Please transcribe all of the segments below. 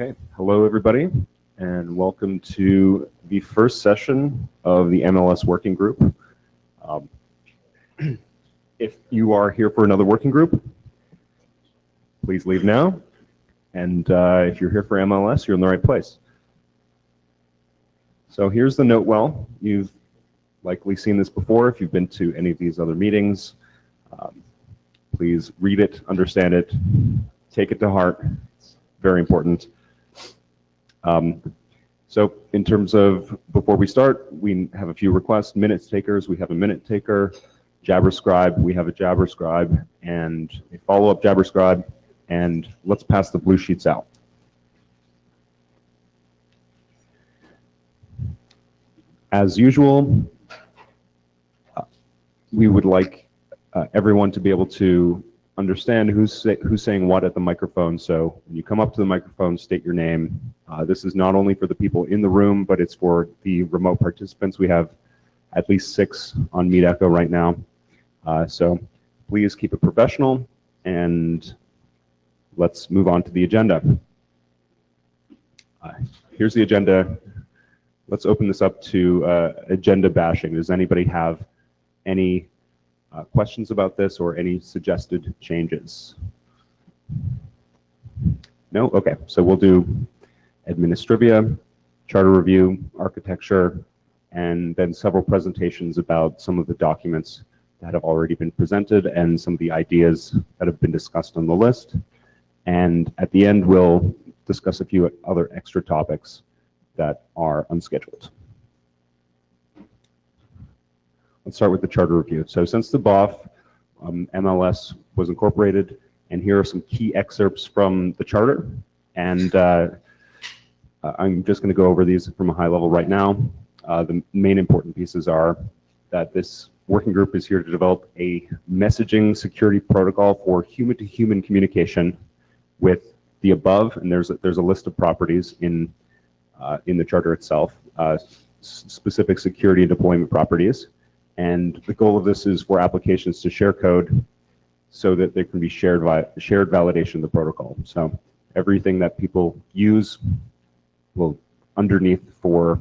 Okay, hello everybody, and welcome to the first session of the MLS Working Group. If you are here for another working group, please leave now. And if you're here for MLS, you're in the right place. So here's the note well. You've likely seen this before if you've been to any of these other meetings. Please read it, understand it, take it to heart. It's very important. So in terms of, before we start, we have a few requests. Minutes takers, we have a minute taker. Jabber scribe, we have a Jabber scribe, and a follow-up Jabber scribe, and let's pass the blue sheets out. As usual, we would like everyone to be able to understand who's saying what at the microphone. So when you come up to the microphone, state your name. This is not only for the people in the room, but it's for the remote participants. We have at least 6 on Meet Echo right now. So please keep it professional, and let's move on to the agenda. Here's the agenda. Let's open this up to agenda bashing. Does anybody have any questions about this or any suggested changes? No? Okay, so we'll do administrivia, charter review, architecture, and then several presentations about some of the documents that have already been presented and some of the ideas that have been discussed on the list. And at the end, we'll discuss a few other extra topics that are unscheduled. Let's start with the charter review. So since the BOF, MLS was incorporated, and here are some key excerpts from the charter. And I'm just going to go over these from a high level right now. The main important pieces are that this working group is here to develop a messaging security protocol for human-to-human communication with the above, and there's a list of properties in the charter itself, specific security and deployment properties. And the goal of this is for applications to share code so that there can be shared validation of the protocol. So everything that people use will underneath for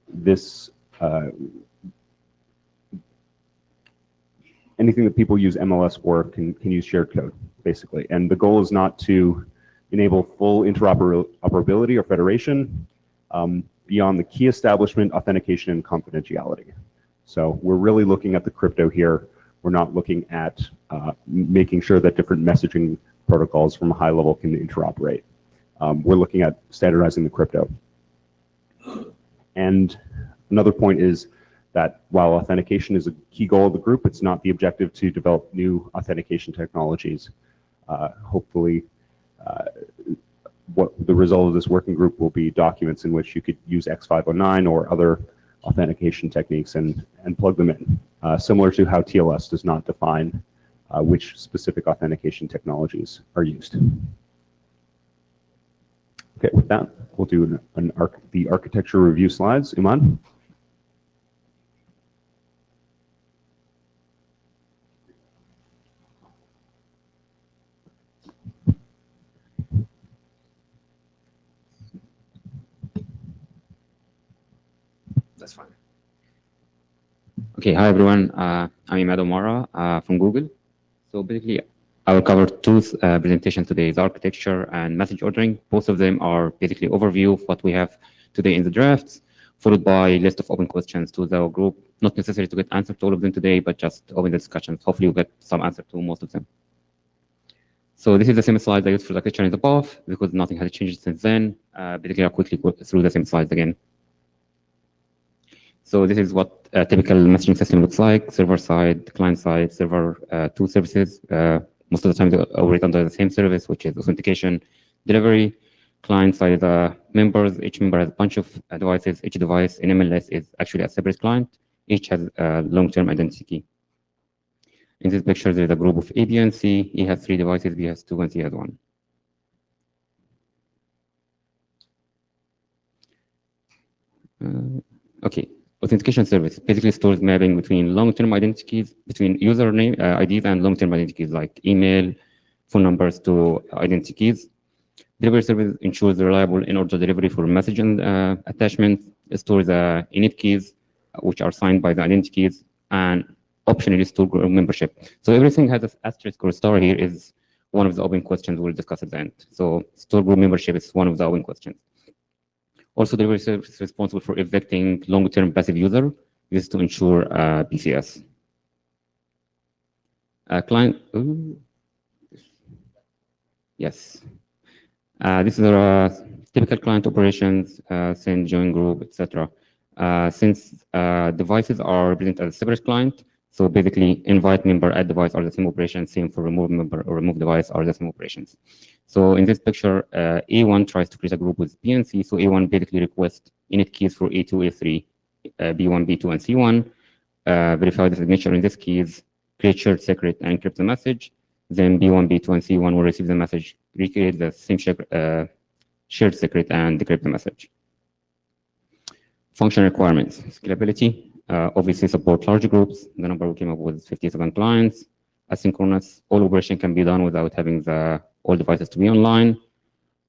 this, anything that people use MLS for can use shared code, basically. And the goal is not to enable full interoperability or federation beyond the key establishment, authentication, and confidentiality. So we're really looking at the crypto here. We're not looking at making sure that different messaging protocols from a high level can interoperate. We're looking at standardizing the crypto. And another point is that while authentication is a key goal of the group, it's not the objective to develop new authentication technologies. Hopefully, what the result of this working group will be documents in which you could use X509 or other authentication techniques and plug them in, similar to how TLS does not define which specific authentication technologies are used. Okay, with that, we'll do the architecture review slides. Iman? That's fine. Okay, hi everyone. I'm Imad Omara from Google. So basically, I will cover 2 presentations today: the architecture and message ordering. Both of them are basically overview of what we have today in the drafts, followed by a list of open questions to the group. Not necessary to get answer to all of them today, but just open the discussions. Hopefully, we'll get some answer to most of them. So this is the same slides I used for the lecture in the BOF because nothing has changed since then. Basically, I'll quickly go through the same slides again. So this is what a typical messaging system looks like: server side, client side, server, 2 services. Most of the time they operate under the same service, which is authentication, delivery. Client side members, each member has a bunch of devices. Each device in MLS is actually a separate client. Each has a long-term identity key. In this picture, there's a group of A, B, and C. E has 3 devices, B has 2, and C has 1. Okay. Authentication service basically stores mapping between long-term identities, between username IDs and long-term identities like email, phone numbers to identity keys. Delivery service ensures the reliable in-order delivery for message and attachment. It stores the init keys, which are signed by the identity keys, and optionally store group membership. So everything has an asterisk or star here is one of the open questions we'll discuss at the end. So store group membership is one of the open questions. Also, delivery service is responsible for evicting long-term passive user. This is to ensure PCS. Client, yes. This is our typical client operations, send, join group, etc. Since devices are represented as a separate client, so basically invite member, add device are the same operation, same for remove member or remove device are the same operations. So in this picture, A1 tries to create a group with PNC, so A1 basically requests init keys for A2, A3, B1, B2, and C1, verify the signature in these keys, create shared secret, and encrypt the message. Then B1, B2, and C1 will receive the message, recreate the same shared secret, and decrypt the message. Function requirements, scalability, obviously support large groups. The number we came up with 57 clients. Asynchronous, all operation can be done without having all devices to be online.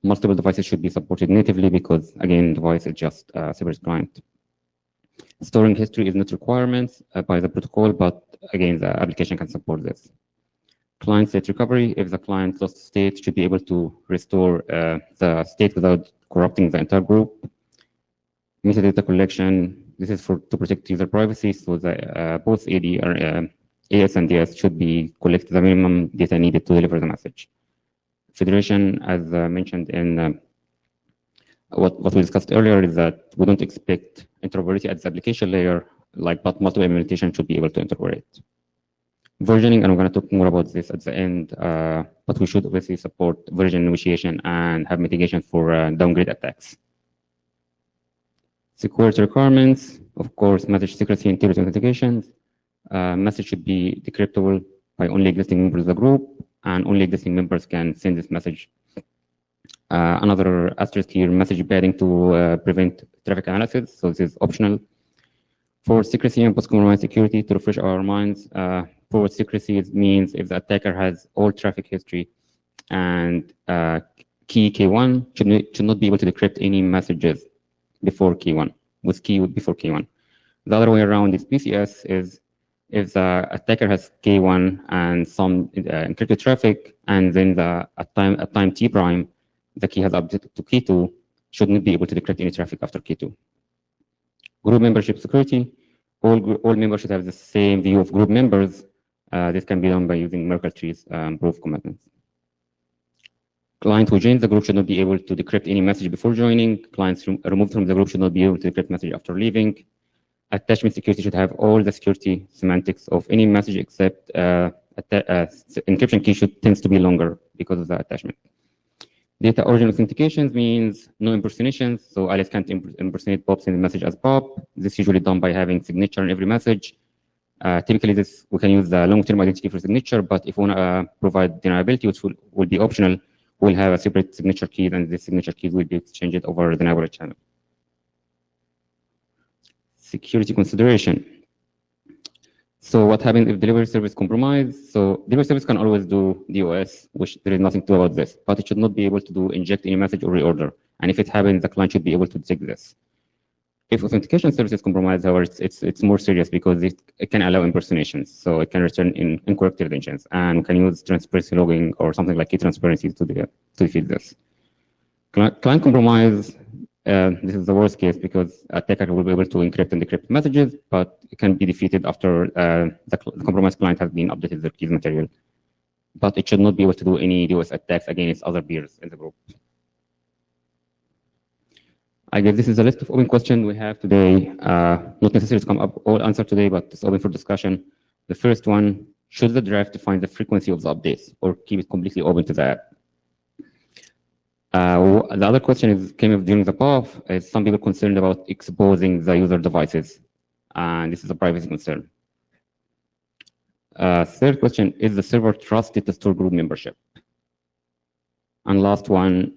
Multiple devices should be supported natively because, again, device is just a separate client. Storing history is not requirements by the protocol, but again, the application can support this. Client state recovery, if the client lost state, should be able to restore the state without corrupting the entire group. Metadata collection, this is to protect user privacy, so the both AS and DS should be collected the minimum data needed to deliver the message. Federation, as mentioned in what we discussed earlier, is that we don't expect interoperability at the application layer, but multiple implementation should be able to interoperate. Versioning, and I'm going to talk more about this at the end, but we should obviously support version initiation and have mitigation for downgrade attacks. Security requirements, of course, message secrecy and tier authentications. Message should be decryptable by only existing members of the group, and only existing members can send this message. Another asterisk here, message padding to prevent traffic analysis, so this is optional. For secrecy and post-compromise security, to refresh our minds, forward secrecy means if the attacker has all traffic history and key K1 should not be able to decrypt any messages before K1, with key before K1. The other way around is PCS is if the attacker has K1 and some encrypted traffic, and then at time T prime, the key has updated to K2, should not be able to decrypt any traffic after K2. Group membership security, all members should have the same view of group members. This can be done by using Merkle trees, proof commitments. Client who joins the group should not be able to decrypt any message before joining. Clients removed from the group should not be able to decrypt message after leaving. Attachment security should have all the security semantics of any message except encryption key tends to be longer because of the attachment. Data origin authentications means no impersonations, so Alice can't impersonate Bob sending message as Bob. This is usually done by having signature in every message. Typically, we can use the long-term identity for signature, but if we want to provide deniability, which will be optional, we'll have a separate signature key, and this signature key will be exchanged over the deniable channel. Security consideration. So what happens if delivery service compromised? So delivery service can always do DOS, which there is nothing to do about this, but it should not be able to inject any message or reorder. And if it happens, the client should be able to detect this. If authentication service is compromised, however, it's more serious because it can allow impersonations. So it can return incorrect credentials, and we can use transparency logging or something like key transparency to defeat this. Client compromise, this is the worst case because attacker will be able to encrypt and decrypt messages, but it can be defeated after the compromised client has been updated their keys material. But it should not be able to do any DOS attacks against other peers in the group. I guess this is a list of open questions we have today. Not necessary to come up all answer today, but it's open for discussion. The first one, should the draft define the frequency of the updates or keep it completely open to the app? The other question came up during the POF, is some people concerned about exposing the user devices, and this is a privacy concern. Third question, is the server trusted to store group membership? And last one,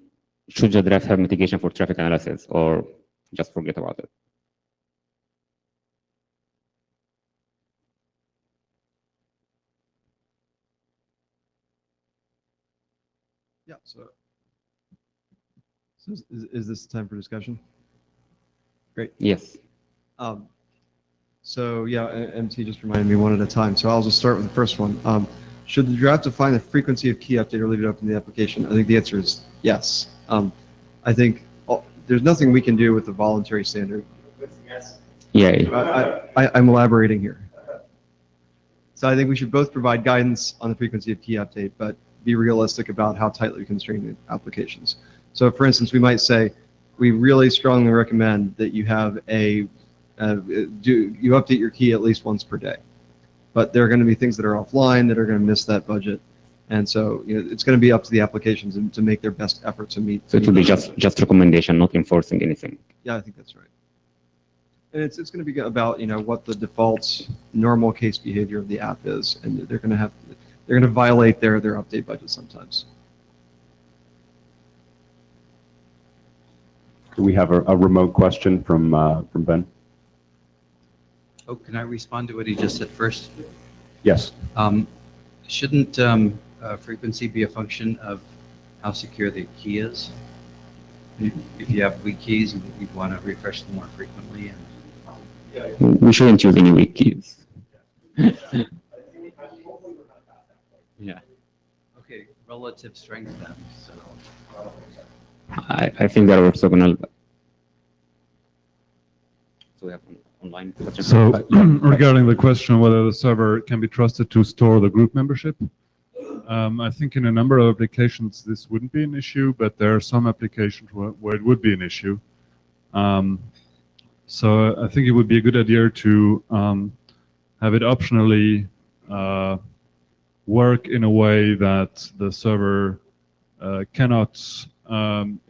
should the draft have mitigation for traffic analysis or just forget about it? Yeah, so So is this time for discussion? Great. Yes. So yeah, MT just reminded me one at a time. So I'll just start with the first one. Should the draft define the frequency of key update or leave it up in the application? I think the answer is yes. I think there's nothing we can do with the voluntary standard. Yeah. I'm elaborating here. So I think we should both provide guidance on the frequency of key update, but be realistic about how tightly we constrain the applications. So for instance, we might say, we really strongly recommend that you have you update your key at least once per day. But there are going to be things that are offline that are going to miss that budget. And so it's going to be up to the applications to make their best effort to meet. So it will be just recommendation, not enforcing anything. Yeah, I think that's right. And it's going to be about what the default normal case behavior of the app is, and they're going to violate their update budget sometimes. Do we have a remote question from Ben? Oh, can I respond to what he just said first? Yes. Shouldn't frequency be a function of how secure the key is? If you have weak keys, you'd want to refresh them more frequently. We shouldn't use any weak keys. Yeah. Okay, relative strength then. So. I think they're orthogonal. So we have online question. So regarding the question whether the server can be trusted to store the group membership, I think in a number of applications this wouldn't be an issue, but there are some applications where it would be an issue. So I think it would be a good idea to have it optionally work in a way that the server cannot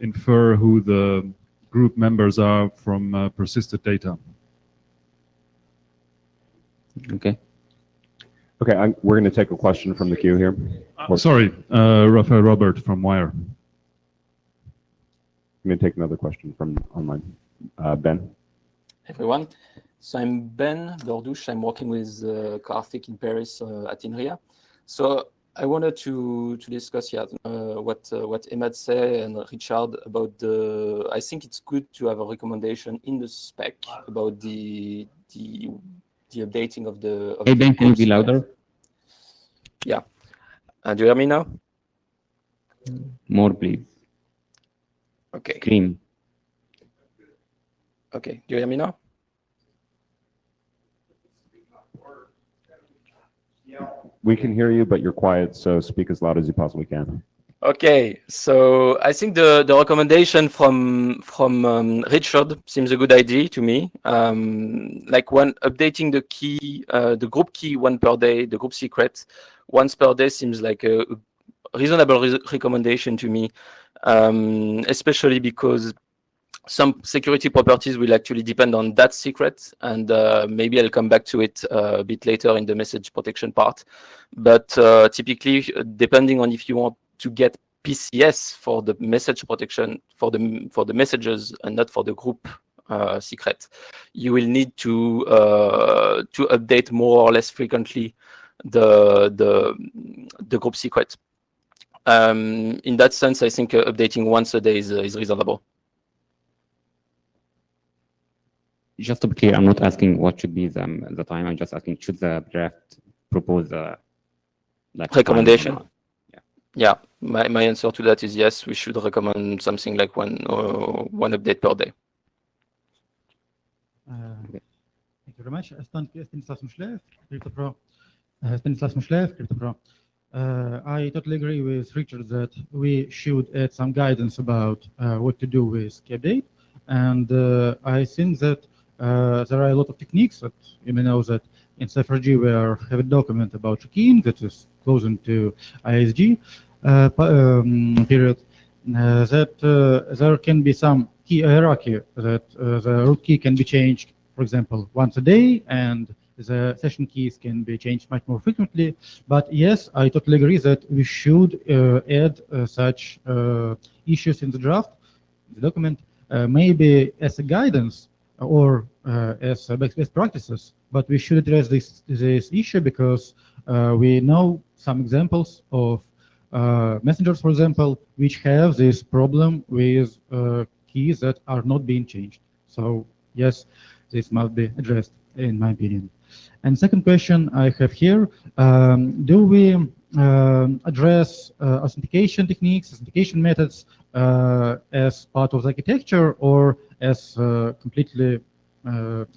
infer who the group members are from persisted data. Okay. Okay, we're going to take a question from the queue here. Sorry, Raphael Robert from Wire. I'm going to take another question from online. Ben? Everyone. So I'm Ben Dordouche. I'm working with Karthik in Paris at INRIA. So I wanted to discuss what Emad said and Richard about I think it's good to have a recommendation in the spec about the updating of the. Hey Ben, can you be louder? Yeah. Do you hear me now? More, please. Okay. Scream. Okay. Do you hear me now? We can hear you, but you're quiet, so speak as loud as you possibly can. Okay, so I think the recommendation from Richard seems a good idea to me. Like when updating the key, the group key one per day, the group secret once per day seems like a reasonable recommendation to me, especially because some security properties will actually depend on that secret, and maybe I'll come back to it a bit later in the message protection part. But typically, depending on if you want to get PCS for the message protection for the messages and not for the group secret, you will need to update more or less frequently the group secret. In that sense, I think updating once a day is reasonable. Just to be clear, I'm not asking what should be the time. I'm just asking, should the draft propose a recommendation? Yeah, my answer to that is yes. We should recommend something like one update per day. Thank you very much. Stanislas Mushlev, CryptoPro. Stanislas Mushlev, CryptoPro. I totally agree with Richard that we should add some guidance about what to do with key update, and I think that there are a lot of techniques that you may know that in CipherG we have a document about keying that is closing to ISG period, that there can be some key hierarchy, that the root key can be changed, for example, once a day, and the session keys can be changed much more frequently. But yes, I totally agree that we should add such issues in the draft, the document, maybe as a guidance or as best practices, but we should address this issue because we know some examples of messengers, for example, which have this problem with keys that are not being changed. So yes, this must be addressed, in my opinion. And second question I have here, do we address authentication techniques, authentication methods as part of the architecture or as completely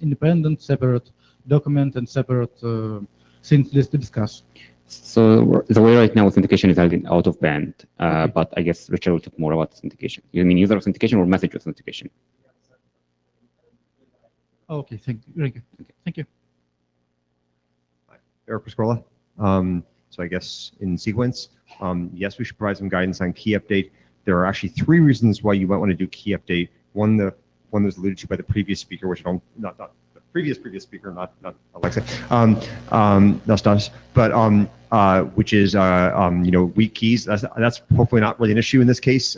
independent, separate document and separate things to discuss? So the way right now authentication is held out of band, but I guess Richard will talk more about authentication. You mean user authentication or message authentication? Okay, thank you. Very good. Thank you. Eric Pascola. So I guess in sequence, yes, we should provide some guidance on key update. There are actually three reasons why you might want to do key update. One that was alluded to by the previous speaker, which I don't, not the previous speaker, not Alexa, that's us, but which is weak keys. That's hopefully not really an issue in this case.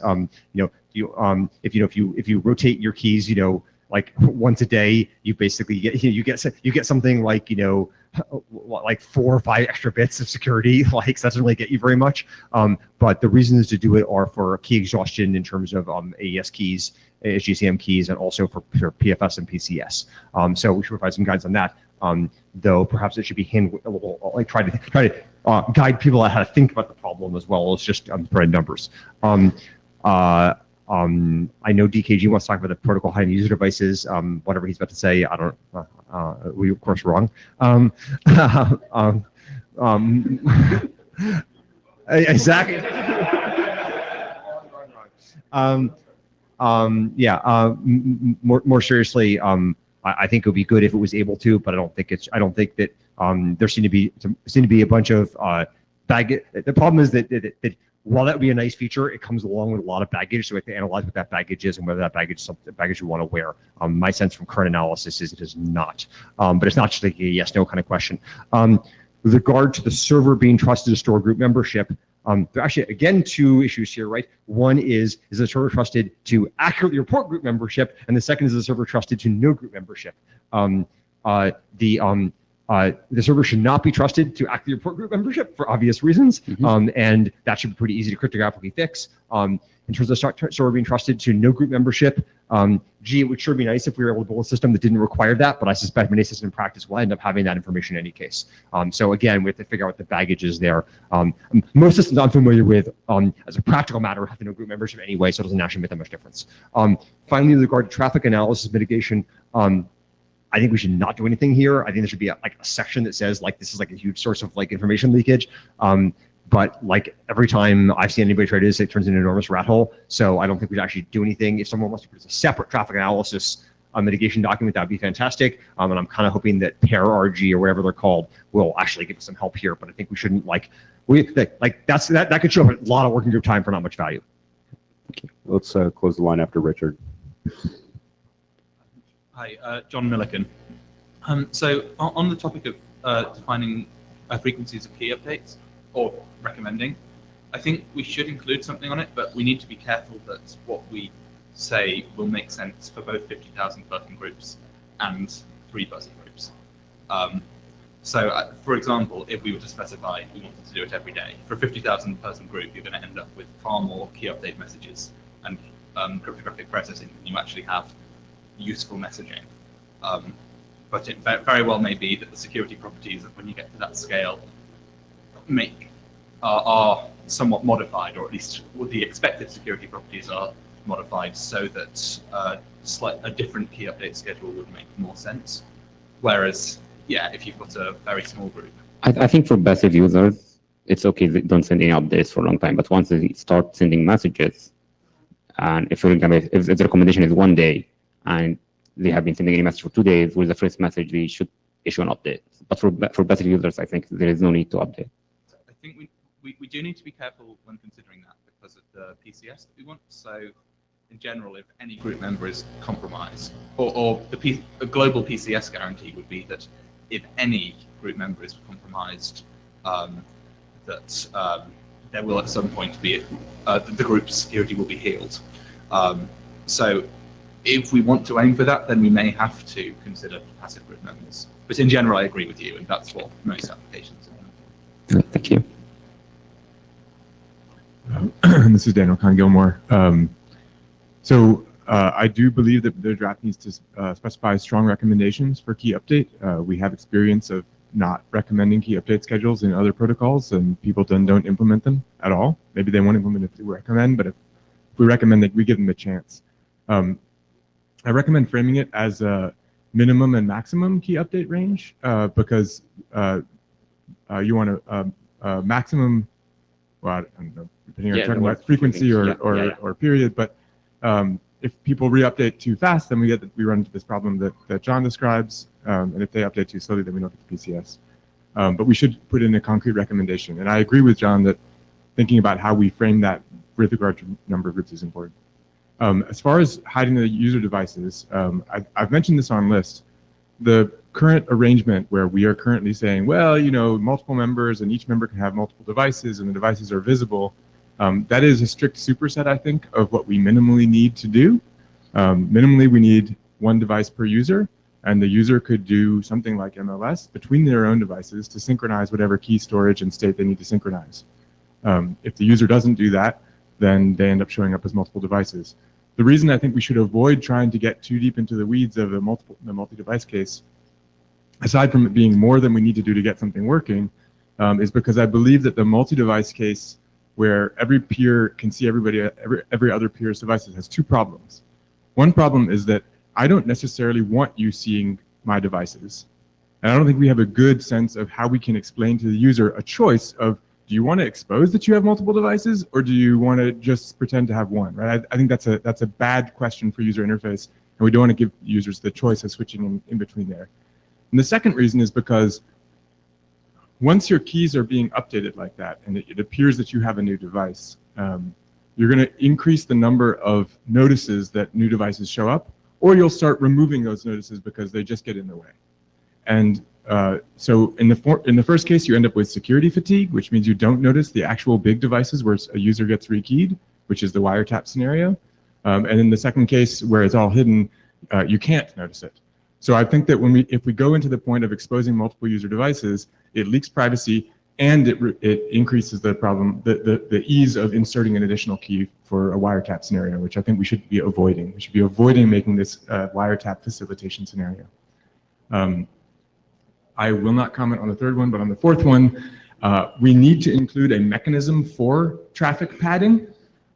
If you rotate your keys, like once a day, you basically get something like like 4 or 5 extra bits of security. Like, so that doesn't really get you very much. But the reasons to do it are for key exhaustion in terms of AES keys, HGCM keys, and also for PFS and PCS. So we should provide some guidance on that. Though perhaps it should be a little like try to guide people on how to think about the problem as well as just spread numbers. I know DKG wants to talk about the protocol hiding user devices. Whatever he's about to say, I don't. We of course wrong. Exactly. More seriously, I think it would be good if it was able to, but I don't think that there seem to be a bunch of baggage. The problem is that while that would be a nice feature, it comes along with a lot of baggage, so we have to analyze what that baggage is and whether that baggage is something baggage we want to wear. My sense from current analysis is it is not, but it's not just like a yes/no kind of question. With regard to the server being trusted to store group membership, there are actually, again, 2 issues here, right? One is the server trusted to accurately report group membership, and the second is the server trusted to know group membership. The server should not be trusted to accurately report group membership for obvious reasons, and that should be pretty easy to cryptographically fix. In terms of server being trusted to no group membership, it would sure be nice if we were able to build a system that didn't require that, but I suspect many systems in practice will end up having that information in any case. So again, we have to figure out what the baggage is there. Most systems I'm familiar with, as a practical matter, have to know group membership anyway, so it doesn't actually make that much difference. Finally, with regard to traffic analysis mitigation, I think we should not do anything here. I think there should be a section that says this is a huge source of information leakage. But every time I've seen anybody try to do this, it turns into an enormous rat hole. So I don't think we should actually do anything. If someone wants to produce a separate traffic analysis mitigation document, that'd be fantastic. And I'm kind of hoping that PAIR-RG or whatever they're called will actually give us some help here. But I think we shouldn't that could show up a lot of working group time for not much value. Okay. Let's close the line after Richard. Hi, John Milliken. So on the topic of defining frequencies of key updates or recommending, I think we should include something on it, but we need to be careful that what we say will make sense for both 50,000 person groups and 3 person groups. So for example, if we were to specify we wanted to do it every day, for a 50,000 person group, you're going to end up with far more key update messages and cryptographic processing than you actually have useful messaging. But it very well may be that the security properties, when you get to that scale, are somewhat modified, or at least the expected security properties are modified so that a different key update schedule would make more sense. Whereas, yeah, if you've got a very small group. I think for passive users, it's okay, they don't send any updates for a long time, but once they start sending messages, and if the recommendation is 1 day, and they have been sending any message for 2 days, with the first message, they should issue an update. But for passive users, I think there is no need to update. I think we do need to be careful when considering that because of the PCS that we want. So in general, if any group member is compromised, or a global PCS guarantee would be that if any group member is compromised, there will at some point be the group's security will be healed. So if we want to aim for that, then we may have to consider passive group members. But in general, I agree with you, and that's what most applications are. Thank you. This is Daniel Kahn-Gilmore. I do believe that the draft needs to specify strong recommendations for key update. We have experience of not recommending key update schedules in other protocols, and people then don't implement them at all. Maybe they won't implement if we recommend, but if we recommend that we give them a chance. I recommend framing it as a minimum and maximum key update range because you want a maximum, well, I don't know, depending on talking about frequency or period, but if people re-update too fast, then we run into this problem that John describes, and if they update too slowly, then we don't get the PCS. But we should put in a concrete recommendation. And I agree with John that thinking about how we frame that with regard to number of groups is important. As far as hiding the user devices, I've mentioned this on list. The current arrangement where we are currently saying, well, multiple members and each member can have multiple devices and the devices are visible, that is a strict superset, I think, of what we minimally need to do. Minimally, we need one device per user, and the user could do something like MLS between their own devices to synchronize whatever key storage and state they need to synchronize. If the user doesn't do that, then they end up showing up as multiple devices. The reason I think we should avoid trying to get too deep into the weeds of the multi-device case, aside from it being more than we need to do to get something working, is because I believe that the multi-device case where every peer can see every other peer's devices has two problems. One problem is that I don't necessarily want you seeing my devices. And I don't think we have a good sense of how we can explain to the user a choice of, do you want to expose that you have multiple devices, or do you want to just pretend to have one, right? I think that's a bad question for user interface, and we don't want to give users the choice of switching in between there. And the second reason is because once your keys are being updated like that, and it appears that you have a new device, you're going to increase the number of notices that new devices show up, or you'll start removing those notices because they just get in the way. And so in the first case, you end up with security fatigue, which means you don't notice the actual big devices where a user gets rekeyed, which is the wiretap scenario. And in the second case, where it's all hidden, you can't notice it. So I think that if we go into the point of exposing multiple user devices, it leaks privacy and it increases the problem, the ease of inserting an additional key for a wiretap scenario, which I think we should be avoiding. We should be avoiding making this wiretap facilitation scenario. I will not comment on the third one, but on the fourth one, we need to include a mechanism for traffic padding.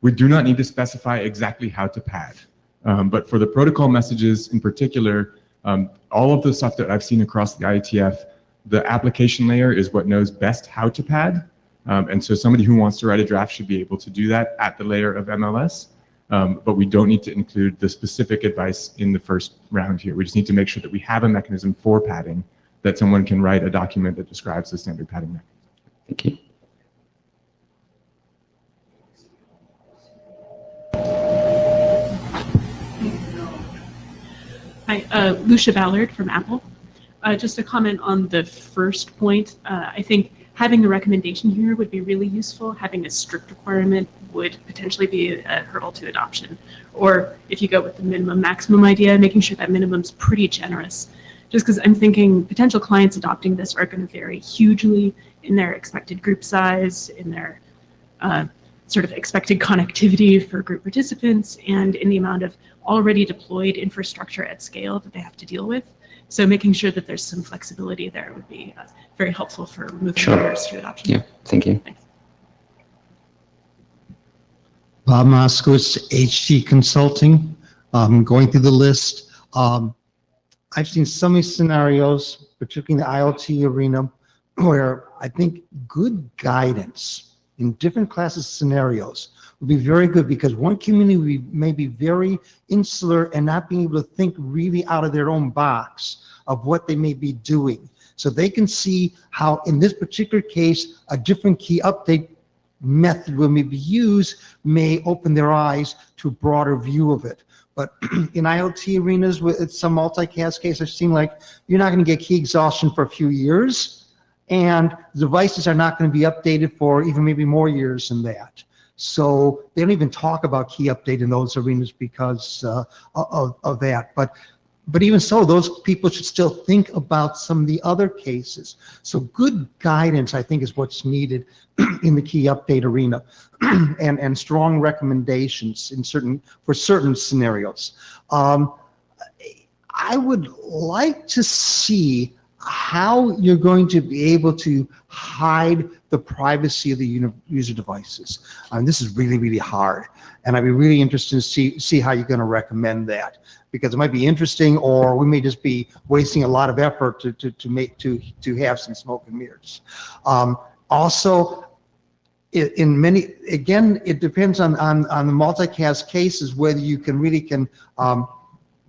We do not need to specify exactly how to pad. But for the protocol messages in particular, all of the stuff that I've seen across the IETF, the application layer is what knows best how to pad. And so somebody who wants to write a draft should be able to do that at the layer of MLS. But we don't need to include the specific advice in the first round here. We just need to make sure that we have a mechanism for padding, that someone can write a document that describes the standard padding mechanism. Thank you. Hi, Lucia Ballard from Apple. Just a comment on the first point. I think having a recommendation here would be really useful. Having a strict requirement would potentially be a hurdle to adoption. Or if you go with the minimum maximum idea, making sure that minimum's pretty generous. Just because I'm thinking potential clients adopting this are going to vary hugely in their expected group size, in their sort of expected connectivity for group participants, and in the amount of already deployed infrastructure at scale that they have to deal with. So making sure that there's some flexibility there would be very helpful for moving barriers to adoption. Yeah, thank you. Thanks. Bob Moskowitz, HT Consulting. Going through the list. I've seen so many scenarios, particularly in the IoT arena, where I think good guidance in different classes of scenarios would be very good, because one community may be very insular and not being able to think really out of their own box of what they may be doing. So they can see how, in this particular case, a different key update method will maybe used may open their eyes to a broader view of it. But in IoT arenas with some multicast cases, I've seen like you're not going to get key exhaustion for a few years, and the devices are not going to be updated for even maybe more years than that. So they don't even talk about key update in those arenas because of that. But But even so, those people should still think about some of the other cases. So good guidance, I think, is what's needed in the key update arena, and strong recommendations for certain scenarios. I would like to see how you're going to be able to hide the privacy of the user devices. This is really, really hard, and I'd be really interested to see how you're going to recommend that, because it might be interesting, or we may just be wasting a lot of effort to have some smoke and mirrors. Also, in many, again, it depends on the multicast cases whether you can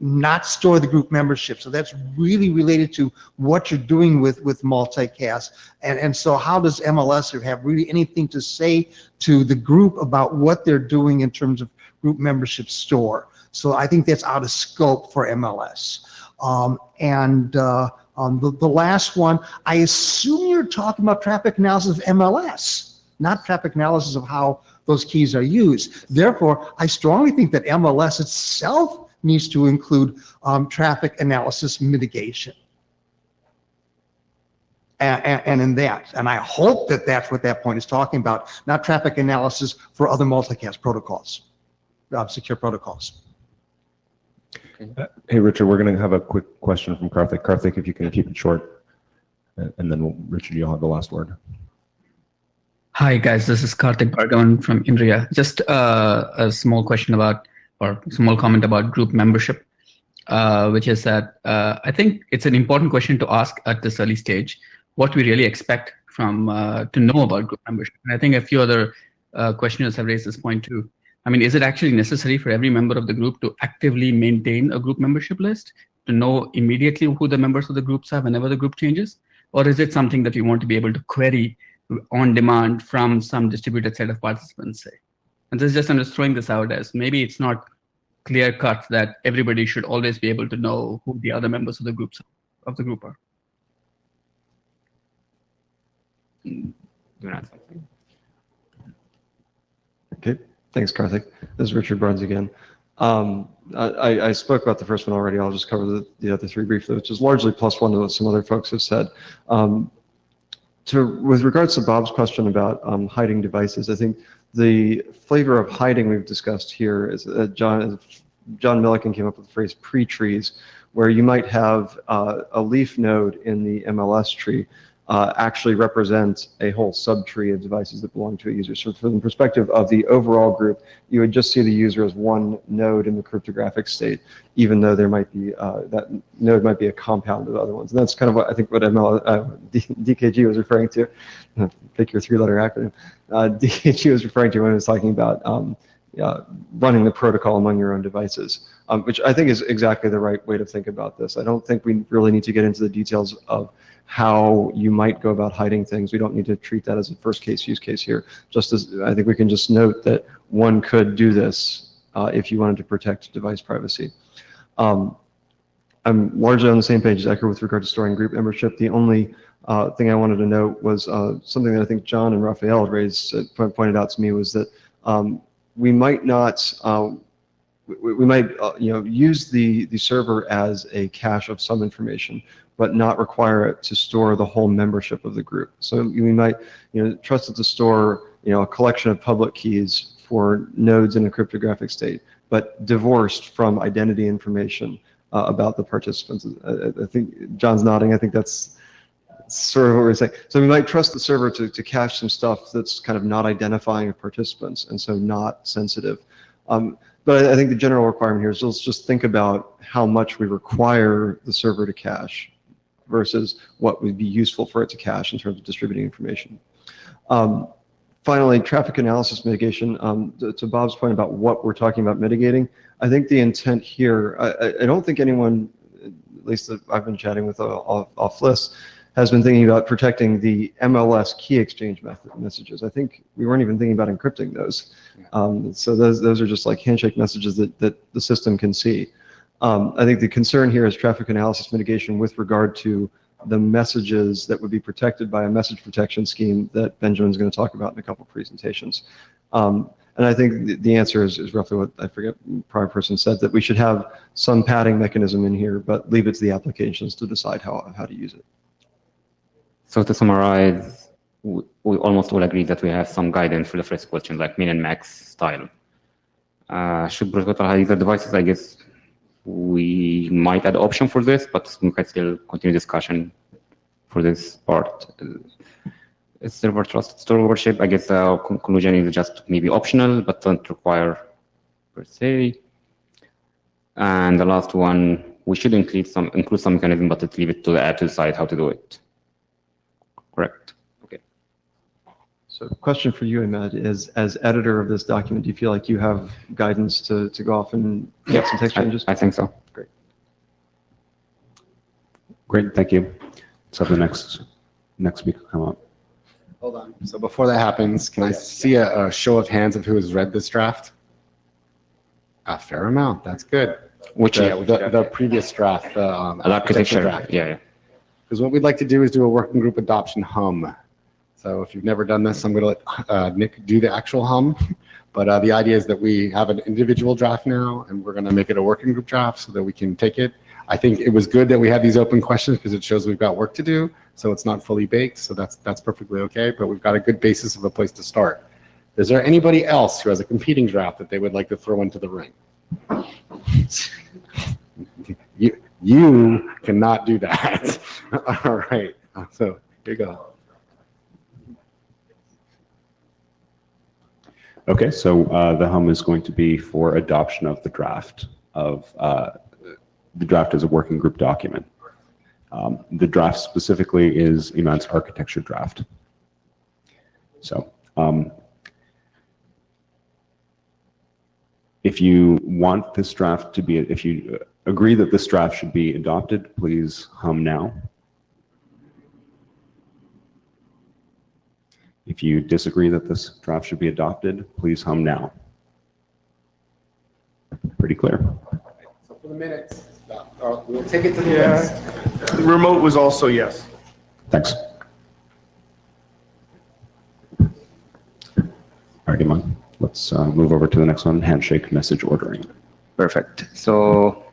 not store the group membership. So that's really related to what you're doing with multicast. And so how does MLS have really anything to say to the group about what they're doing in terms of group membership store? So I think that's out of scope for MLS. The last one, I assume you're talking about traffic analysis of MLS, not traffic analysis of how those keys are used. Therefore, I strongly think that MLS itself needs to include traffic analysis mitigation. And I hope that that's what that point is talking about, not traffic analysis for other multicast protocols, secure protocols. Hey, Richard, we're going to have a quick question from Karthik. Karthik, if you can keep it short, and then Richard, you'll have the last word. Hi, guys. This is Karthik Bhargavan from India. Just a small question about, or small comment about group membership, which is that I think it's an important question to ask at this early stage, what we really expect from to know about group membership. And I think a few other questioners have raised this point too. I mean, is it actually necessary for every member of the group to actively maintain a group membership list, to know immediately who the members of the groups are whenever the group changes? Or is it something that we want to be able to query on demand from some distributed set of participants, say? And this is just, I'm just throwing this out as maybe it's not clear cut that everybody should always be able to know who the other members of the group are. Okay, thanks, Karthik. This is Richard Barnes again. I spoke about the first one already. I'll just cover the other three briefly, which is largely plus one to what some other folks have said. With regards to Bob's question about hiding devices, I think the flavor of hiding we've discussed here is John Milliken came up with the phrase pre-trees, where you might have a leaf node in the MLS tree actually represent a whole subtree of devices that belong to a user. So from the perspective of the overall group, you would just see the user as one node in the cryptographic state, even though there might be that node might be a compound of other ones. And that's kind of what I think what DKG was referring to. Pick your three-letter acronym. DKG was referring to when it was talking about running the protocol among your own devices, which I think is exactly the right way to think about this. I don't think we really need to get into the details of how you might go about hiding things. We don't need to treat that as a first case use case here. Just as I think we can just note that one could do this if you wanted to protect device privacy. I'm largely on the same page as Ecker with regard to storing group membership. The only thing I wanted to note was something that I think John and Raphael raised, pointed out to me, was that we might not, we might use the server as a cache of some information, but not require it to store the whole membership of the group. So we might trust it to store a collection of public keys for nodes in a cryptographic state, but divorced from identity information about the participants. I think John's nodding. I think that's sort of what we're saying. So we might trust the server to cache some stuff that's kind of not identifying of participants, and so not sensitive. But I think the general requirement here is let's just think about how much we require the server to cache versus what would be useful for it to cache in terms of distributing information. Finally, traffic analysis mitigation. To Bob's point about what we're talking about mitigating, I think the intent here, I don't think anyone, at least that I've been chatting with off list, has been thinking about protecting the MLS key exchange messages. I think we weren't even thinking about encrypting those. So those are just like handshake messages that the system can see. I think the concern here is traffic analysis mitigation with regard to the messages that would be protected by a message protection scheme that Benjamin's going to talk about in a couple of presentations. And I think the answer is roughly what I forget the prior person said, that we should have some padding mechanism in here, but leave it to the applications to decide how to use it. So to summarize, we almost all agree that we have some guidance for the first question, like min and max style. Should protocol have user devices? I guess we might add option for this, but we can still continue discussion for this part. Is server trusted store ownership? I guess the conclusion is just maybe optional, but don't require per se. And the last one, we should include some mechanism, but leave it to the app to decide how to do it. Correct. Okay. So question for you, Ahmed, is as editor of this document, do you feel like you have guidance to go off and get some text changes? I think so. Great. Great, thank you. Let's have the next speaker come up. Hold on. So before that happens, can I see a show of hands of who has read this draft? A fair amount. That's good. Which the previous draft, the architecture draft. Yeah. Because what we'd like to do is do a working group adoption hum. So if you've never done this, I'm going to let Nick do the actual hum. But the idea is that we have an individual draft now, and we're going to make it a working group draft so that we can take it. I think it was good that we had these open questions because it shows we've got work to do. So it's not fully baked. So that's perfectly okay. But we've got a good basis of a place to start. Is there anybody else who has a competing draft that they would like to throw into the ring? You cannot do that. All right. So here you go. Okay, so the hum is going to be for adoption of the draft as a working group document. The draft specifically is Iman's architecture draft. So if you want this draft to be, if you agree that this draft should be adopted, please hum now. If you disagree that this draft should be adopted, please hum now. Pretty clear. So for the minutes, we'll take it to the minutes. The remote was also yes. Thanks. All right, Iman, let's move over to the next one, handshake message ordering. Perfect. So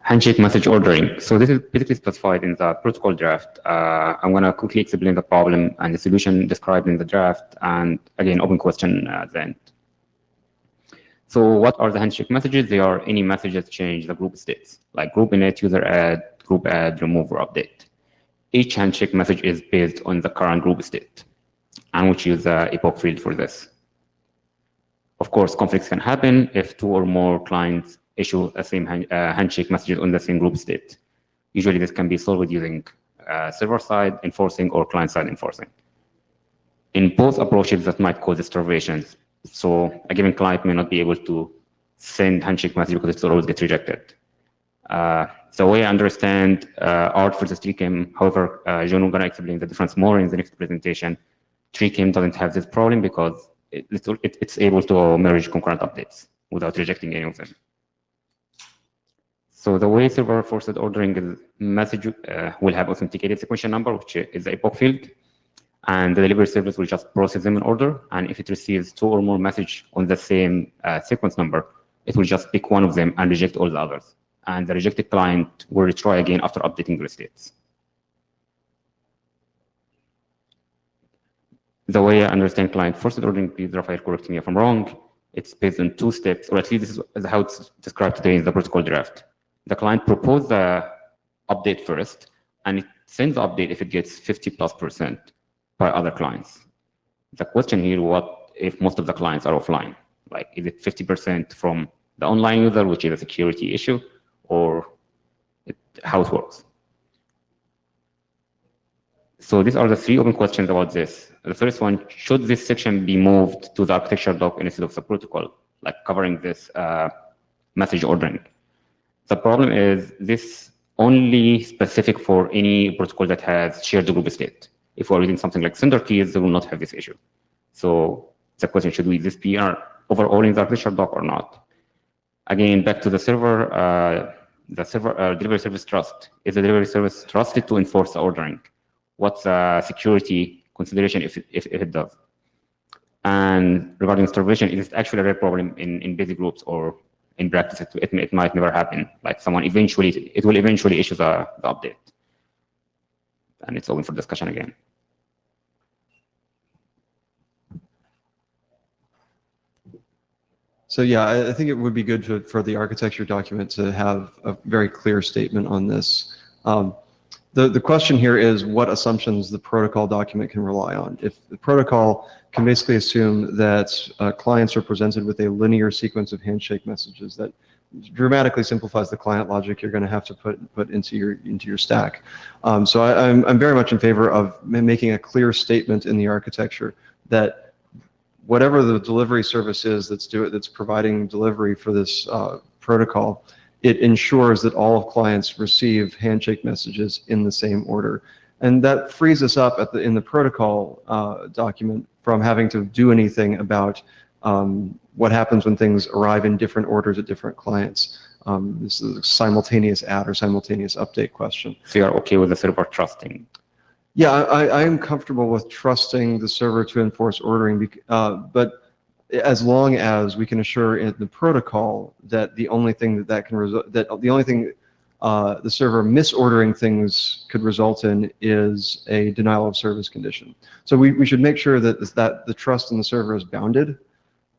handshake message ordering. So this is basically specified in the protocol draft. I'm going to quickly explain the problem and the solution described in the draft, and again, open question at the end. So what are the handshake messages? They are any messages change the group states, like group init, user add, group add, remove, or update. Each handshake message is based on the current group state, and we use the epoch field for this. Of course, conflicts can happen if two or more clients issue the same handshake messages on the same group state. Usually this can be solved using server-side enforcing or client-side enforcing. In both approaches, that might cause starvations. So a given client may not be able to send handshake message because it will always get rejected. The way I understand art versus TreeChem, however, John is going to explain the difference more in the next presentation. TreeChem doesn't have this problem because it's able to merge concurrent updates without rejecting any of them. So the way server forced ordering is message will have authenticated sequential number, which is the epoch field, and the delivery service will just process them in order. And if it receives two or more messages on the same sequence number, it will just pick one of them and reject all the others. And the rejected client will retry again after updating the states. The way I understand client forced ordering, please, Rafael, correct me if I'm wrong, it's based on two steps, or at least this is how it's described today in the protocol draft. The client proposes the update first, and it sends the update if it gets 50+% by other clients. The question here, what if most of the clients are offline? Like, is it 50% from the online user, which is a security issue, or how it works? So these are the three open questions about this. The first one, should this section be moved to the architecture doc instead of the protocol, like covering this message ordering? The problem is this only specific for any protocol that has shared group state. If we're using something like sender keys, they will not have this issue. So the question, should we this be overall in the architecture doc or not? Again, back to the server delivery service trust. Is the delivery service trusted to enforce the ordering? What's the security consideration if it does? And regarding starvation, it is actually a real problem in busy groups, or in practice, it might never happen. Like someone it will eventually issue the update. And it's open for discussion again. So yeah, I think it would be good for the architecture document to have a very clear statement on this. The question here is what assumptions the protocol document can rely on. If the protocol can basically assume that clients are presented with a linear sequence of handshake messages, that dramatically simplifies the client logic you're going to have to put into your stack. So I'm very much in favor of making a clear statement in the architecture that whatever the delivery service is that's providing delivery for this protocol, it ensures that all of clients receive handshake messages in the same order. And that frees us up in the protocol document from having to do anything about what happens when things arrive in different orders at different clients. This is a simultaneous add or simultaneous update question. So you're okay with the server trusting? Yeah, I am comfortable with trusting the server to enforce ordering, but as long as we can assure in the protocol that the only thing the server misordering things could result in is a denial of service condition. So we should make sure that the trust in the server is bounded,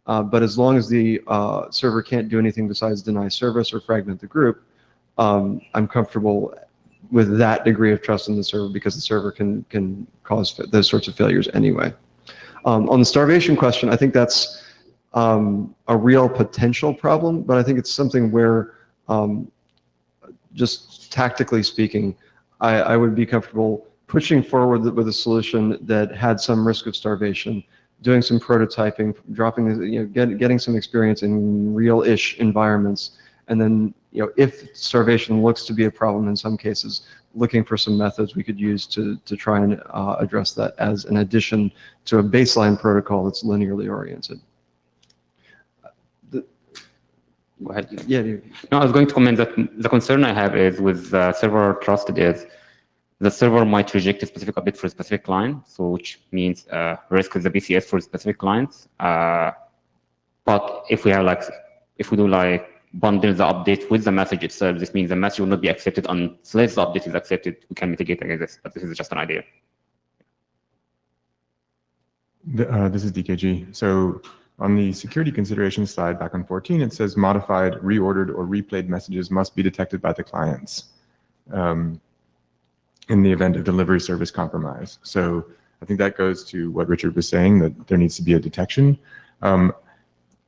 but as long as the server can't do anything besides deny service or fragment the group, I'm comfortable with that degree of trust in the server, because the server can cause those sorts of failures anyway. On the starvation question, I think that's a real potential problem, but I think it's something where, just tactically speaking, I would be comfortable pushing forward with a solution that had some risk of starvation, doing some prototyping, getting some experience in real-ish environments, and then if starvation looks to be a problem in some cases, looking for some methods we could use to try and address that as an addition to a baseline protocol that's linearly oriented. Go ahead. Yeah. No, I was going to comment that the concern I have is with server trusted is the server might reject a specific update for a specific client, so which means risk the BCS for specific clients. But if we do bundle the update with the message itself, this means the message will not be accepted unless the update is accepted. We can mitigate against this, but this is just an idea. This is DKG. So on the security considerations slide back on 14, it says modified, reordered, or replayed messages must be detected by the clients in the event of delivery service compromise. So I think that goes to what Richard was saying, that there needs to be a detection.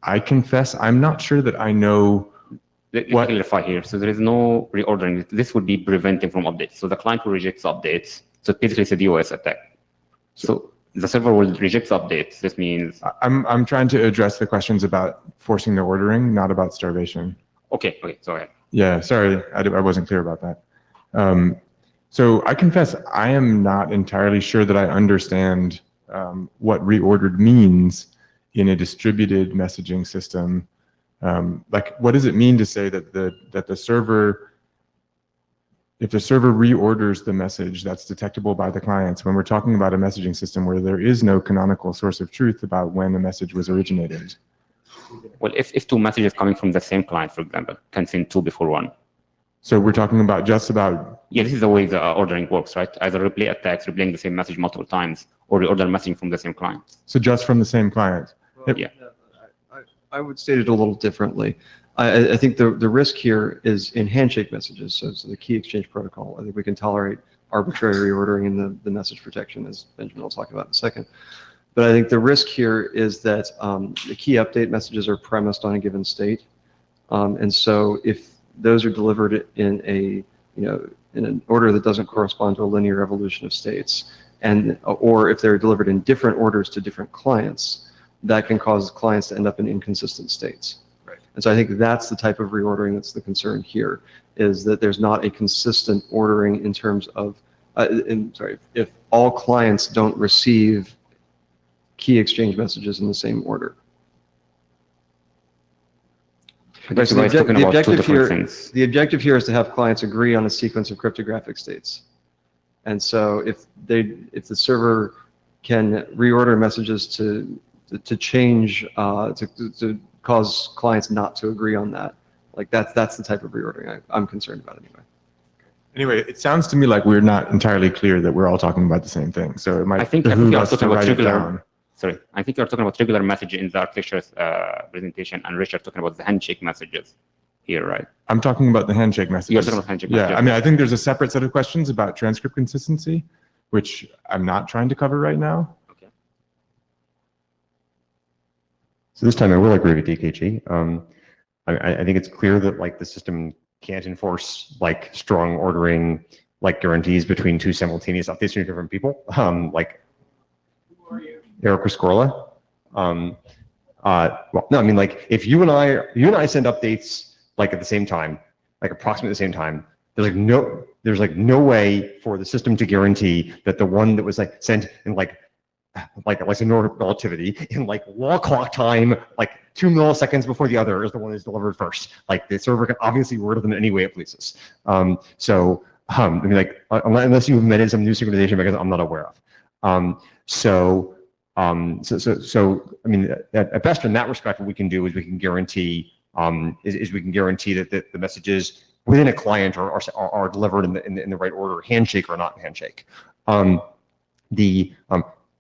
I confess, I'm not sure that I know Let me clarify here. So there is no reordering. This would be preventing from updates. So the client will reject updates. So basically it's a DOS attack. So the server will reject updates. This means... I'm trying to address the questions about forcing the ordering, not about starvation. Okay, so ahead. Yeah, sorry, I wasn't clear about that. So I confess, I am not entirely sure that I understand what reordered means in a distributed messaging system. What does it mean to say that the server, if the server reorders the message, that's detectable by the clients, when we're talking about a messaging system where there is no canonical source of truth about when a message was originated? Well, if two messages coming from the same client, for example, can send two before one. So we're talking about just about... Yeah, this is the way the ordering works, right? Either replay attacks, replaying the same message multiple times, or reorder messaging from the same client. So just from the same client? Yeah. I would state it a little differently. I think the risk here is in handshake messages, so the key exchange protocol. I think we can tolerate arbitrary reordering in the message protection, as Benjamin will talk about in a second. But I think the risk here is that the key update messages are premised on a given state. And so if those are delivered in an order that doesn't correspond to a linear evolution of states, or if they're delivered in different orders to different clients, that can cause clients to end up in inconsistent states. Right. And so I think that's the type of reordering that's the concern here, is that there's not a consistent ordering in terms of, if all clients don't receive key exchange messages in the same order. Right, so the objective here is to have clients agree on a sequence of cryptographic states. And so if the server can reorder messages to to change, to cause clients not to agree on that. Like that's the type of reordering I'm concerned about anyway. Anyway, it sounds to me like we're not entirely clear that we're all talking about the same thing. So it might I think behoove you are us to talking about write it regular. down. Sorry, I think you're talking about regular message in the architecture presentation, and Richard talking about the handshake messages here, right? I'm talking about the handshake messages. You're talking about handshake Yeah, messages. I mean, I think there's a separate set of questions about transcript consistency, which I'm not trying to cover right now. So this time I will agree with DKG. I think it's clear that like the system can't enforce like strong ordering like guarantees between two simultaneous updates from different people. Like Eric Rescorla. Well, no, I mean like if you and I send updates like at the same time, like approximately the same time, there's like no way for the system to guarantee that the one that was like sent in like a normal relativity in like wall clock time, like 2 milliseconds before the other is the one that's delivered first. Like the server can obviously word them in any way it pleases. I mean, like unless you've invented some new synchronization mechanism I'm not aware of. So I mean, at best in that respect, what we can do is we can guarantee we can guarantee that the messages within a client are delivered in the right order, handshake or not handshake.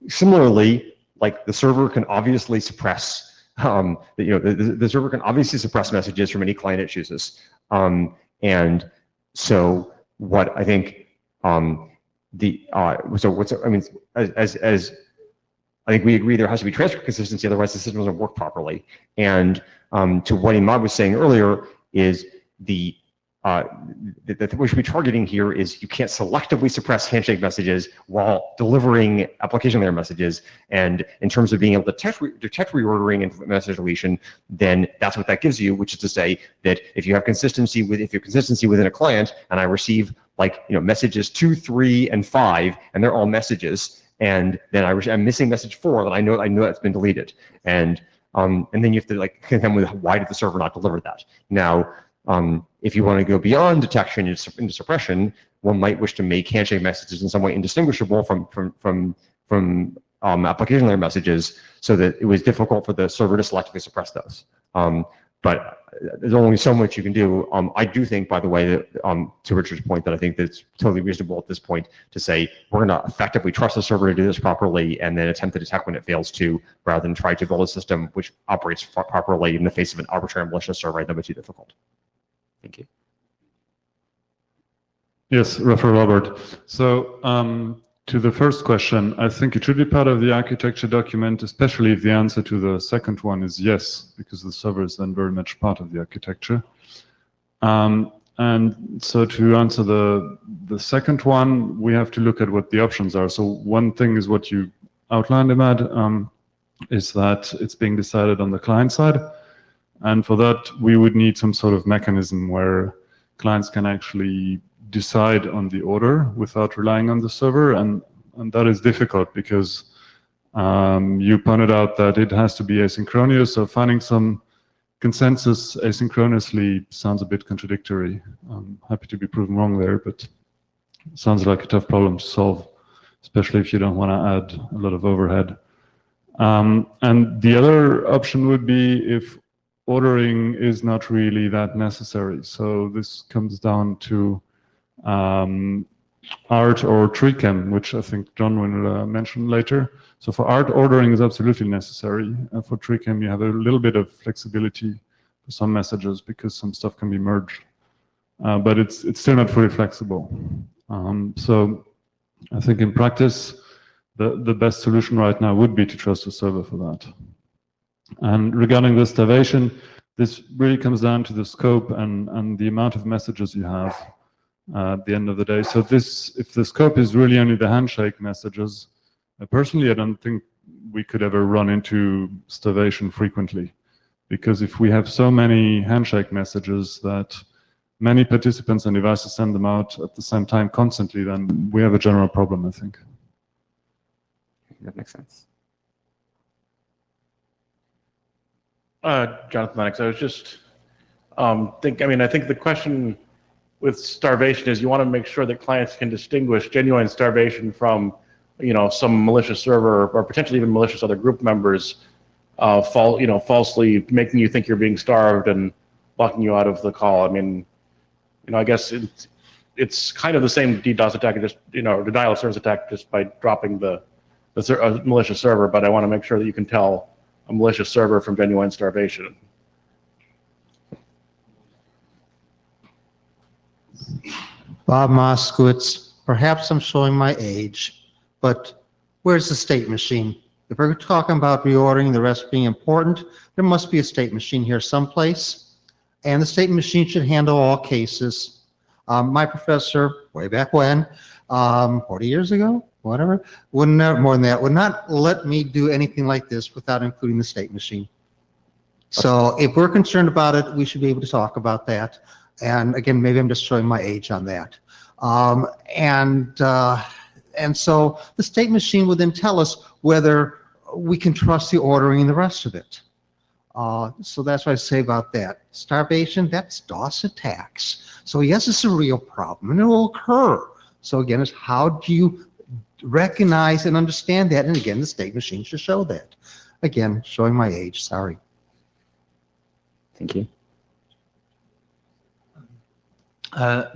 Similarly, like the server can obviously suppress, the server can obviously suppress messages from any client it chooses. And so what I think, as I think we agree there has to be transcript consistency, otherwise the system doesn't work properly. And to what Imad was saying earlier is the what we should be targeting here is you can't selectively suppress handshake messages while delivering application layer messages. And in terms of being able to detect reordering and message deletion, then that's what that gives you, which is to say that if you have consistency within a client, and I receive messages 2, 3, and 5, and they're all messages, and then I'm missing message 4, then I know that's been deleted. And then you have to contend with why did the server not deliver that? Now, if you want to go beyond detection into suppression, one might wish to make handshake messages in some way indistinguishable from application layer messages, so that it was difficult for the server to selectively suppress those. But there's only so much you can do. I do think, by the way, that to Richard's point, that I think that it's totally reasonable at this point to say we're going to effectively trust the server to do this properly, and then attempt to detect when it fails to, rather than try to build a system which operates properly in the face of an arbitrary malicious server. That would be too difficult. Thank you. Yes, Rafael Robert. So to the first question, I think it should be part of the architecture document, especially if the answer to the second one is yes, because the server is then very much part of the architecture. And so to answer the second one, we have to look at what the options are. So one thing is what you outlined, Imad, is that it's being decided on the client side. And for that, we would need some sort of mechanism where clients can actually decide on the order without relying on the server. And that is difficult because you pointed out that it has to be asynchronous. So finding some consensus asynchronously sounds a bit contradictory. I'm happy to be proven wrong there, but it sounds like a tough problem to solve, especially if you don't want to add a lot of overhead. And the other option would be if ordering is not really that necessary. So this comes down to art or TreeChem, which I think John will mention later. So for art, ordering is absolutely necessary. For TreeChem, you have a little bit of flexibility for some messages because some stuff can be merged, but it's still not fully flexible. So I think in practice, the best solution right now would be to trust the server for that. And regarding the starvation, this really comes down to the scope and the amount of messages you have at the end of the day. So if the scope is really only the handshake messages, personally, I don't think we could ever run into starvation frequently. Because if we have so many handshake messages that many participants and devices send them out at the same time constantly, then we have a general problem, I think. That makes sense. Jonathan Lennox, I was just I think the question with starvation is you want to make sure that clients can distinguish genuine starvation from, some malicious server or potentially even malicious other group members falsely making you think you're being starved and locking you out of the call. I mean, I guess it's kind of the same DDoS attack, just denial of service attack, just by dropping a malicious server. But I want to make sure that you can tell a malicious server from genuine starvation. Bob Moskowitz, perhaps I'm showing my age, but where's the state machine? If we're talking about reordering, the rest being important, there must be a state machine here someplace, and the state machine should handle all cases. My professor, way back when, 40 years ago, whatever, would not let me do anything like this without including the state machine. So if we're concerned about it, we should be able to talk about that. And again, maybe I'm just showing my age on that. And so the state machine would then tell us whether we can trust the ordering and the rest of it. So that's what I say about that. Starvation, that's DOS attacks. So yes, it's a real problem and it will occur. So again, it's how do you recognize and understand that? And again, the state machine should show that. Again, showing my age, sorry. Thank you.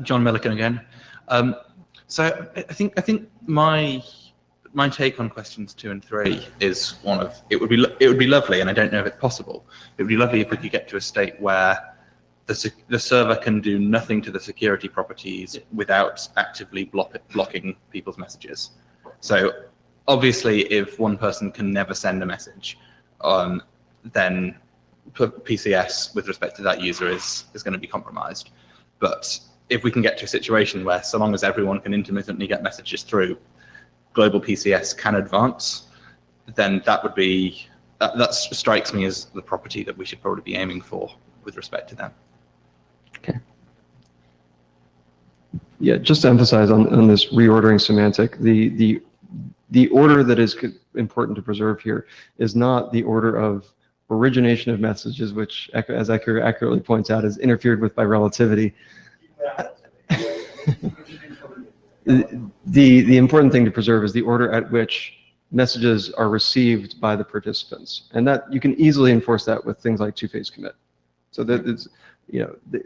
John Milliken again. So I think my take on questions 2 and 3 is one of it would be lovely, and I don't know if it's possible. It would be lovely if we could get to a state where the server can do nothing to the security properties without actively blocking people's messages. So obviously, if one person can never send a message, then PCS with respect to that user is going to be compromised. But if we can get to a situation where, so long as everyone can intermittently get messages through, global PCS can advance, then that strikes me as the property that we should probably be aiming for with respect to them. Okay. Yeah, just to emphasize on this reordering semantic, the order that is important to preserve here is not the order of origination of messages, which, as Ecker accurately points out, is interfered with by relativity. The important thing to preserve is the order at which messages are received by the participants, and that you can easily enforce that with things like two-phase commit. So that it's,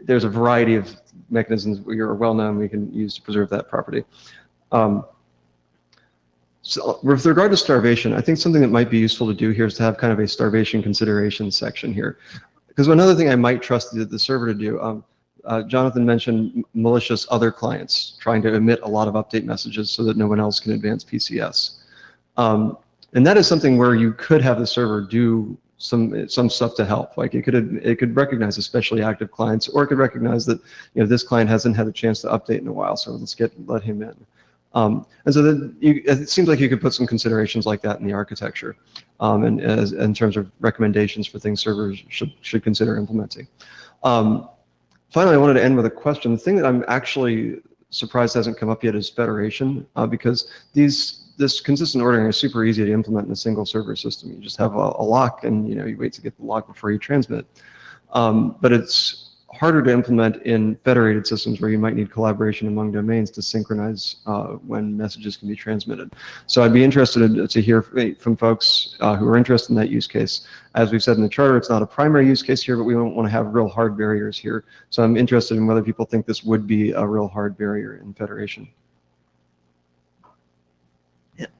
there's a variety of mechanisms we are well known we can use to preserve that property. So with regard to starvation, I think something that might be useful to do here is to have kind of a starvation consideration section here. Because another thing I might trust the server to do, Jonathan mentioned malicious other clients trying to emit a lot of update messages so that no one else can advance PCS. And that is something where you could have the server do some stuff to help. Like it could recognize especially active clients, or it could recognize that this client hasn't had a chance to update in a while, so let him in. And so it seems like you could put some considerations like that in the architecture, and in terms of recommendations for things servers should consider implementing. Finally, I wanted to end with a question. The thing that I'm actually surprised hasn't come up yet is federation, because this consistent ordering is super easy to implement in a single server system. You just have a lock, and you wait to get the lock before you transmit. But it's harder to implement in federated systems where you might need collaboration among domains to synchronize when messages can be transmitted. So I'd be interested to hear from folks who are interested in that use case. As we've said in the charter, it's not a primary use case here, but we don't want to have real hard barriers here. So I'm interested in whether people think this would be a real hard barrier in federation.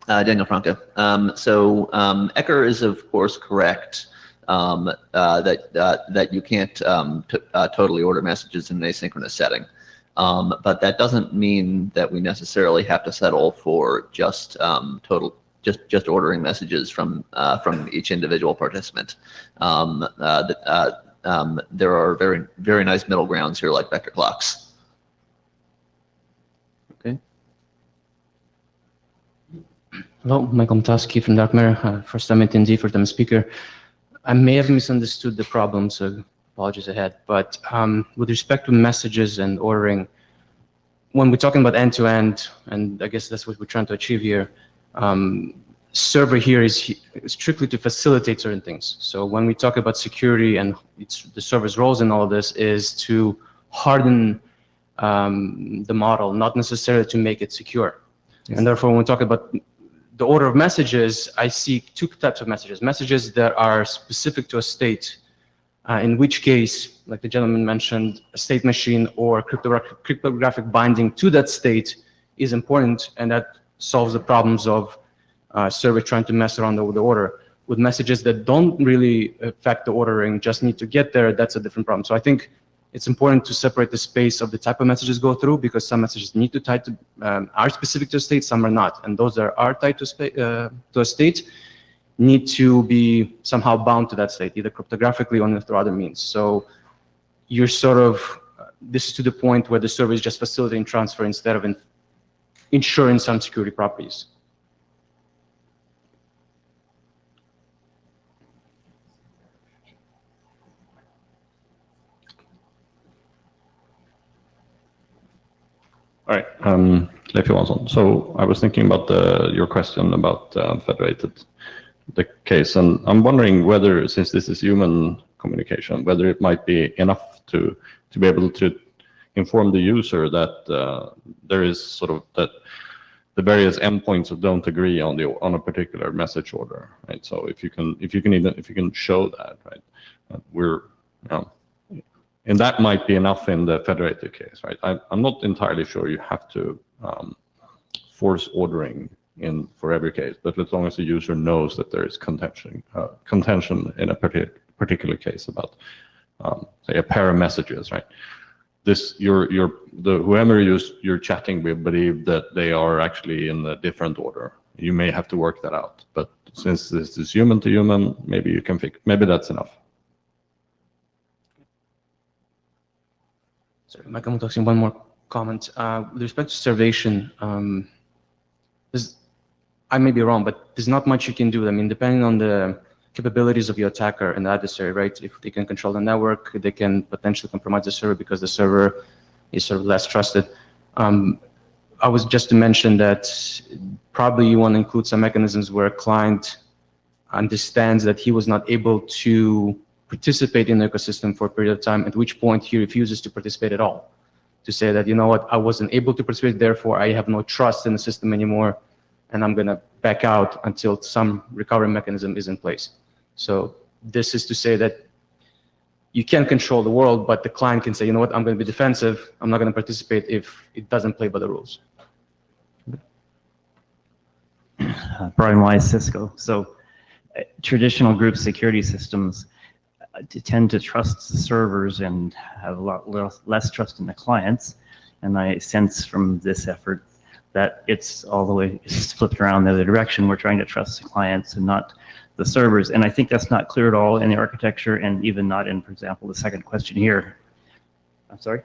Daniel Franco. Ecker is of course correct that you can't totally order messages in an asynchronous setting, but that doesn't mean that we necessarily have to settle for just ordering messages from each individual participant. There are very nice middle grounds here, like vector clocks. Hello, Michael Matoski from Darkmare, first time attendee, first time speaker. I may have misunderstood the problem, so apologies ahead. But with respect to messages and ordering, when we're talking about end-to-end, and I guess that's what we're trying to achieve here, server here is strictly to facilitate certain things. So when we talk about security and the server's roles in all of this is to harden the model, not necessarily to make it secure. Yes. And therefore, when we talk about the order of messages, I see two types of messages. Messages that are specific to a state, in which case, like the gentleman mentioned, a state machine or cryptographic binding to that state is important, and that solves the problems of server trying to mess around with the order. With messages that don't really affect the ordering, just need to get there, that's a different problem. So I think it's important to separate the space of the type of messages go through, because some messages need to tie to, are specific to a state, some are not. And those that are tied to a state need to be somehow bound to that state, either cryptographically or through other means. So you're sort of, this is to the point where the server is just facilitating transfer instead of ensuring some security properties. All right, Leif Johansson. So I was thinking about your question about federated the case, and I'm wondering whether, since this is human communication, whether it might be enough to be able to inform the user that there is sort of that the various endpoints don't agree on a particular message order, right? So if you can show that, right, and that might be enough in the federated case, right? I'm not entirely sure you have to force ordering in for every case, but as long as the user knows that there is contention in a particular case about, say, a pair of messages, right? Whoever you're chatting with believe that they are actually in a different order. You may have to work that out, but since this is human to human, maybe you can maybe that's enough. Sorry, Michael Mutoxin, one more comment. With respect to starvation, I may be wrong, but there's not much you can do. I mean, depending on the capabilities of your attacker and the adversary, right? If they can control the network, they can potentially compromise the server because the server is sort of less trusted. I was just to mention that probably you want to include some mechanisms where a client understands that he was not able to participate in the ecosystem for a period of time, at which point he refuses to participate at all. To say that, you know what, I wasn't able to participate, therefore I have no trust in the system anymore, and I'm going to back out until some recovery mechanism is in place. So this is to say that you can control the world, but the client can say, you know what, I'm going to be defensive, I'm not going to participate if it doesn't play by the rules. Brian Wise, Cisco. So traditional group security systems tend to trust the servers and have a lot less trust in the clients. And I sense from this effort that it's all the way, it's flipped around the other direction. We're trying to trust the clients and not the servers. And I think that's not clear at all in the architecture, and even not in, for example, the second question here. I'm sorry?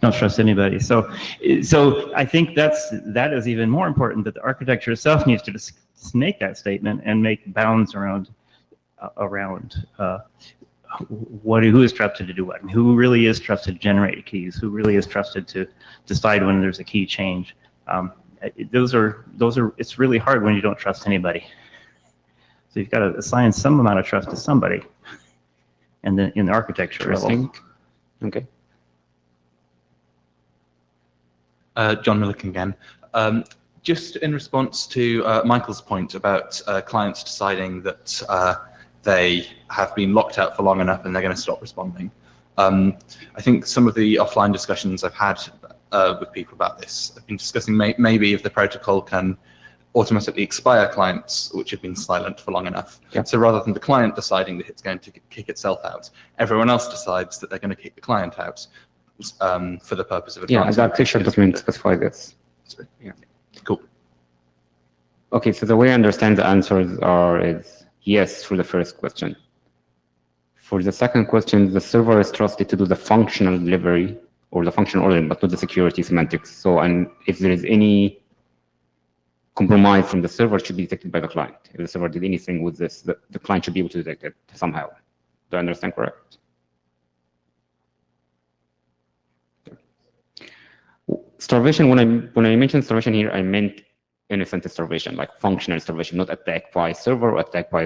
Don't trust anybody. So I think that is even more important, that the architecture itself needs to just make that statement and make bounds around who is trusted to do what, and who really is trusted to generate keys, who really is trusted to decide when there's a key change. It's really hard when you don't trust anybody. So you've got to assign some amount of trust to somebody, and then in the architecture level. Okay. John Milliken again. Just in response to Michael's point about clients deciding that they have been locked out for long enough and they're going to stop responding. I think some of the offline discussions I've had with people about this, I've been discussing maybe if the protocol can automatically expire clients which have been silent for long enough. Yeah. So rather than the client deciding that it's going to kick itself out, everyone else decides that they're going to kick the client out for the purpose of Yeah, advancing the architecture document specifies this. So, yeah. Cool. Okay, so the way I understand the answers is yes for the first question. For the second question, the server is trusted to do the functional delivery or the functional ordering, but not the security semantics. So, and if there is any compromise from the server, it should be detected by the client. If the server did anything with this, the client should be able to detect it somehow. Do I understand correct? Starvation, when I mentioned starvation here, I meant innocent starvation, like functional starvation, not attacked by server or attacked by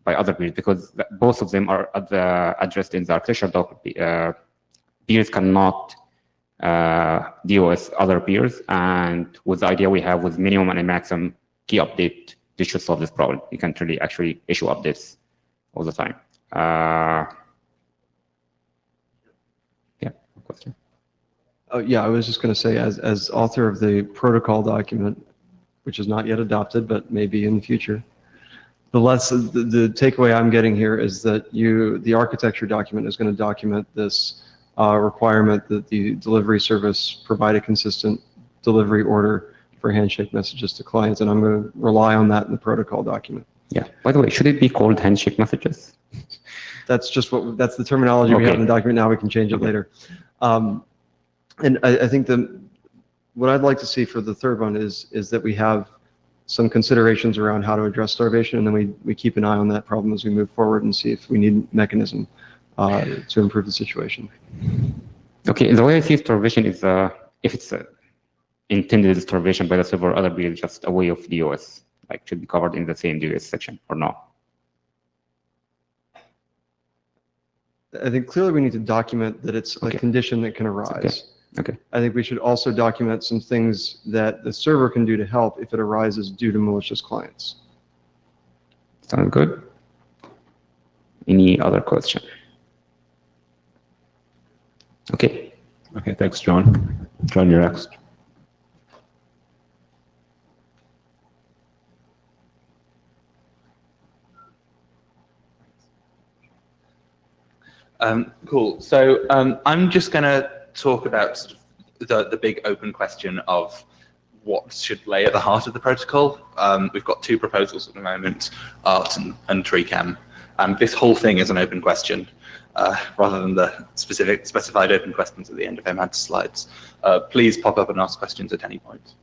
other peers, because both of them are addressed in the architecture doc. Peers cannot DOS other peers, and with the idea we have with minimum and maximum key update, this should solve this problem. You can really actually issue updates all the time. Yeah, question. Oh, yeah, I was just going to say, as author of the protocol document, which is not yet adopted, but maybe in the future, the takeaway I'm getting here is that the architecture document is going to document this requirement that the delivery service provide a consistent delivery order for handshake messages to clients, and I'm going to rely on that in the protocol document. Yeah. By the way, should it be called handshake messages? That's just that's the terminology we have in the document now. We can change it later. And I think what I'd like to see for the third one is that we have some considerations around how to address starvation, and then we keep an eye on that problem as we move forward and see if we need mechanism to improve the situation. Okay, the way I see starvation is if it's intended starvation by the server, other be just a way of DOS, like should be covered in the same DOS section or not. I think clearly we need to document that it's a condition that can arise. Okay. I think we should also document some things that the server can do to help if it arises due to malicious clients. Sounds good. Any other question? Okay. Okay, thanks, John. John, you're next. Cool. So I'm just going to talk about the big open question of what should lay at the heart of the protocol. We've got two proposals at the moment, ART and TreeCam, and this whole thing is an open question rather than the specified open questions at the end of Emmad's slides. Please pop up and ask questions at any point.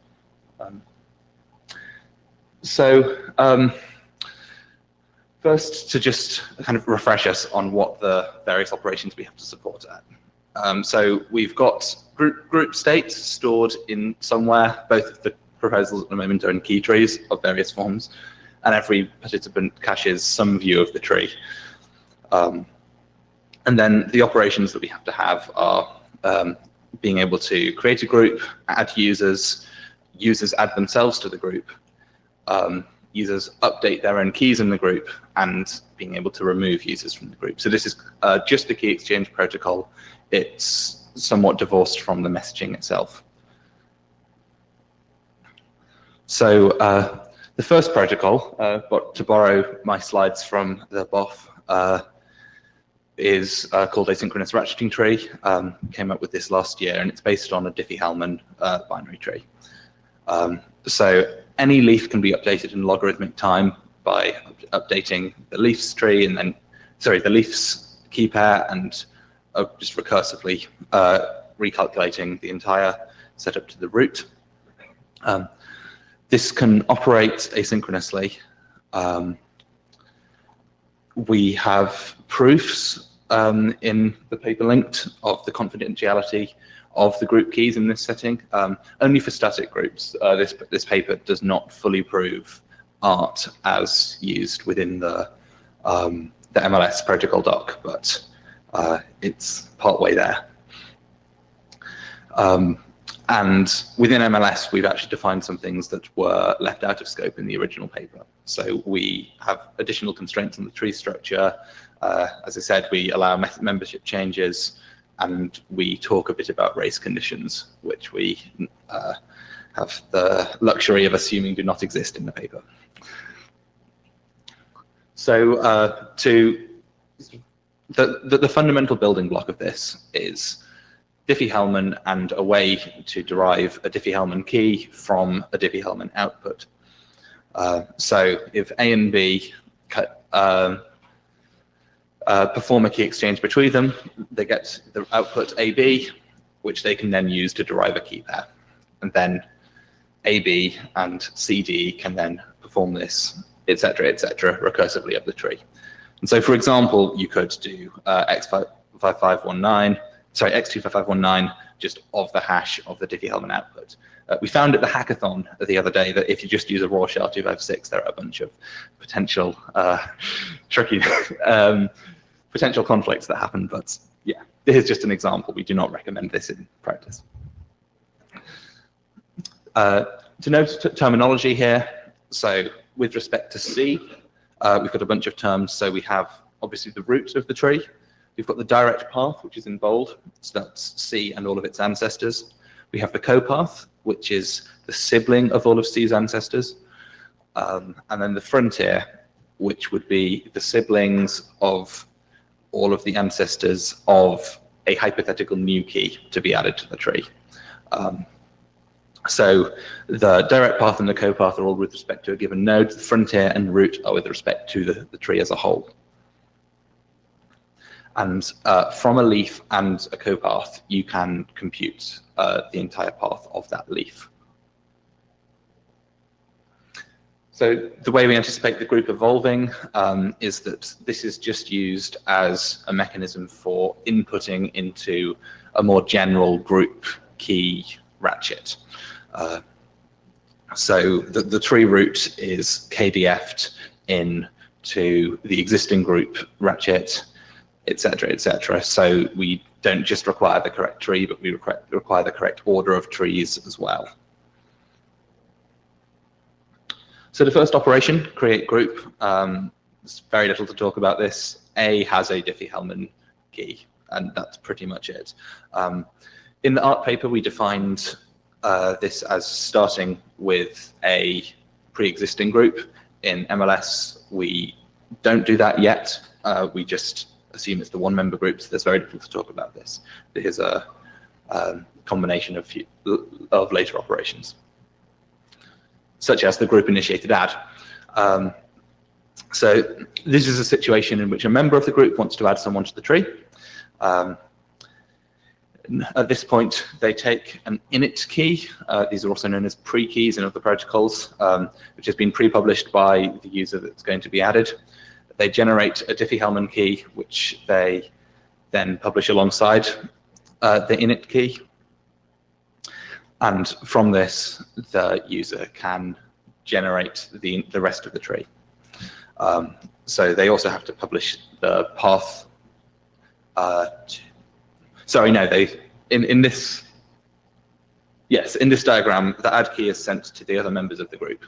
First, to just kind of refresh us on what the various operations we have to support at. So we've got group state stored in somewhere. Both of the proposals at the moment are in key trees of various forms, and every participant caches some view of the tree. And then the operations that we have to have are being able to create a group, add users, users add themselves to the group, users update their own keys in the group, and being able to remove users from the group. So this is just the key exchange protocol. It's somewhat divorced from the messaging itself. So the first protocol, but to borrow my slides from the BOF, is called asynchronous ratcheting tree. Came up with this last year, and it's based on a Diffie-Hellman binary tree. So any leaf can be updated in logarithmic time by updating the leafs tree and then, the leafs key pair and just recursively recalculating the entire setup to the root. This can operate asynchronously. We have proofs in the paper linked of the confidentiality of the group keys in this setting, only for static groups. This paper does not fully prove ART as used within the MLS protocol doc, but it's partway there. And within MLS, we've actually defined some things that were left out of scope in the original paper. So we have additional constraints on the tree structure. As I said, we allow membership changes, and we talk a bit about race conditions, which we have the luxury of assuming do not exist in the paper. So the fundamental building block of this is Diffie-Hellman and a way to derive a Diffie-Hellman key from a Diffie-Hellman output. So if A and B perform a key exchange between them, they get the output AB, which they can then use to derive a key pair. And then AB and CD can then perform this, etc., recursively up the tree. And so, for example, you could do X25519 just of the hash of the Diffie-Hellman output. We found at the hackathon the other day that if you just use a raw SHA-256, there are a bunch of potential tricky potential conflicts that happen. But yeah, this is just an example. We do not recommend this in practice. To note terminology here, so with respect to C, we've got a bunch of terms. So we have obviously the root of the tree. We've got the direct path, which is in bold. So that's C and all of its ancestors. We have the copath, which is the sibling of all of C's ancestors. And then the frontier, which would be the siblings of all of the ancestors of a hypothetical new key to be added to the tree. So the direct path and the copath are all with respect to a given node. The frontier and root are with respect to the tree as a whole. And from a leaf and a copath, you can compute the entire path of that leaf. So the way we anticipate the group evolving is that this is just used as a mechanism for inputting into a more general group key ratchet. So the tree root is KDF'd into the existing group ratchet, etc., etc. So we don't just require the correct tree, but we require the correct order of trees as well. So the first operation, create group, there's very little to talk about this. A has a Diffie-Hellman key, and that's pretty much it. In the art paper, we defined this as starting with a pre-existing group. In MLS, we don't do that yet. We just assume it's the one-member group, so there's very little to talk about this. Here's a combination of later operations, such as the group-initiated add. So this is a situation in which a member of the group wants to add someone to the tree. At this point, they take an init key. These are also known as pre-keys in other protocols, which has been pre-published by the user that's going to be added. They generate a Diffie-Hellman key, which they then publish alongside the init key. And from this, the user can generate the rest of the tree. So they also have to publish the path. Sorry, no, in this diagram, the add key is sent to the other members of the group.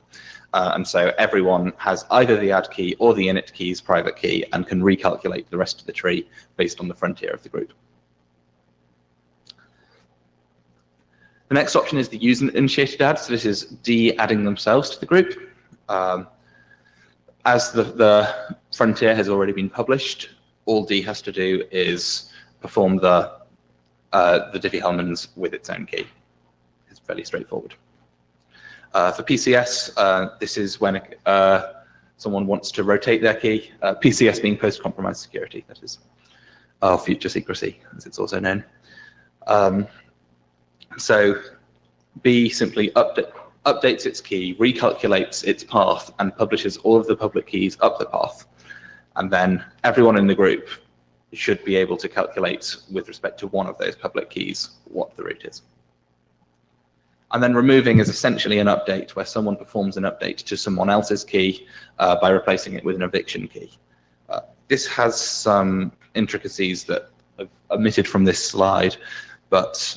And so everyone has either the add key or the init key's private key and can recalculate the rest of the tree based on the frontier of the group. The next option is the user-initiated add. So this is D adding themselves to the group. As the frontier has already been published, all D has to do is perform the Diffie-Hellmans with its own key. It's fairly straightforward. For PCS, this is when someone wants to rotate their key. PCS being post-compromise security, that is, future secrecy, as it's also known. So B simply updates its key, recalculates its path, and publishes all of the public keys up the path. And then everyone in the group should be able to calculate with respect to one of those public keys what the root is. And then removing is essentially an update where someone performs an update to someone else's key by replacing it with an eviction key. This has some intricacies that I've omitted from this slide, but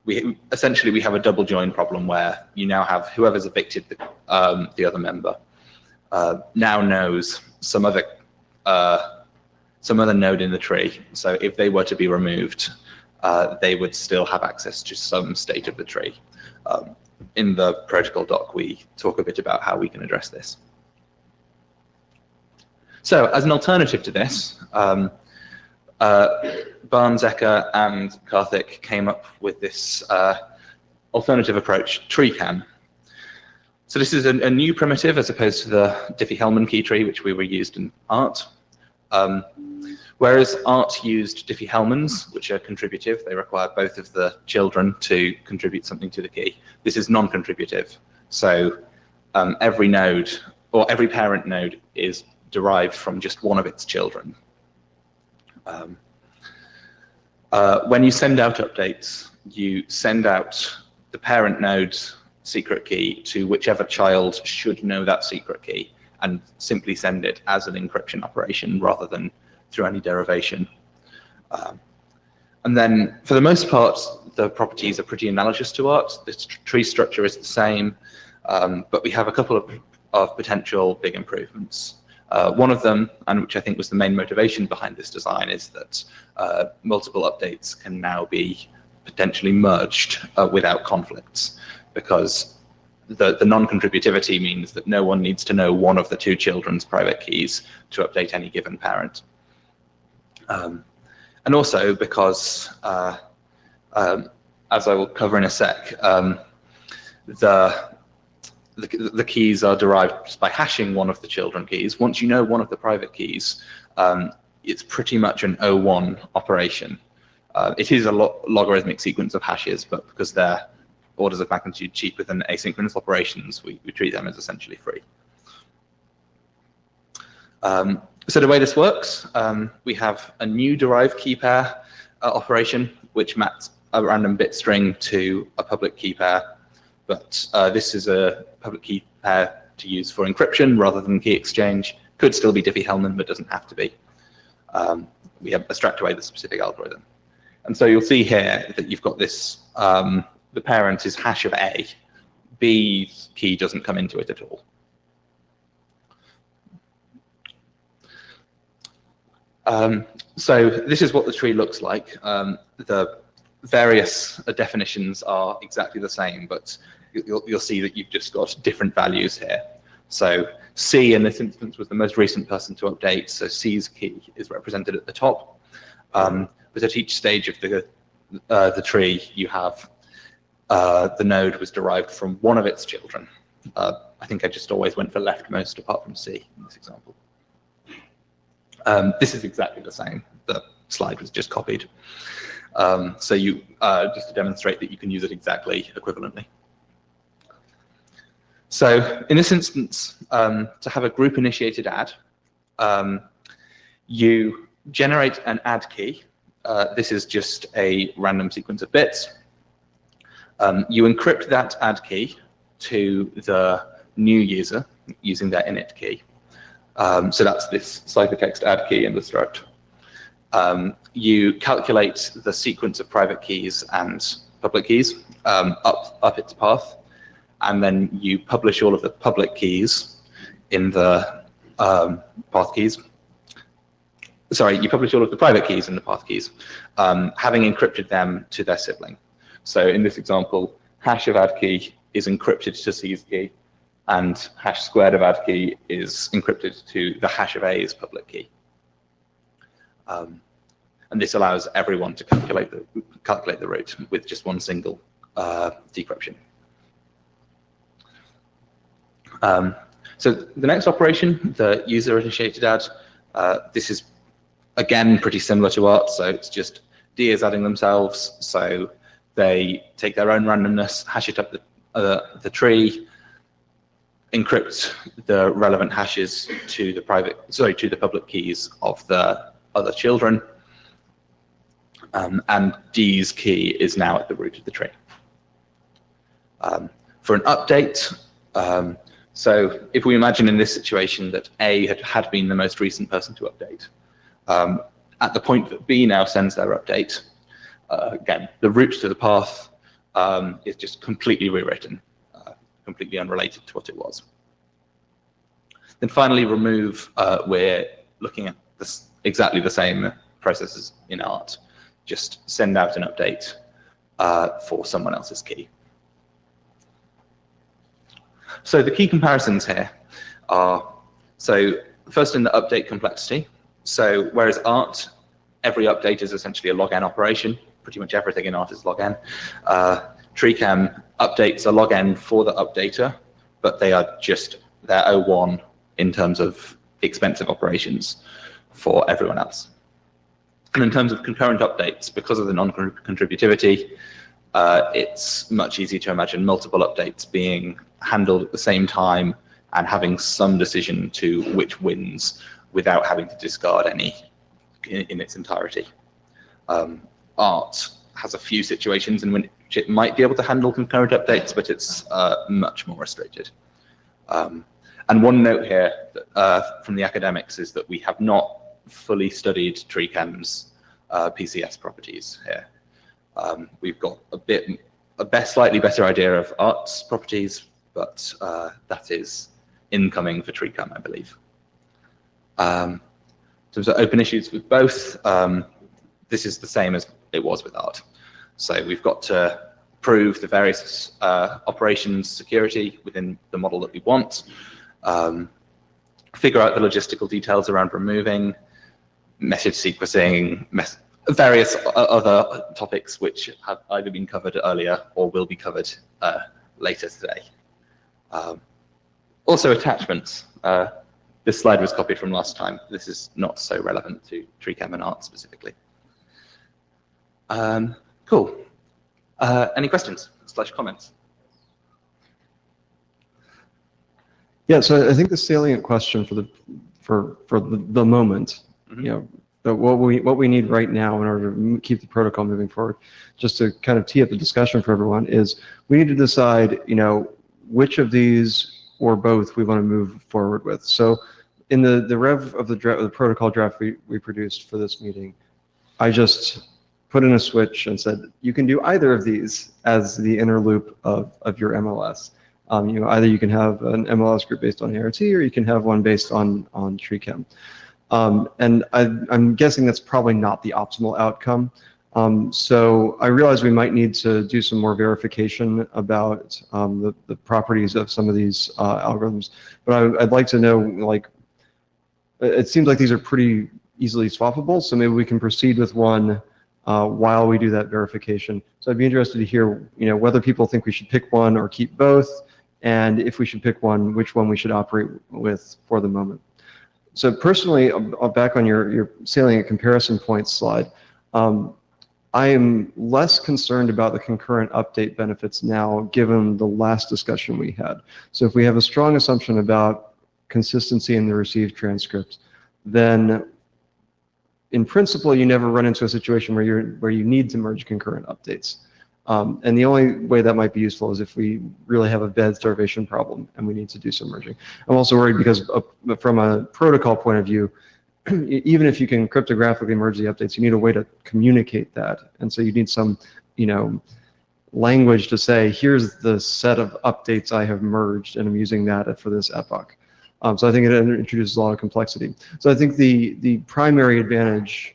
we have a double join problem where you now have whoever's evicted the other member now knows some other node in the tree. So if they were to be removed, they would still have access to some state of the tree. In the protocol doc, we talk a bit about how we can address this. So as an alternative to this, Barnes, Ecker, and Karthik came up with this alternative approach, TreeCam. So this is a new primitive as opposed to the Diffie-Hellman key tree, which we were used in art. Whereas art used Diffie-Hellmans, which are contributive, they require both of the children to contribute something to the key. This is non-contributive. So every node, or every parent node, is derived from just one of its children. When you send out updates, you send out the parent node's secret key to whichever child should know that secret key, and simply send it as an encryption operation rather than through any derivation. And then for the most part, the properties are pretty analogous to art. The tree structure is the same, but we have a couple of potential big improvements. One of them, and which I think was the main motivation behind this design, is that multiple updates can now be potentially merged without conflicts, because the non-contributivity means that no one needs to know one of the two children's private keys to update any given parent. And also because, as I will cover in a sec, the keys are derived just by hashing one of the children keys. Once you know one of the private keys, it's pretty much an O1 operation. It is a logarithmic sequence of hashes, but because they're orders of magnitude cheaper than asynchronous operations, we treat them as essentially free. So the way this works, we have a new derived key pair operation, which maps a random bit string to a public key pair. But this is a public key pair to use for encryption rather than key exchange. Could still be Diffie-Hellman, but doesn't have to be. We have abstract away the specific algorithm. And so you'll see here that you've got this, the parent is hash of A. B's key doesn't come into it at all. So this is what the tree looks like. The various definitions are exactly the same, but you'll see that you've just got different values here. So C in this instance was the most recent person to update, so C's key is represented at the top. But at each stage of the tree, you have the node was derived from one of its children. I think I just always went for leftmost apart from C in this example. This is exactly the same. The slide was just copied. So you just to demonstrate that you can use it exactly equivalently. So in this instance, to have a group initiated add, you generate an add key. This is just a random sequence of bits. You encrypt that add key to the new user using their init key. So that's this ciphertext add key in the struct. You calculate the sequence of private keys and public keys up its path, and then you publish all of the public keys in the path keys. Sorry, you publish all of the private keys in the path keys, having encrypted them to their sibling. So in this example, hash of add key is encrypted to C's key, and hash squared of add key is encrypted to the hash of A's public key. And this allows everyone to calculate the root with just one single decryption. So the next operation, the user-initiated add, this is again pretty similar to art. So it's just D is adding themselves. So they take their own randomness, hash it up the tree, encrypt the relevant hashes to the to the public keys of the other children. And D's key is now at the root of the tree. For an update, so if we imagine in this situation that A had been the most recent person to update, at the point that B now sends their update, again, the route to the path is just completely rewritten, completely unrelated to what it was. Then finally, remove, we're looking at exactly the same processes in art. Just send out an update for someone else's key. So the key comparisons here are, so first in the update complexity. So whereas art, every update is essentially a log n operation, pretty much everything in art is log n. TreeChem updates are log n for the updater, but they are just their O1 in terms of expensive operations for everyone else. And in terms of concurrent updates, because of the non-contributivity, it's much easier to imagine multiple updates being handled at the same time and having some decision to which wins without having to discard any in its entirety. Art has a few situations in which it might be able to handle concurrent updates, but it's much more restricted. And one note here from the academics is that we have not fully studied TreeChem's PCS properties here. We've got a slightly better idea of arts properties, but that is incoming for TreeCam, I believe. In terms of open issues with both, this is the same as it was with art. So we've got to prove the various operations security within the model that we want, figure out the logistical details around removing, message sequencing, various other topics which have either been covered earlier or will be covered later today. Also attachments. This slide was copied from last time. This is not so relevant to TreeCam and art specifically. Cool. Any questions / comments? Yeah, so I think the salient question for the moment, you know, that what we need right now in order to keep the protocol moving forward, just to kind of tee up the discussion for everyone, is we need to decide, you know, which of these or both we want to move forward with. So in the rev of the protocol draft we produced for this meeting, I just put in a switch and said, you can do either of these as the inner loop of your MLS. You know, either you can have an MLS group based on ART, or you can have one based on TreeCam. And I'm guessing that's probably not the optimal outcome. So I realize we might need to do some more verification about the properties of some of these algorithms. But I'd like to know, like, it seems like these are pretty easily swappable, so maybe we can proceed with one while we do that verification. So I'd be interested to hear, you know, whether people think we should pick one or keep both, and if we should pick one, which one we should operate with for the moment. So personally, back on your salient comparison points slide, I am less concerned about the concurrent update benefits now, given the last discussion we had. So if we have a strong assumption about consistency in the received transcript, then in principle, you never run into a situation where you need to merge concurrent updates. And the only way that might be useful is if we really have a bed starvation problem and we need to do some merging. I'm also worried because from a protocol point of view, even if you can cryptographically merge the updates, you need a way to communicate that. And so you need some, you know, language to say, here's the set of updates I have merged, and I'm using that for this epoch. So I think it introduces a lot of complexity. So I think the primary advantage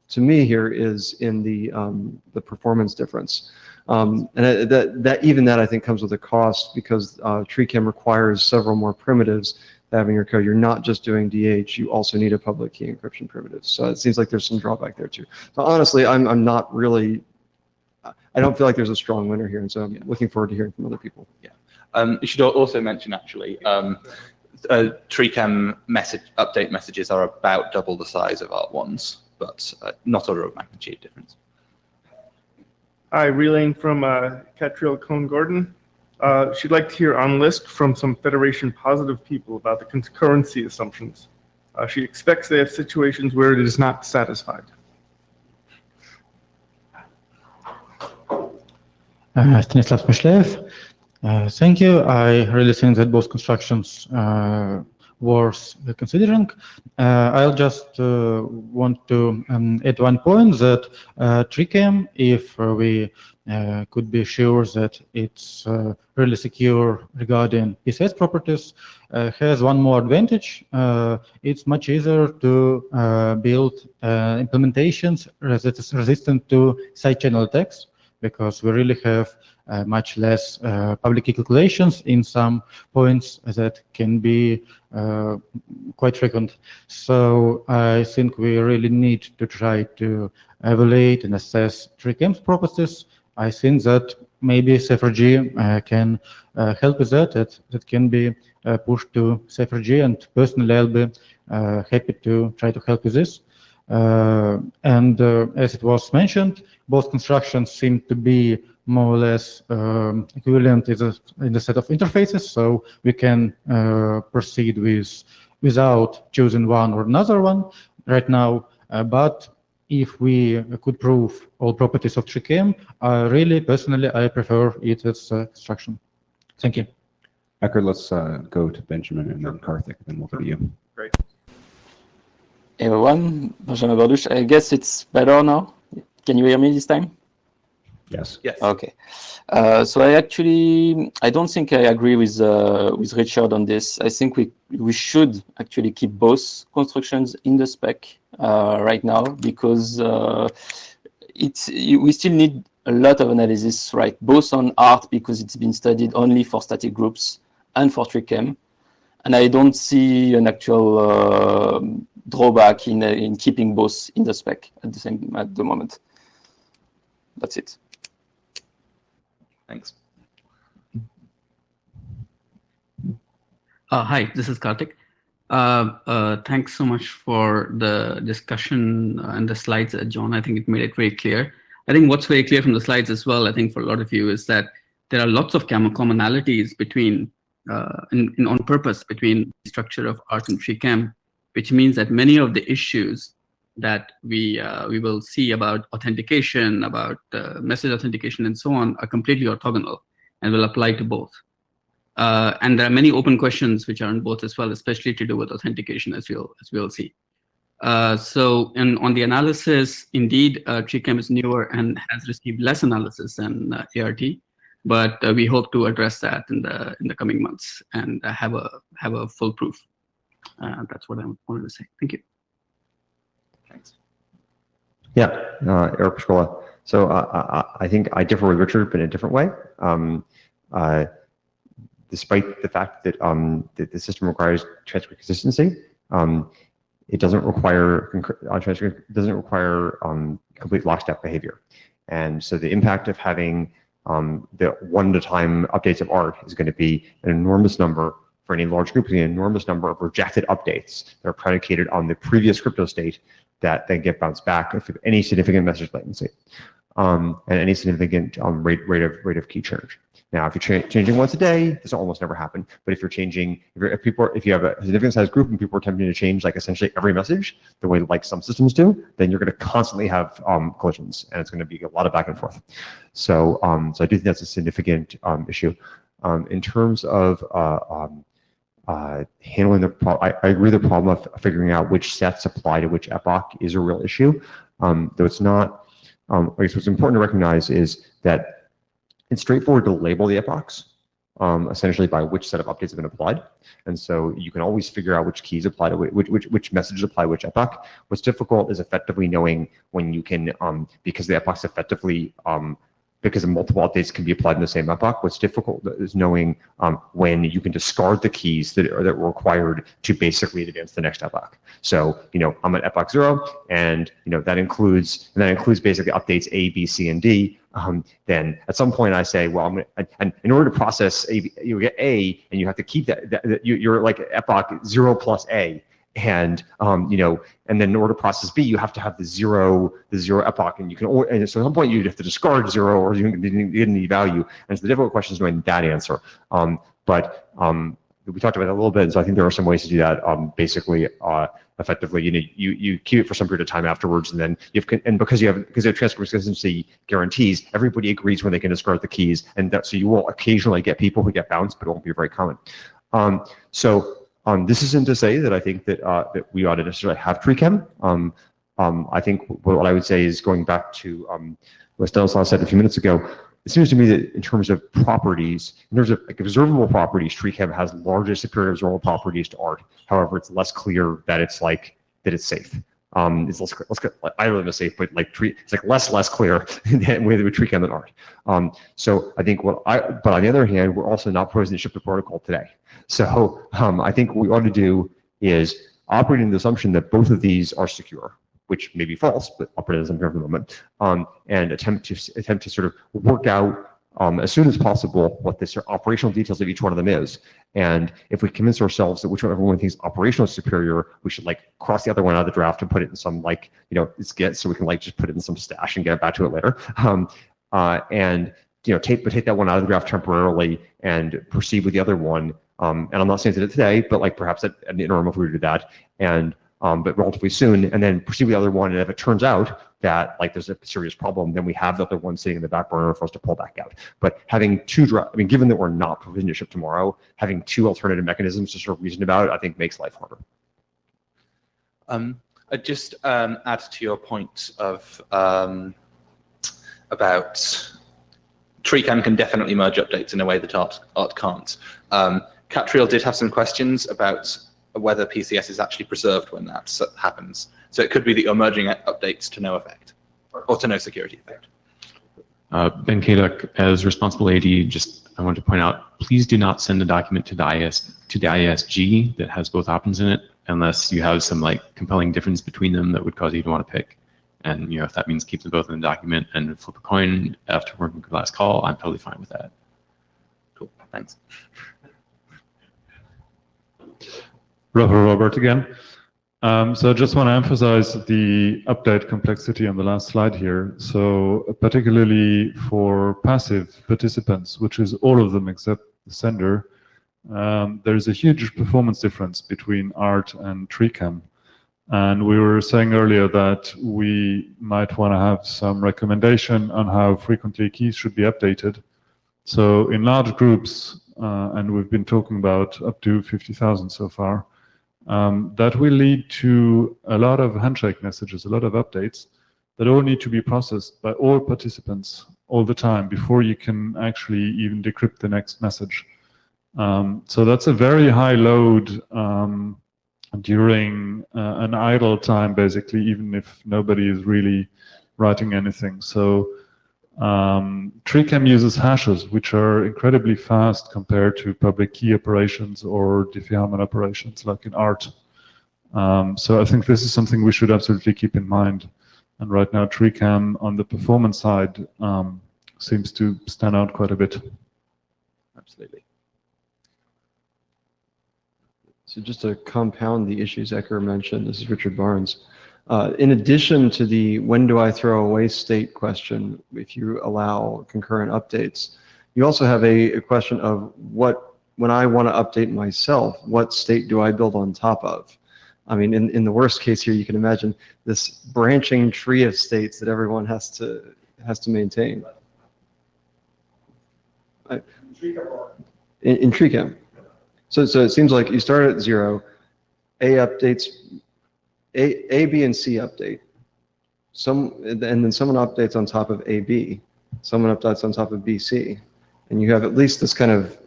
to me here is in the performance difference. And that I think comes with a cost, because TreeCam requires several more primitives to have in your code. You're not just doing DH, you also need a public key encryption primitive. So it seems like there's some drawback there too. So honestly, I'm not really, I don't feel like there's a strong winner here, and so I'm looking forward to hearing from other people. Yeah. You should also mention, actually, TreeCam update messages are about double the size of Art ones, but not order of magnitude difference. Hi, relaying from Catriel Cohn-Gordon. She'd like to hear on list from some Federation positive people about the concurrency assumptions. She expects they have situations where it is not satisfied. Stanislav Myshlev. Thank you. I really think that both constructions worth considering. I'll just want to add one point that TreeCam, if we could be sure that it's really secure regarding PCS properties, has one more advantage. It's much easier to build implementations that is resistant to side channel attacks, because we really have much less public key calculations in some points that can be quite frequent. So I think we really need to try to evaluate and assess TreeCam's properties. I think that maybe CipherG can help with that. That can be pushed to CipherG, and personally I'll be happy to try to help with this. And as it was mentioned, both constructions seem to be more or less equivalent in the set of interfaces, so we can proceed without choosing one or another one right now. But if we could prove all properties of TreeCam, really, personally, I prefer it as construction. Thank you. Eckert, let's go to Benjamin and then Karthik, then we'll go to you. Great. everyone, Benjamin Bordouche. I guess it's better now. Can you hear me this time? Yes. Yes. Okay. So I don't think I agree with Richard on this. I think we should actually keep both constructions in the spec right now, because we still need a lot of analysis, right? Both on art, because it's been studied only for static groups, and for TreeChem. And I don't see an actual drawback in keeping both in the spec at the moment. That's it. Thanks. Hi, this is Karthik. Thanks so much for the discussion and the slides, John. I think it made it very clear. I think what's very clear from the slides as well, I think for a lot of you, is that there are lots of commonalities between, on purpose, between the structure of art and TreeChem, which means that many of the issues that we will see about authentication, about message authentication, and so on, are completely orthogonal and will apply to both. And there are many open questions which are on both as well, especially to do with authentication, as we'll see. So, and on the analysis, indeed, TreeChem is newer and has received less analysis than ART, but we hope to address that in the coming months and have a full proof. That's what I wanted to say. Thank you. Thanks. Yeah, Eric Scola. So I think I differ with Richard, but in a different way. Despite the fact that the system requires transfer consistency, it doesn't require complete lockstep behavior. And so the impact of having the one-at-a-time updates of art is going to be an enormous number for any large group, an enormous number of rejected updates that are predicated on the previous crypto state that then get bounced back if any significant message latency, and any significant rate of key change. Now, if you're changing once a day, this will almost never happen. But if you're changing, if you have a significant size group and people are attempting to change like essentially every message, the way like some systems do, then you're going to constantly have collisions, and it's going to be a lot of back and forth. So, so I do think that's a significant issue. In terms of handling the problem, I agree the problem of figuring out which sets apply to which epoch is a real issue. Though it's not, I guess what's important to recognize is that it's straightforward to label the epochs, essentially by which set of updates have been applied. And so you can always figure out which keys apply to which messages apply to which epoch. What's difficult is effectively knowing when you can, because the epochs effectively, because multiple updates can be applied in the same epoch. What's difficult is knowing when you can discard the keys that were required to basically advance the next epoch. So, I'm at epoch 0, and that includes basically updates A, B, C, and D. Then at some point I say, well, and in order to process A, you get A, and you have to keep that you're like epoch 0 plus A. And and then in order to process B, you have to have the zero epoch, and so at some point you have to discard 0, or you didn't get any value. And so the difficult question is knowing that answer. But we talked about it a little bit, and so I think there are some ways to do that. Basically, effectively, you keep it for some period of time afterwards, and then because you have transfer consistency guarantees, everybody agrees when they can discard the keys, and so you will occasionally get people who get bounced, but it won't be very common. This isn't to say that I think that we ought to necessarily have TreeChem. I think what I would say is, going back to what Stanislav said a few minutes ago, it seems to me that in terms of properties, in terms of observable properties, TreeChem has largely superior observable properties to art. However, it's less clear that it's safe. It's less I don't know safe, but it's less clear than with TreeChem than art. So I think but on the other hand, we're also not proposing to ship the protocol today. So I think what we ought to do is operate in the assumption that both of these are secure, which may be false, but operate as assumption for the moment, and attempt to sort of work out as soon as possible what the operational details of each one of them is. And if we convince ourselves that whichever one thinks operational is superior, we should cross the other one out of the draft and put it in some so we can just put it in some stash and get back to it later. And take that one out of the draft temporarily and proceed with the other one. And I'm not saying to do it today, but perhaps at an interim if we were to do that, and but relatively soon, and then proceed with the other one. And if it turns out that there's a serious problem, then we have the other one sitting in the back burner for us to pull back out. But having given that we're not provisioned to ship tomorrow, having two alternative mechanisms to sort of reason about, I think makes life harder. I'd just add to your point of about TreeCam can definitely merge updates in a way that Art can't. Catriel did have some questions about whether PCS is actually preserved when that happens. So it could be that you're merging updates to no effect, or to no security effect. Ben Kaduk, as responsible AD, I want to point out, please do not send a document to the ISG that has both options in it, unless you have some compelling difference between them that would cause you to want to pick. And if that means keep them both in the document and flip a coin after working the last call, I'm totally fine with that. Cool, thanks. Robert again. So I just want to emphasize the update complexity on the last slide here. So particularly for passive participants, which is all of them except the sender, there's a huge performance difference between ART and TreeCam. And we were saying earlier that we might want to have some recommendation on how frequently keys should be updated. So in large groups, and we've been talking about up to 50,000 so far, that will lead to a lot of handshake messages, a lot of updates that all need to be processed by all participants all the time before you can actually even decrypt the next message. So that's a very high load during an idle time, basically, even if nobody is really writing anything. So TreeCam uses hashes, which are incredibly fast compared to public key operations or Diffie-Hellman operations like in ART. So I think this is something we should absolutely keep in mind. And right now, TreeCam on the performance side seems to stand out quite a bit. Absolutely. So just to compound the issues Ecker mentioned, this is Richard Barnes. In addition to the when do I throw away state question, if you allow concurrent updates, you also have a question of when I want to update myself, what state do I build on top of? I mean, in the worst case here, you can imagine this branching tree of states that everyone has to maintain. In TreeCam. So it seems like you start at 0, A updates, A, B, and C update. And then someone updates on top of AB. Someone updates on top of BC. And you have at least this kind of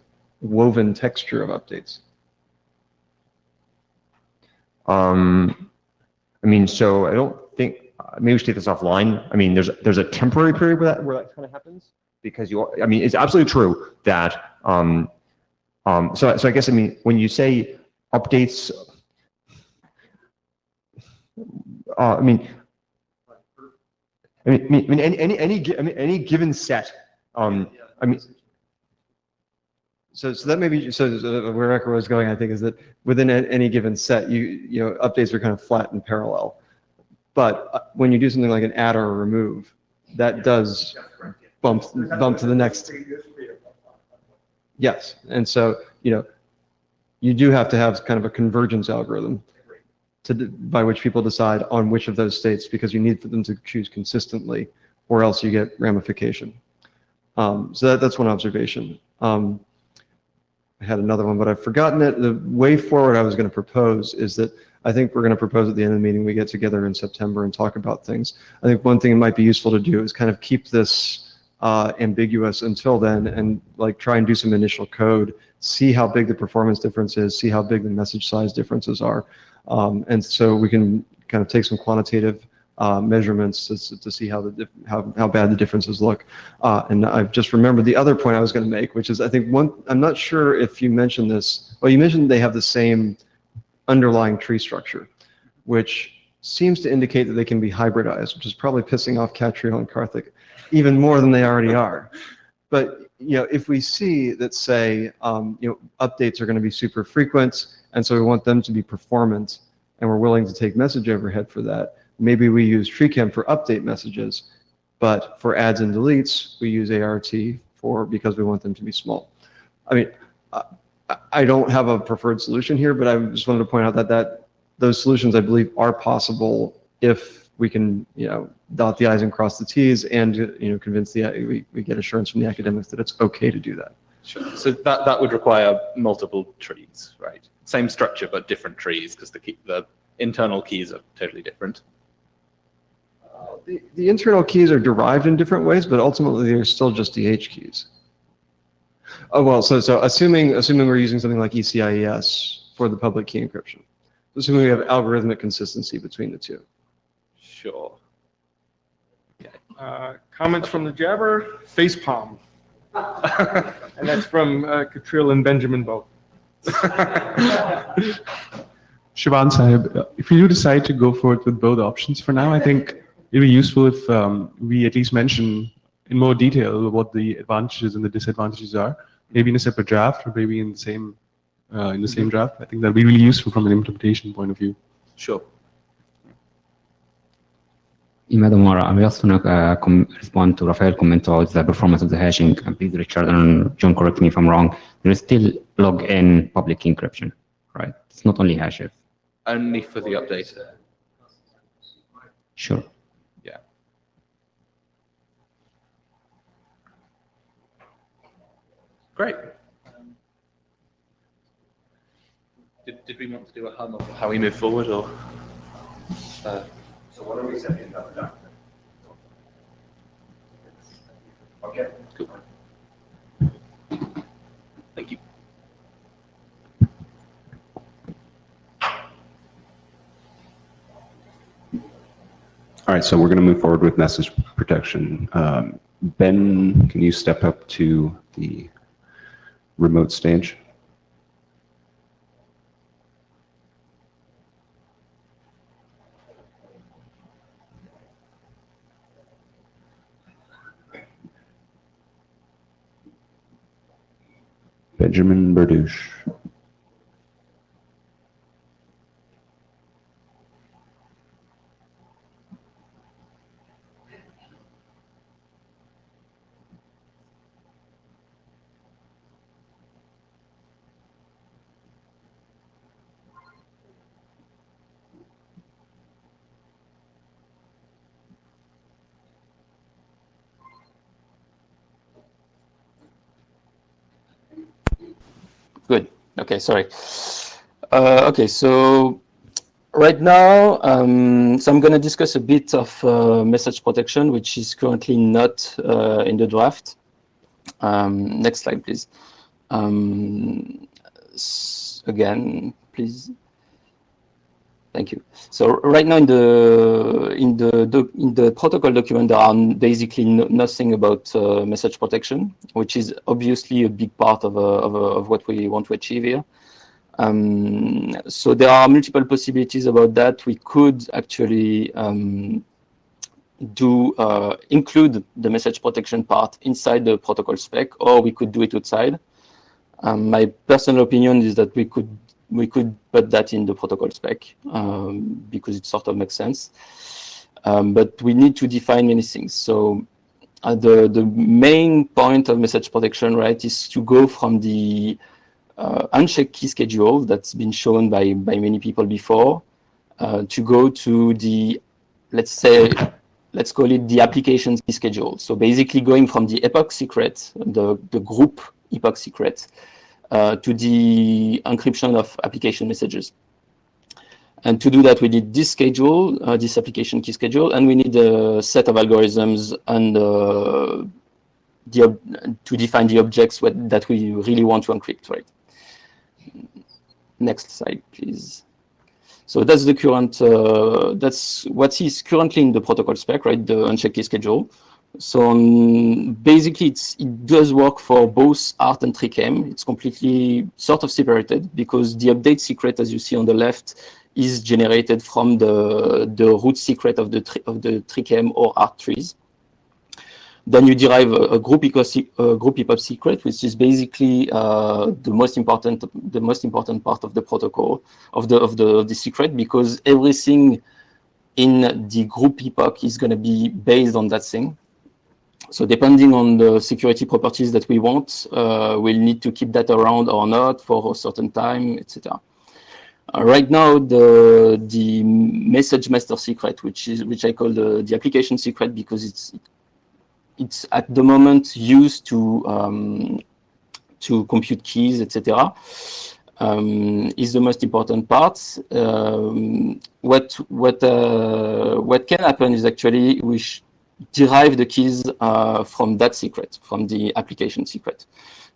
woven texture of updates. I mean, so I don't think, maybe we should take this offline. I mean, there's a temporary period where that kind of happens, because I mean, it's absolutely true that, so I guess, I mean, when you say updates, I mean, any given set, I mean, so that may be, so where Ecker was going, I think, is that within any given set, you know, updates are kind of flat and parallel. But when you do something like an add or a remove, that does bump to the next. Yes, and so, you know, you do have to have kind of a convergence algorithm by which people decide on which of those states, because you need for them to choose consistently, or else you get ramification. So that's one observation. I had another one, but I've forgotten it. The way forward I was going to propose is that I think we're going to propose at the end of the meeting we get together in September and talk about things. I think one thing it might be useful to do is kind of keep this ambiguous until then, and like try and do some initial code, see how big the performance difference is, see how big the message size differences are. And so we can kind of take some quantitative measurements to see how bad the differences look. And I've just remembered the other point I was going to make, which is I think I'm not sure if you mentioned this. Well, you mentioned they have the same underlying tree structure, which seems to indicate that they can be hybridized, which is probably pissing off Catriel and Karthik even more than they already are. But you know, if we see that, say, you know, updates are going to be super frequent, and so we want them to be performant, and we're willing to take message overhead for that, maybe we use TreeCam for update messages, but for adds and deletes, we use ART because we want them to be small. I mean, I don't have a preferred solution here, but I just wanted to point out that those solutions, I believe, are possible if we can, you know, dot the I's and cross the T's, and you know, convince we get assurance from the academics that it's okay to do that. Sure. So that would require multiple trees, right? Same structure but different trees, because the internal keys are totally different. The internal keys are derived in different ways, but ultimately they're still just the H keys. Oh, well, so assuming we're using something like ECIES for the public key encryption, assuming we have algorithmic consistency between the two. Sure. Comments from the Jabber, facepalm. And that's from Catrill and Benjamin both. Siobhan Sahib, if you do decide to go forward with both options for now, I think it'd be useful if we at least mention in more detail what the advantages and the disadvantages are, maybe in a separate draft or maybe in the same draft. I think that'd be really useful from an implementation point of view. Sure. Madam Mara, I just want to respond to Rafael's comment about the performance of the hashing. Please, Richard and John, correct me if I'm wrong. There is still log-in public key encryption, right? It's not only hashes. Only for the update. Sure. Yeah. Great. Did we want to do a hum of how we move forward, or? So what are we saying about the document? Okay. Cool. Thank you. All right, so we're going to move forward with message protection. Ben, can you step up to the remote stage? Benjamin Berdouche. Good. Okay, sorry. Okay, so right now, so I'm going to discuss a bit of message protection, which is currently not in the draft. Next slide, please. Again, please. Thank you. So right now in the protocol document, there are basically nothing about message protection, which is obviously a big part of what we want to achieve here. So there are multiple possibilities about that. We could actually include the message protection part inside the protocol spec, or we could do it outside. My personal opinion is that we could put that in the protocol spec because it sort of makes sense. But we need to define many things. So the main point of message protection, right, is to go from the unchecked key schedule that's been shown by many people before to go to the, let's call it the application key schedule. So basically going from the epoch secret, the group epoch secret, to the encryption of application messages. And to do that, we need this schedule, this application key schedule, and we need a set of algorithms and to define the objects that we really want to encrypt, right? Next slide, please. So that's the current, that's what is currently in the protocol spec, right? The unchecked key schedule. So basically, it does work for both ART and TRICM. It's completely sort of separated because the update secret, as you see on the left, is generated from the root secret of the TRICM or ART trees. Then you derive a group epoch secret, which is basically the most important part of the protocol of the secret, because everything in the group epoch is going to be based on that thing. So depending on the security properties that we want, we'll need to keep that around or not for a certain time, etc. Right now, the message master secret, which I call the application secret, because it's at the moment used to compute keys, etc. is the most important part. What can happen is actually we derive the keys from that secret, from the application secret.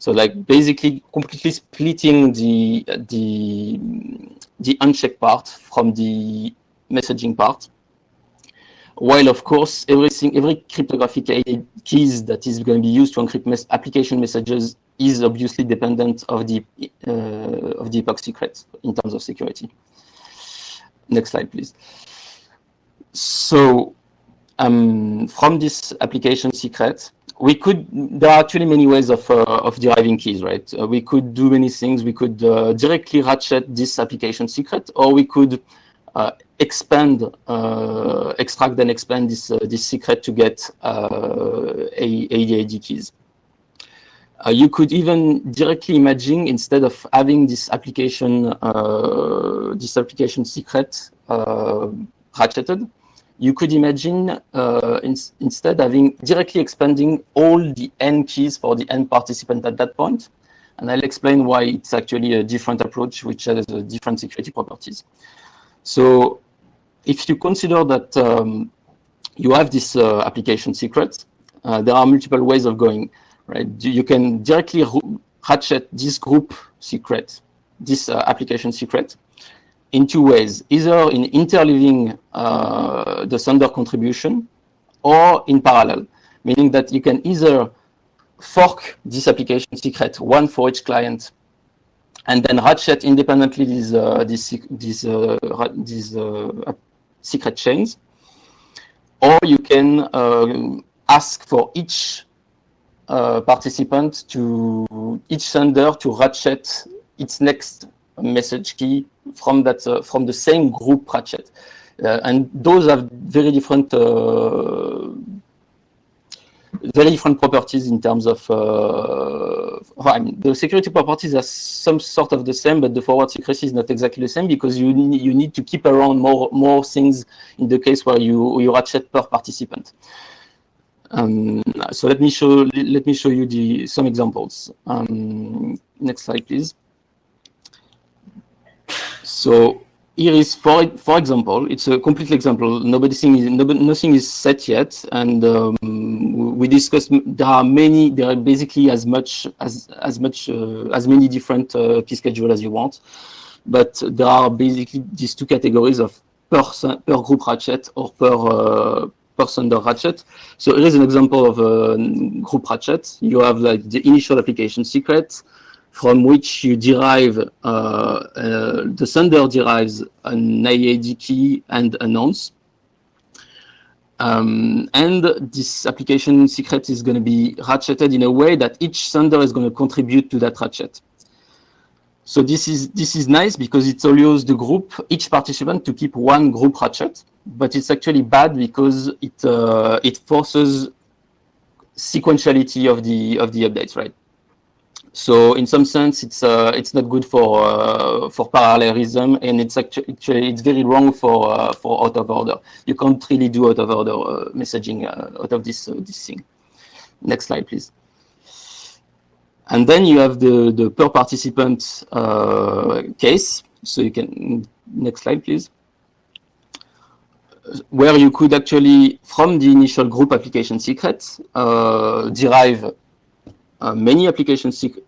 So like basically completely splitting the unchecked part from the messaging part. While of course every cryptographic keys that is going to be used to encrypt application messages is obviously dependent of the epoch secret in terms of security. Next slide, please. So from this application secret, there are actually many ways of deriving keys, right? We could do many things. We could directly ratchet this application secret, or we could extract and expand this secret to get AED keys. You could even directly imagine, instead of having this application secret ratcheted, you could imagine instead directly expanding all the N keys for the N participant at that point. And I'll explain why it's actually a different approach, which has different security properties. So if you consider that you have this application secret, there are multiple ways of going, right? You can directly ratchet this group secret, this application secret, in two ways, either in interleaving the sender contribution or in parallel, meaning that you can either fork this application secret, one for each client, and then ratchet independently these secret chains, or you can ask for each participant each sender to ratchet its next message key from the same group ratchet, and those have very different properties in terms of the security properties are some sort of the same, but the forward secrecy is not exactly the same, because you need to keep around more things in the case where you ratchet per participant. So let me show you some examples. Next slide, please. So here is, for example, it's a complete example. Nothing is set yet, and we discussed. There are basically as many different key schedule as you want, but there are basically these two categories of per group ratchet or per sender ratchet. So here is an example of a group ratchet. You have like the initial application secret, from which you derive, the sender derives an AED key and a nonce. And this application secret is going to be ratcheted in a way that each sender is going to contribute to that ratchet. So this is nice because it allows the group, each participant, to keep one group ratchet, but it's actually bad because it forces sequentiality of the updates, right? So in some sense, it's not good for parallelism, and it's very wrong for out of order. You can't really do out of order messaging out of this thing. Next slide, please. And then you have the per participant case. So you can, next slide, please. Where you could actually, from the initial group application secret, derive many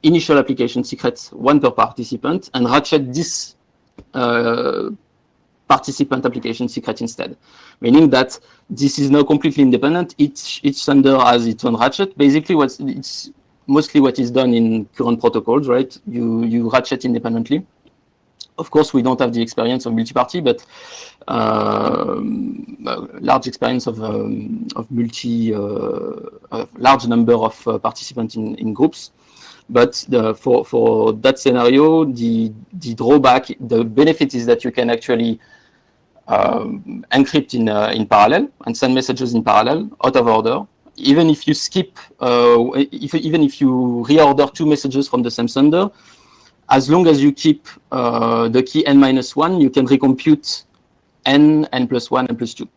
initial application secrets, one per participant, and ratchet this participant application secret instead. Meaning that this is now completely independent. Each sender has its own ratchet. Basically, it's mostly what is done in current protocols, right? You ratchet independently. Of course, we don't have the experience of multi-party, but large experience of large number of participants in groups. But for that scenario, the drawback, the benefit is that you can actually encrypt in parallel and send messages in parallel out of order. Even if you skip, even if you reorder two messages from the same sender, as long as you keep the key n-1, you can recompute n plus 1, n plus 2.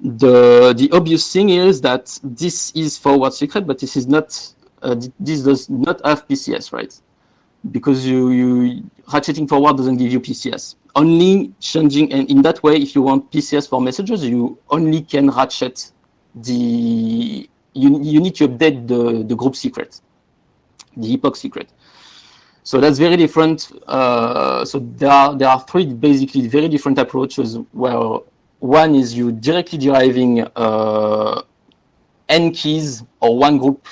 The obvious thing is that this is forward secret, but this is not. This does not have PCS, right? because you ratcheting forward doesn't give you PCS. Only changing, and in that way, if you want PCS for messages, you only can ratchet the, you need to update the group secret, the epoch secret. So that's very different. So there are three basically very different approaches, where one is you directly deriving n keys or one group,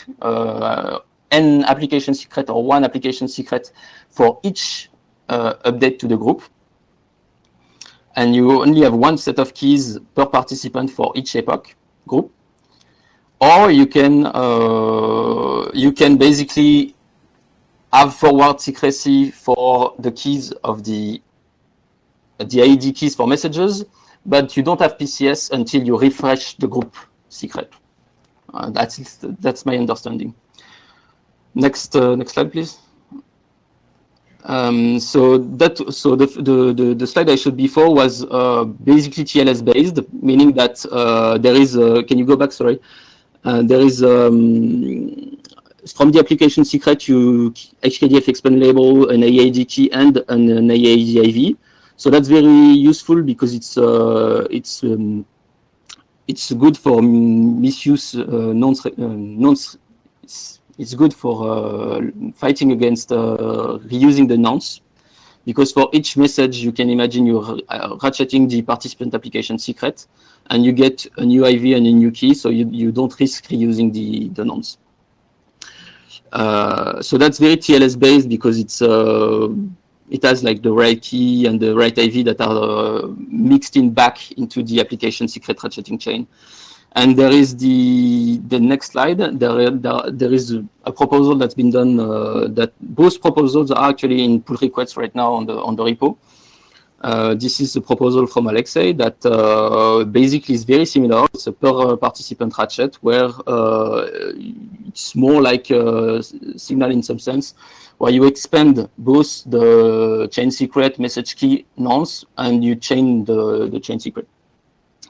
n application secret or one application secret for each update to the group. And you only have one set of keys per participant for each epoch group. Or you can basically have forward secrecy for the keys of the IED keys for messages, but you don't have PCS until you refresh the group secret. That's my understanding. Next slide, please. So the slide I showed before was basically TLS based, meaning that there is can you go back? Sorry. There is from the application secret, you HKDF expand label, an AAD key, and an AAD IV. So that's very useful because it's good for misuse. It's good for fighting against reusing the nonce, because for each message you can imagine you're ratcheting the participant application secret, and you get a new IV and a new key, so you don't risk reusing the nonce. So that's very TLS based because it has like the right key and the right IV that are mixed in back into the application secret ratcheting chain. And there is the next slide. There is a proposal that's been done. That both proposals are actually in pull requests right now on the repo. This is a proposal from Alexei that basically is very similar. It's a per participant ratchet where it's more like a signal in some sense, where you expand both the chain secret, message key, nonce, and you chain the chain secret,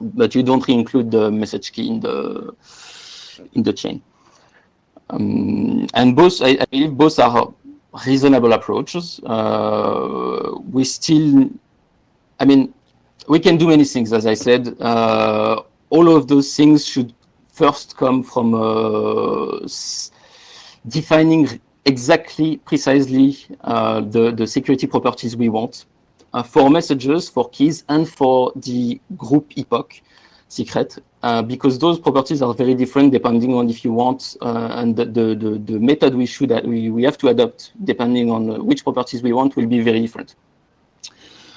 but you don't include the message key in the chain. And both, I believe, both are reasonable approaches. We still, I mean, we can do many things, as I said. All of those things should first come from defining exactly, precisely the security properties we want for messages, for keys, and for the group epoch secret, because those properties are very different depending on if you want, and the method we have to adopt depending on which properties we want will be very different.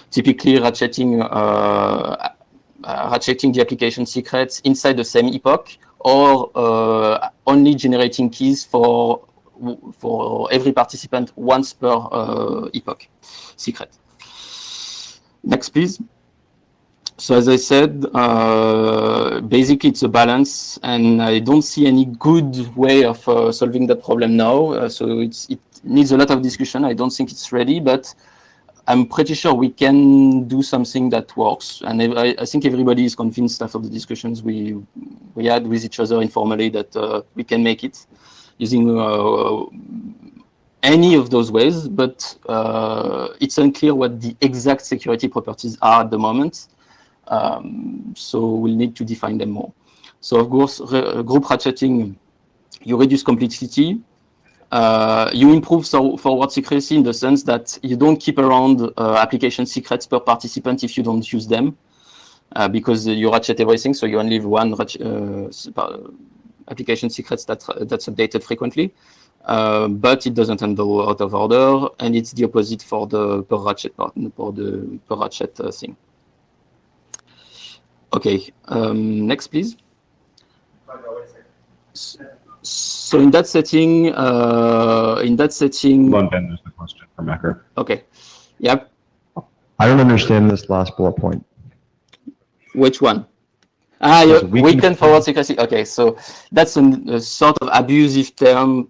Typically, ratcheting the application secrets inside the same epoch, or only generating keys for every participant once per epoch secret. Next, please. So as I said, basically it's a balance, and I don't see any good way of solving that problem now. So it needs a lot of discussion. I don't think it's ready, but I'm pretty sure we can do something that works. And I think everybody is convinced after the discussions we had with each other informally that we can make it using any of those ways, but it's unclear what the exact security properties are at the moment. So we'll need to define them more. So of course, group ratcheting, you reduce complexity. You improve forward secrecy in the sense that you don't keep around application secrets per participant if you don't use them, because you ratchet everything, so you only have one application secrets that's updated frequently. But it doesn't handle out of order, and it's the opposite for the per ratchet part, for the per ratchet thing. Okay, next, please. So in that setting, One, Ben, there's the question from Ecker. Okay, yep. I don't understand this last bullet point. Which one? Weekend forward secrecy. Okay, so that's a sort of abusive term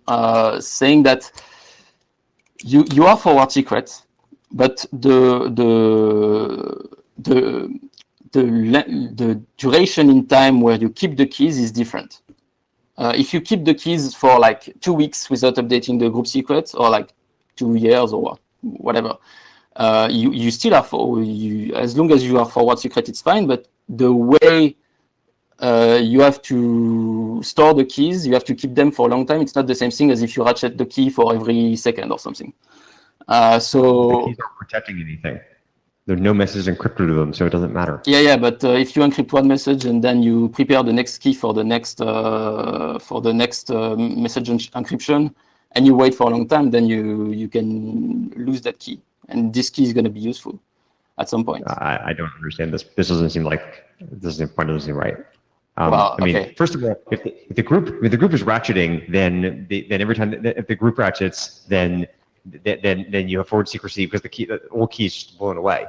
saying that you are forward secret, but the duration in time where you keep the keys is different. If you keep the keys for like 2 weeks without updating the group secret, or like 2 years or whatever. You still are as long as you are forward secret, it's fine. But the way you have to store the keys, you have to keep them for a long time. It's not the same thing as if you ratchet the key for every second or something. So the keys aren't protecting anything. There's no message encrypted to them, so it doesn't matter. Yeah, but if you encrypt one message and then you prepare the next key for the next message encryption, and you wait for a long time, then you can lose that key, and this key is going to be useful at some point. I don't understand this. This doesn't seem like doesn't seem right. Well, I mean, okay. first of all, if the group is ratcheting, then every time if the group ratchets, then you have forward secrecy because the old key is blown away,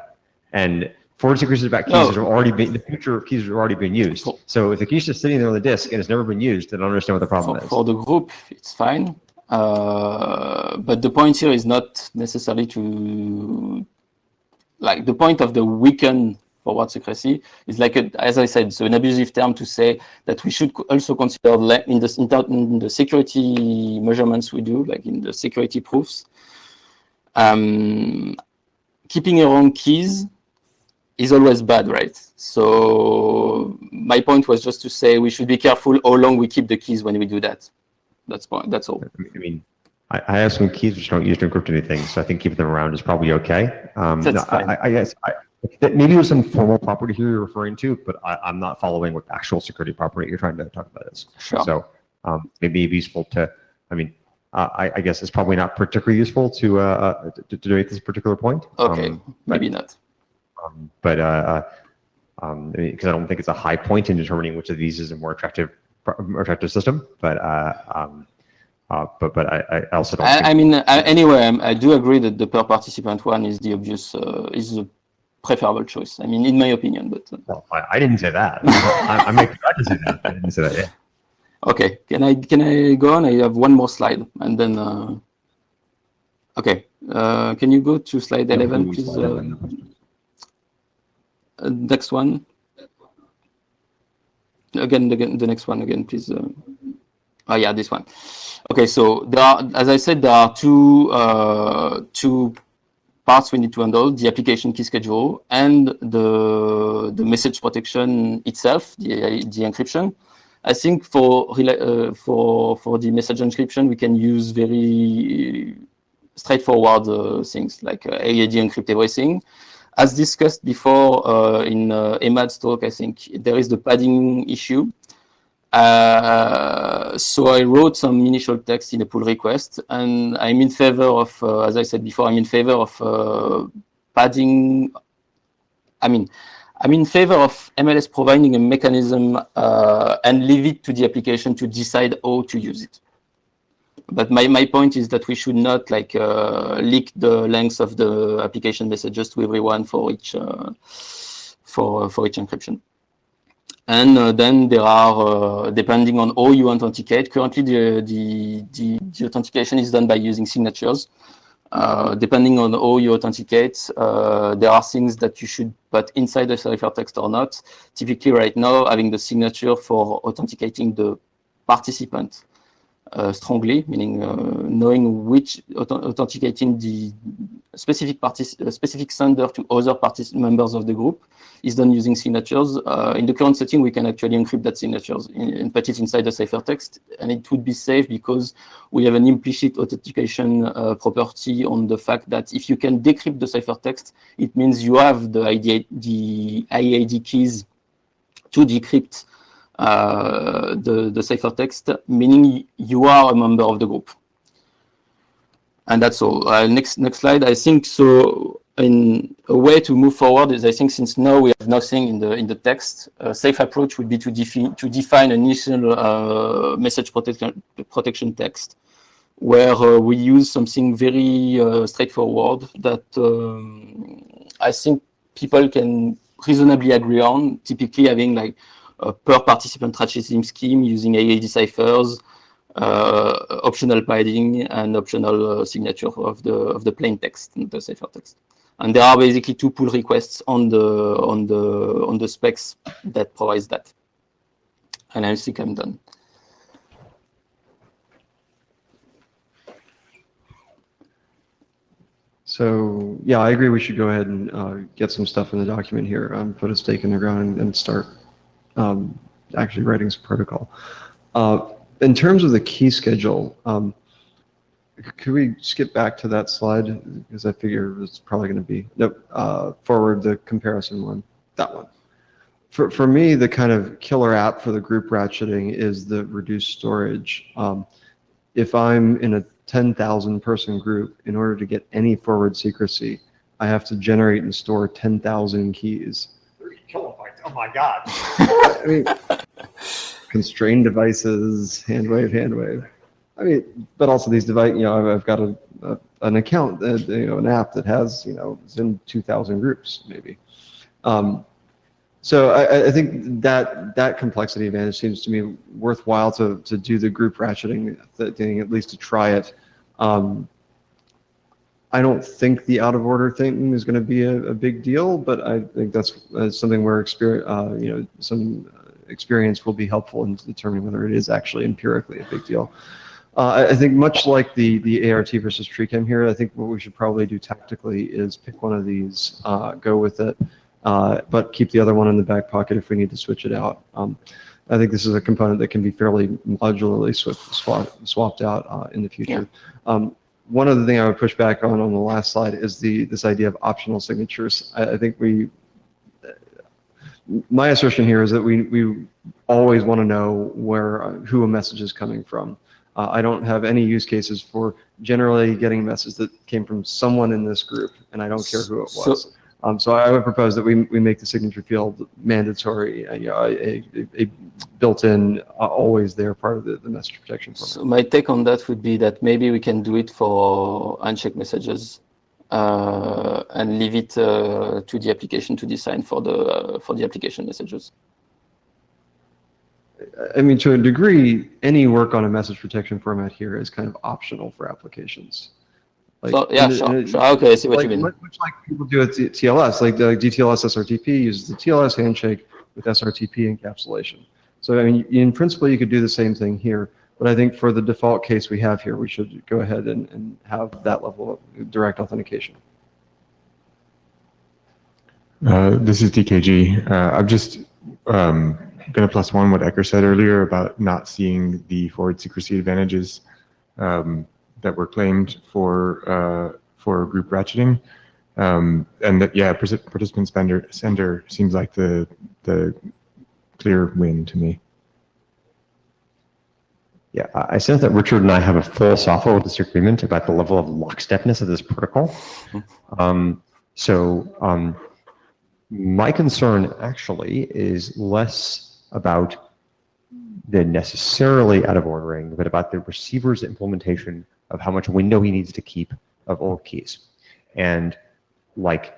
and forward secrecy about keys that have already been the future keys have already been used. So if the key's just sitting there on the disk and it's never been used, then I don't understand what the problem is. For the group, it's fine, but the point here is not necessarily to the point of the weakened forward secrecy is as I said, so an abusive term to say that we should also consider in the security measurements we do, like in the security proofs, keeping your own keys is always bad, right? So my point was just to say we should be careful how long we keep the keys when we do that. That's all. I mean, I have some keys which don't use to encrypt anything, so I think keeping them around is probably okay. That's fine. I guess maybe there's some formal property here you're referring to, but I'm not following what actual security property you're trying to talk about is. Sure. So maybe it'd be useful to, I mean, I guess it's probably not particularly useful to make this particular point. Okay, maybe not. Because I don't think it's a high point in determining which of these is a more attractive system. But I also don't. I mean, anyway, I do agree that the per participant one is the obvious, is the preferable choice. I mean, in my opinion, but. Well, I didn't say that. I'm glad to say that. I didn't say that. Yeah. Okay, can I go on? I have one more slide, and then. Okay, can you go to slide 11, please? Next one. Again, the next one again, please. Oh yeah, this one. Okay, so there are, as I said, there are two parts we need to handle: the application key schedule and the message protection itself, the encryption. I think for the message encryption, we can use very straightforward things like AED encrypt everything. As discussed before in Emad's talk, I think there is the padding issue. So I wrote some initial text in a pull request, and I'm in favor of, as I said before, I'm in favor of padding. I'm in favor of MLS providing a mechanism and leave it to the application to decide how to use it. But my point is that we should not leak the length of the application messages to everyone for each encryption. And then there are, depending on how you authenticate, currently the authentication is done by using signatures. Depending on how you authenticate, there are things that you should put inside the ciphertext or not. Typically right now, having the signature for authenticating the participant strongly, meaning knowing which authenticating the specific sender to other members of the group is done using signatures. In the current setting, we can actually encrypt that signatures and put it inside the ciphertext, and it would be safe because we have an implicit authentication property on the fact that if you can decrypt the ciphertext, it means you have the IED keys to decrypt the ciphertext, meaning you are a member of the group. And that's all. Next slide. I think so. In a way to move forward is, I think, since now we have nothing in the text, a safe approach would be to define an initial message protection text, where we use something very straightforward that I think people can reasonably agree on. Typically, having like a per participant ratcheting scheme using AED ciphers, optional padding, and optional signature of the plain text, the ciphertext. And there are basically two pull requests on the specs that provides that. And I think I'm done. So yeah, I agree. We should go ahead and get some stuff in the document here, put a stake in the ground, and start actually writing some protocol. In terms of the key schedule, could we skip back to that slide? Because I figure it's probably going to be, no, forward the comparison one, that one. For me, the kind of killer app for the group ratcheting is the reduced storage. If I'm in a 10,000 person group, in order to get any forward secrecy, I have to generate and store 10,000 keys. 30 kilobytes, oh my God. I mean, constrained devices, hand wave. I mean, but also these devices, you know, I've got an account, you know, an app that has, you know, it's in 2,000 groups maybe. So I think that complexity advantage seems to me worthwhile to do the group ratcheting thing, at least to try it. I don't think the out of order thing is going to be a big deal, but I think that's something where some experience will be helpful in determining whether it is actually empirically a big deal. I think much like the ART versus TreeChem here, I think what we should probably do tactically is pick one of these, go with it, but keep the other one in the back pocket if we need to switch it out. I think this is a component that can be fairly modularly swapped out in the future. Yeah. One other thing I would push back on the last slide is this idea of optional signatures. I think my assertion here is that we always want to know who a message is coming from. I don't have any use cases for generally getting a message that came from someone in this group, and I don't care who it was. So I would propose that we make the signature field mandatory, a built-in, always there part of the message protection program. So my take on that would be that maybe we can do it for unchecked messages and leave it to the application to decide for the application messages. I mean, to a degree, any work on a message protection format here is kind of optional for applications. Like, so, yeah, sure. Okay, I see what you mean. Much like people do at TLS, like the DTLS SRTP uses the TLS handshake with SRTP encapsulation. So, I mean, in principle, you could do the same thing here. But I think for the default case we have here, we should go ahead and have that level of direct authentication. This is DKG. I'm just going to plus one what Ecker said earlier about not seeing the forward secrecy advantages that were claimed for group ratcheting, and that participant sender seems like the clear win to me. Yeah, I sense that Richard and I have a philosophical disagreement about the level of lockstepness of this protocol. My concern actually is less about the necessarily out of ordering, but about the receiver's implementation of how much window he needs to keep of old keys. And like,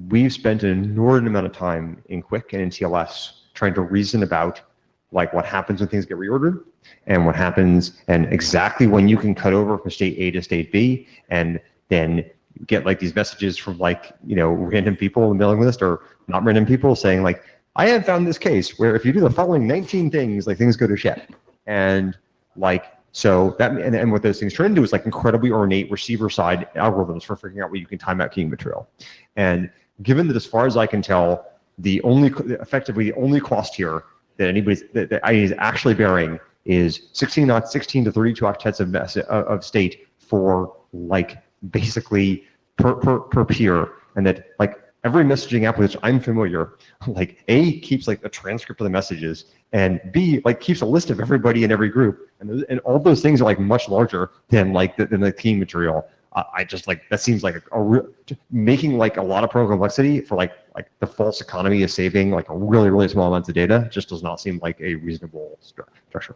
we've spent an inordinate amount of time in Quick and in TLS trying to reason about like what happens when things get reordered and what happens and exactly when you can cut over from state A to state B and then get like these messages from like, you know, random people in the mailing list or not random people saying like, I have found this case where if you do the following 19 things, like things go to shit. And like, so that, and what those things turn into is like incredibly ornate receiver side algorithms for figuring out what you can time out keying material. And given that as far as I can tell, effectively the only cost here that that IE is actually bearing is 16 to 32 octets of state for like basically per peer, and that like every messaging app with which I'm familiar, like A keeps like a transcript of the messages, and B like keeps a list of everybody in every group, and all those things are like much larger than like the keying material. I just like that seems like making like a lot of program complexity for like the false economy of saving like a really small amounts of data just does not seem like a reasonable structure.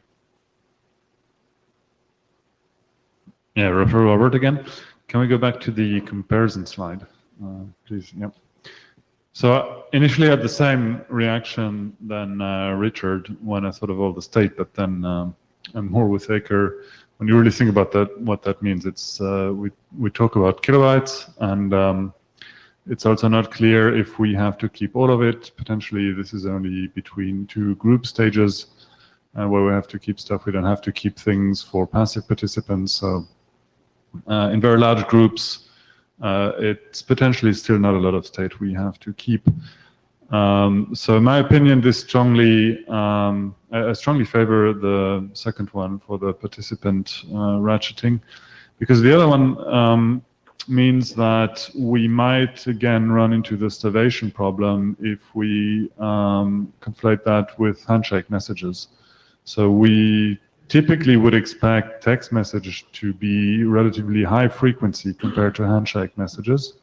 Yeah, Robert again. Can we go back to the comparison slide, please? Yep. So initially I had the same reaction than Richard when I thought of all the state, but then I'm more with Aker. When you really think about that, what that means, it's we talk about kilobytes, and it's also not clear if we have to keep all of it. Potentially, this is only between two group stages where we have to keep stuff. We don't have to keep things for passive participants. So in very large groups, it's potentially still not a lot of state we have to keep. So in my opinion, I strongly favor the second one for the participant ratcheting, because the other one means that we might again run into the starvation problem if we conflate that with handshake messages. So we typically would expect text messages to be relatively high frequency compared to handshake messages,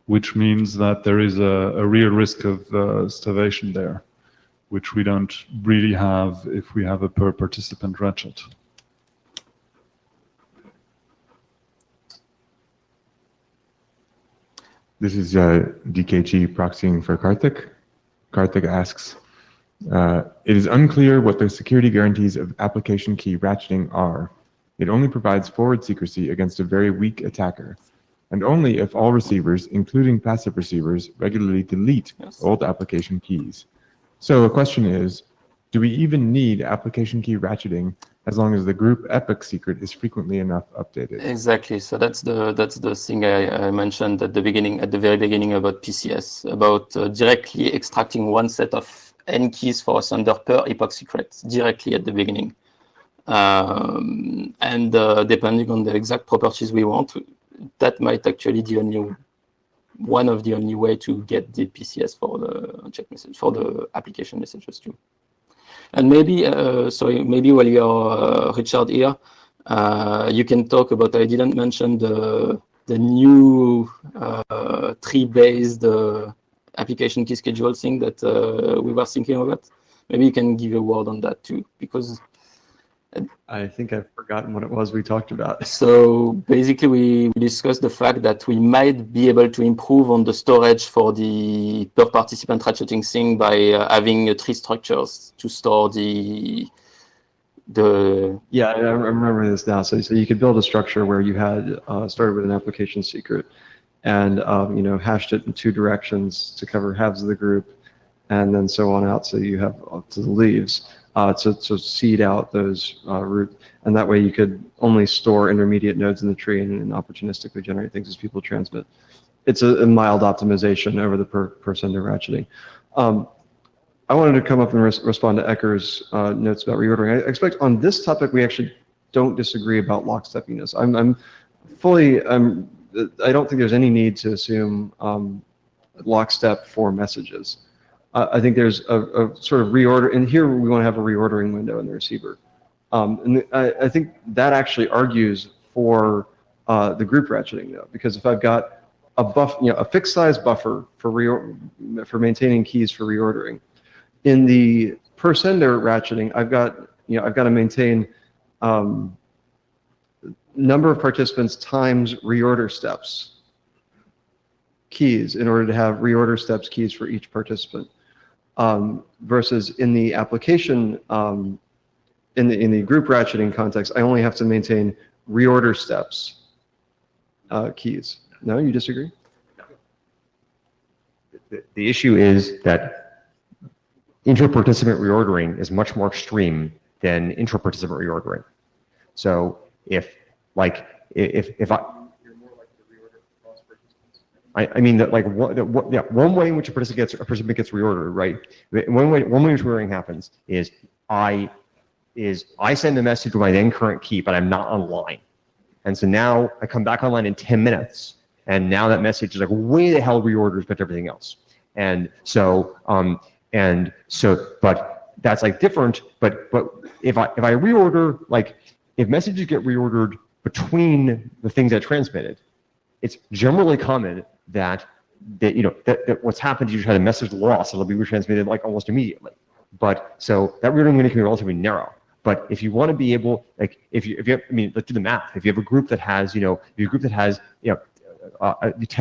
which means that there is a real risk of starvation there, which we don't really have if we have a per participant ratchet. This is DKG proxying for Karthik. Karthik asks, it is unclear what the security guarantees of application key ratcheting are. It only provides forward secrecy against a very weak attacker, and only if all receivers, including passive receivers, regularly delete old application keys. So the question is, do we even need application key ratcheting as long as the group epoch secret is frequently enough updated? Exactly. So that's the thing I mentioned at the very beginning about PCS, about directly extracting one set of N keys for a sender per epoch secret directly at the beginning. And depending on the exact properties we want, that might actually be one of the only way to get the PCS for the check message, for the application messages too. And maybe, maybe while you're Richard here, you can talk about, I didn't mention the new tree-based application key schedule thing that we were thinking about. Maybe you can give a word on that too, because I think I've forgotten what it was we talked about. So basically we discussed the fact that we might be able to improve on the storage for the per participant ratcheting thing by having tree structures to store the Yeah, I remember this now. So you could build a structure where you had started with an application secret and hashed it in two directions to cover halves of the group, and then so on out. So you have up to the leaves. To seed out those root, and that way you could only store intermediate nodes in the tree and opportunistically generate things as people transmit. It's a mild optimization over the per sender ratcheting. I wanted to come up and respond to Ecker's notes about reordering. I expect on this topic we actually don't disagree about lockstepiness. I don't think there's any need to assume lockstep for messages. I think there's a sort of reorder, and here we want to have a reordering window in the receiver. And I think that actually argues for the group ratcheting though, because if I've got a fixed size buffer for maintaining keys for reordering, in the per sender ratcheting, I've got to maintain number of participants times reorder steps keys in order to have reorder steps keys for each participant. Versus in the application, in the group ratcheting context, I only have to maintain reorder steps keys. No, you disagree? The issue is that inter-participant reordering is much more extreme than intra-participant reordering. So if I mean that one way in which a participant gets reordered, right? One way in which reordering happens is I send a message with my then current key, but I'm not online, and so now I come back online in 10 minutes, and now that message is like way the hell reorders but everything else, and so but that's like different. But if I reorder, like if messages get reordered between the things that transmitted, it's generally common that what's happened is you had a message loss, it'll be retransmitted like almost immediately. But so that reordering window can be relatively narrow. But if you want to be able, like if you have, I mean, let's do the math. If you have a group that has, 10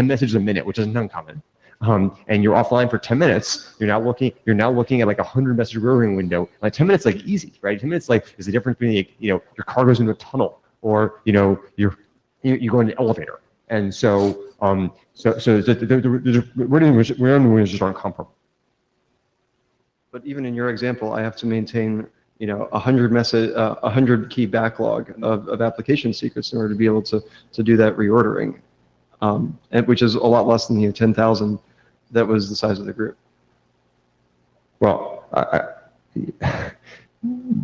messages a minute, which isn't uncommon, and you're offline for 10 minutes, you're now looking at like 100 message reordering window. Like 10 minutes, like easy, right? 10 minutes, like is the difference between your car goes into a tunnel or you go in an elevator. And so, the reordering windows just aren't comparable. But even in your example, I have to maintain, 100 key backlog of application secrets in order to be able to do that reordering, and which is a lot less than the 10,000 that was the size of the group. Well,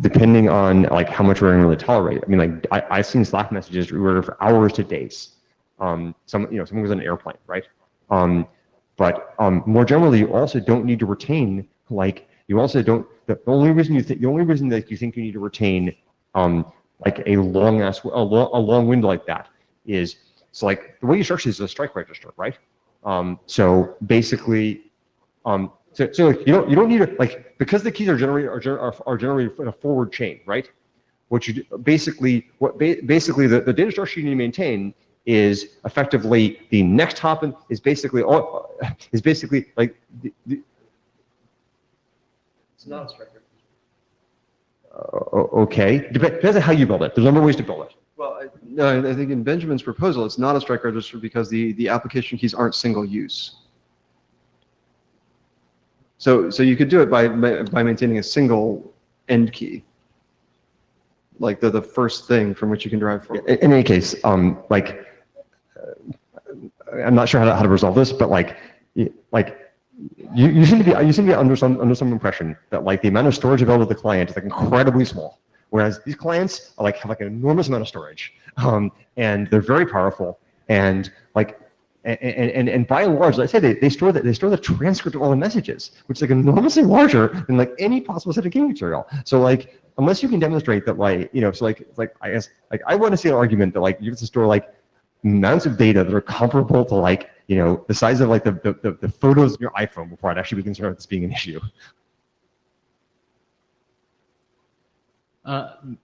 depending on like how much we're going to really tolerate. I mean, like I've seen Slack messages reordered for hours to days. Someone was on an airplane, right? But more generally, you also don't need to retain, like, you also don't, the only reason that you think you need to retain like a long window like that is, so like the way you structure this is a strike register, right? So basically, so like, you don't need to, like, because the keys are generated in a forward chain, right? What you do, basically the data structure you need to maintain is effectively the next hop is basically like It's not a strike register. okay, depends on how you build it. There's a number of ways to build it. Well, no, I think in Benjamin's proposal, it's not a strike register because the application keys aren't single use. So you could do it by maintaining a single end key, like the first thing from which you can derive forward. In any case, like I'm not sure how to resolve this, but like you seem to be under some impression that like the amount of storage available to the client is like incredibly small, whereas these clients are like have like an enormous amount of storage, and they're very powerful, and like. And by and large, like I say, they store the transcript of all the messages, which is like enormously larger than like any possible set of game material. So like, unless you can demonstrate that, like, so like I guess like I want to see an argument that like you have to store like amounts of data that are comparable to like the size of like the photos of your iPhone before I'd actually be concerned with this being an issue.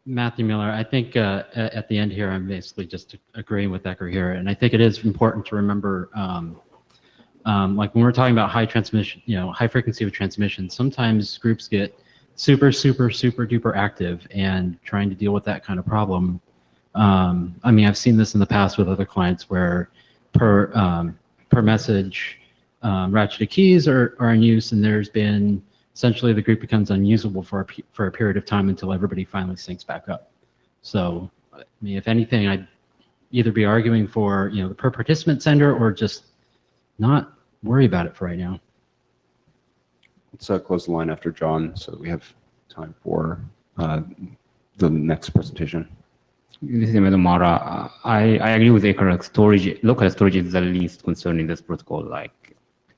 Matthew Miller, I think at the end here, I'm basically just agreeing with Ecker here. And I think it is important to remember, like when we're talking about high transmission, high frequency of transmission, sometimes groups get super duper active and trying to deal with that kind of problem. I mean, I've seen this in the past with other clients where per message ratcheted keys are in use, and there's been essentially the group becomes unusable for a period of time until everybody finally syncs back up. So, I mean, if anything, I'd either be arguing for the per participant sender or just not worry about it for right now. Let's close the line after John, so that we have time for the next presentation. This is Madam Mara. I agree with Ecker. Storage, local storage is the least concern in this protocol. Like,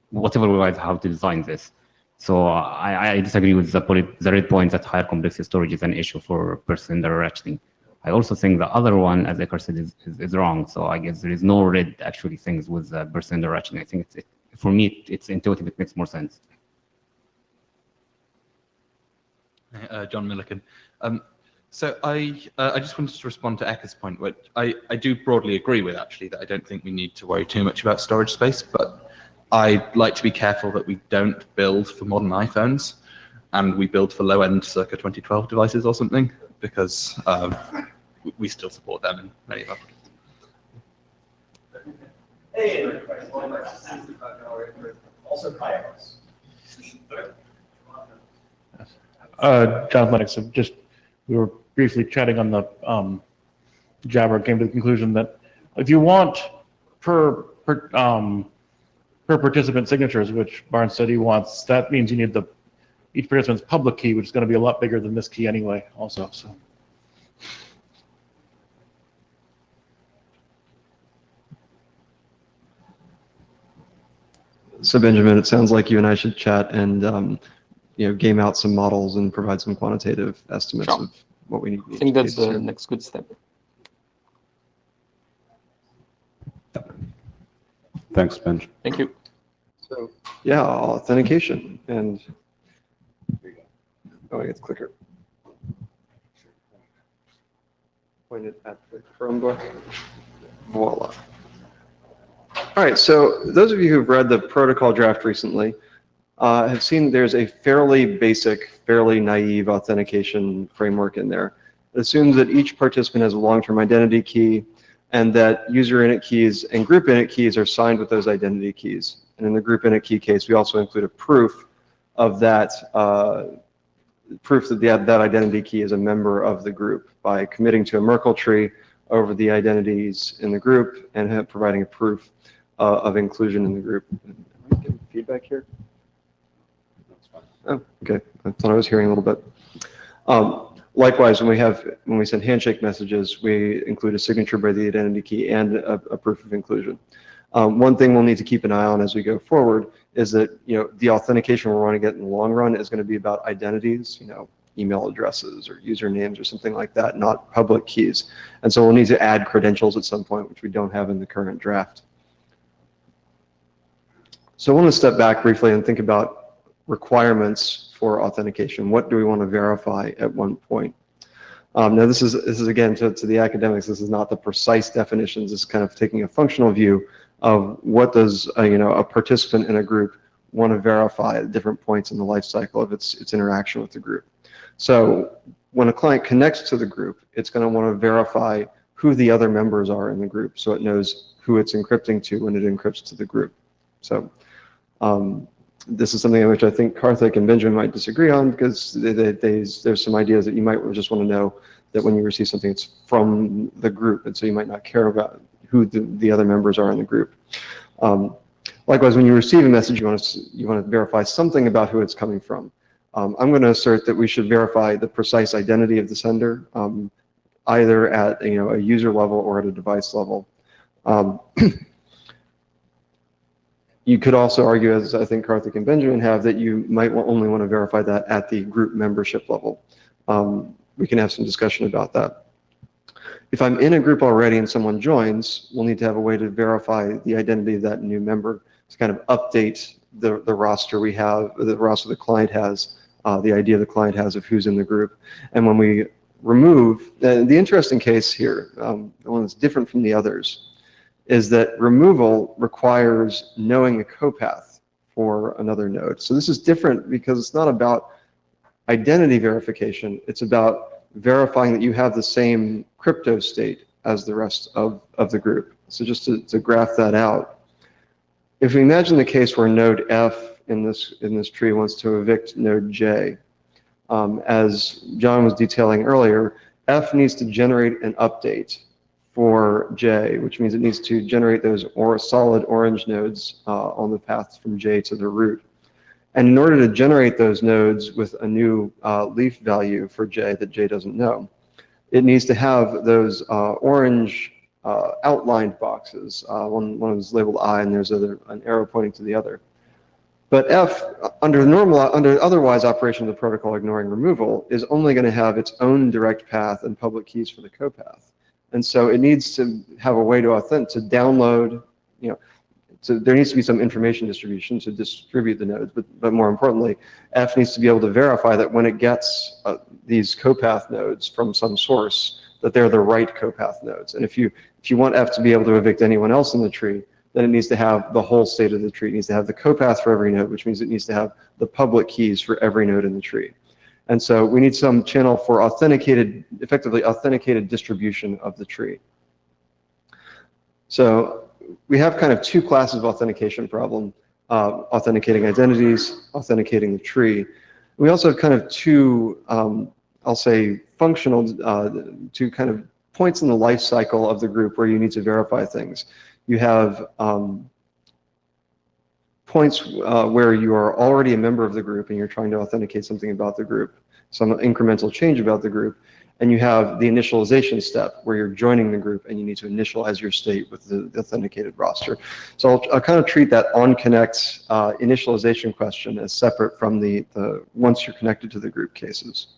whatever way how to design this. So I disagree with the red point that higher complexity storage is an issue for per-sender ratcheting. I also think the other one, as Ecker said, is wrong. So I guess there is no red actually things with per-sender ratcheting. I think for me, it's intuitive. It makes more sense. John Milliken. So I just wanted to respond to Ecker's point, which I do broadly agree with, actually, that I don't think we need to worry too much about storage space, but I'd like to be careful that we don't build for modern iPhones and we build for low-end circa 2012 devices or something, because we still support them in many of our products. Also iOS. John Lennox, so just we were briefly chatting on the Jabber, came to the conclusion that if you want per participant signatures, which Barnes said he wants, that means you need each participant's public key, which is going to be a lot bigger than this key anyway, also. So Benjamin, it sounds like you and I should chat and game out some models and provide some quantitative estimates of what we need. I think that's the next good step. Thanks, Benj. Thank you. So yeah, authentication and I get the clicker. Point it at the Chromebook. Voila. All right, so those of you who've read the protocol draft recently have seen there's a fairly basic, fairly naive authentication framework in there. It assumes that each participant has a long-term identity key and that user init keys and group init keys are signed with those identity keys. And in the group init key case, we also include a proof of that proof that that identity key is a member of the group by committing to a Merkle tree over the identities in the group and providing a proof of inclusion in the group. Am I getting feedback here? Oh, okay. I thought I was hearing a little bit. Likewise, when we send handshake messages, we include a signature by the identity key and a proof of inclusion. One thing we'll need to keep an eye on as we go forward is that the authentication we want to get in the long run is going to be about identities, email addresses or usernames or something like that, not public keys. And so we'll need to add credentials at some point, which we don't have in the current draft. So I want to step back briefly and think about requirements for authentication. What do we want to verify at one point? Now this is again to the academics. This is not the precise definitions. This is kind of taking a functional view of what does a participant in a group want to verify at different points in the life cycle of its interaction with the group. So when a client connects to the group, it's going to want to verify who the other members are in the group, so it knows who it's encrypting to when it encrypts to the group. So this is something in which I think Karthik and Benjamin might disagree on, because there's some ideas that you might just want to know that when you receive something, it's from the group, and so you might not care about who the other members are in the group. Likewise, when you receive a message, you want to verify something about who it's coming from. I'm going to assert that we should verify the precise identity of the sender, either at a user level or at a device level. You could also argue, as I think Karthik and Benjamin have, that you might only want to verify that at the group membership level. We can have some discussion about that. If I'm in a group already and someone joins, we'll need to have a way to verify the identity of that new member to kind of update the roster we have, the roster the client has, the idea the client has of who's in the group. And when we remove, the interesting case here, the one that's different from the others, is that removal requires knowing the copath for another node. So this is different because it's not about identity verification. It's about verifying that you have the same crypto state as the rest of the group. So just to graph that out, if we imagine the case where node F in this tree wants to evict node J, as John was detailing earlier, F needs to generate an update for J, which means it needs to generate those solid orange nodes on the path from J to the root. And in order to generate those nodes with a new leaf value for J that J doesn't know, it needs to have those orange outlined boxes. One is labeled I, and there's an arrow pointing to the other. But F, under otherwise operation of the protocol ignoring removal, is only going to have its own direct path and public keys for the copath. And so it needs to have a way to download, so there needs to be some information distribution to distribute the nodes, but more importantly, F needs to be able to verify that when it gets these copath nodes from some source, that they're the right copath nodes. And if you want F to be able to evict anyone else in the tree, then it needs to have the whole state of the tree. It needs to have the copath for every node, which means it needs to have the public keys for every node in the tree. And so we need some channel for effectively authenticated distribution of the tree. So we have kind of two classes of authentication problem, authenticating identities, authenticating the tree. We also have kind of two, I'll say functional, two kind of points in the life cycle of the group where you need to verify things. You have points where you are already a member of the group and you're trying to authenticate something about the group, some incremental change about the group. And you have the initialization step where you're joining the group and you need to initialize your state with the authenticated roster. So I'll kind of treat that on-connect initialization question as separate from the once you're connected to the group cases.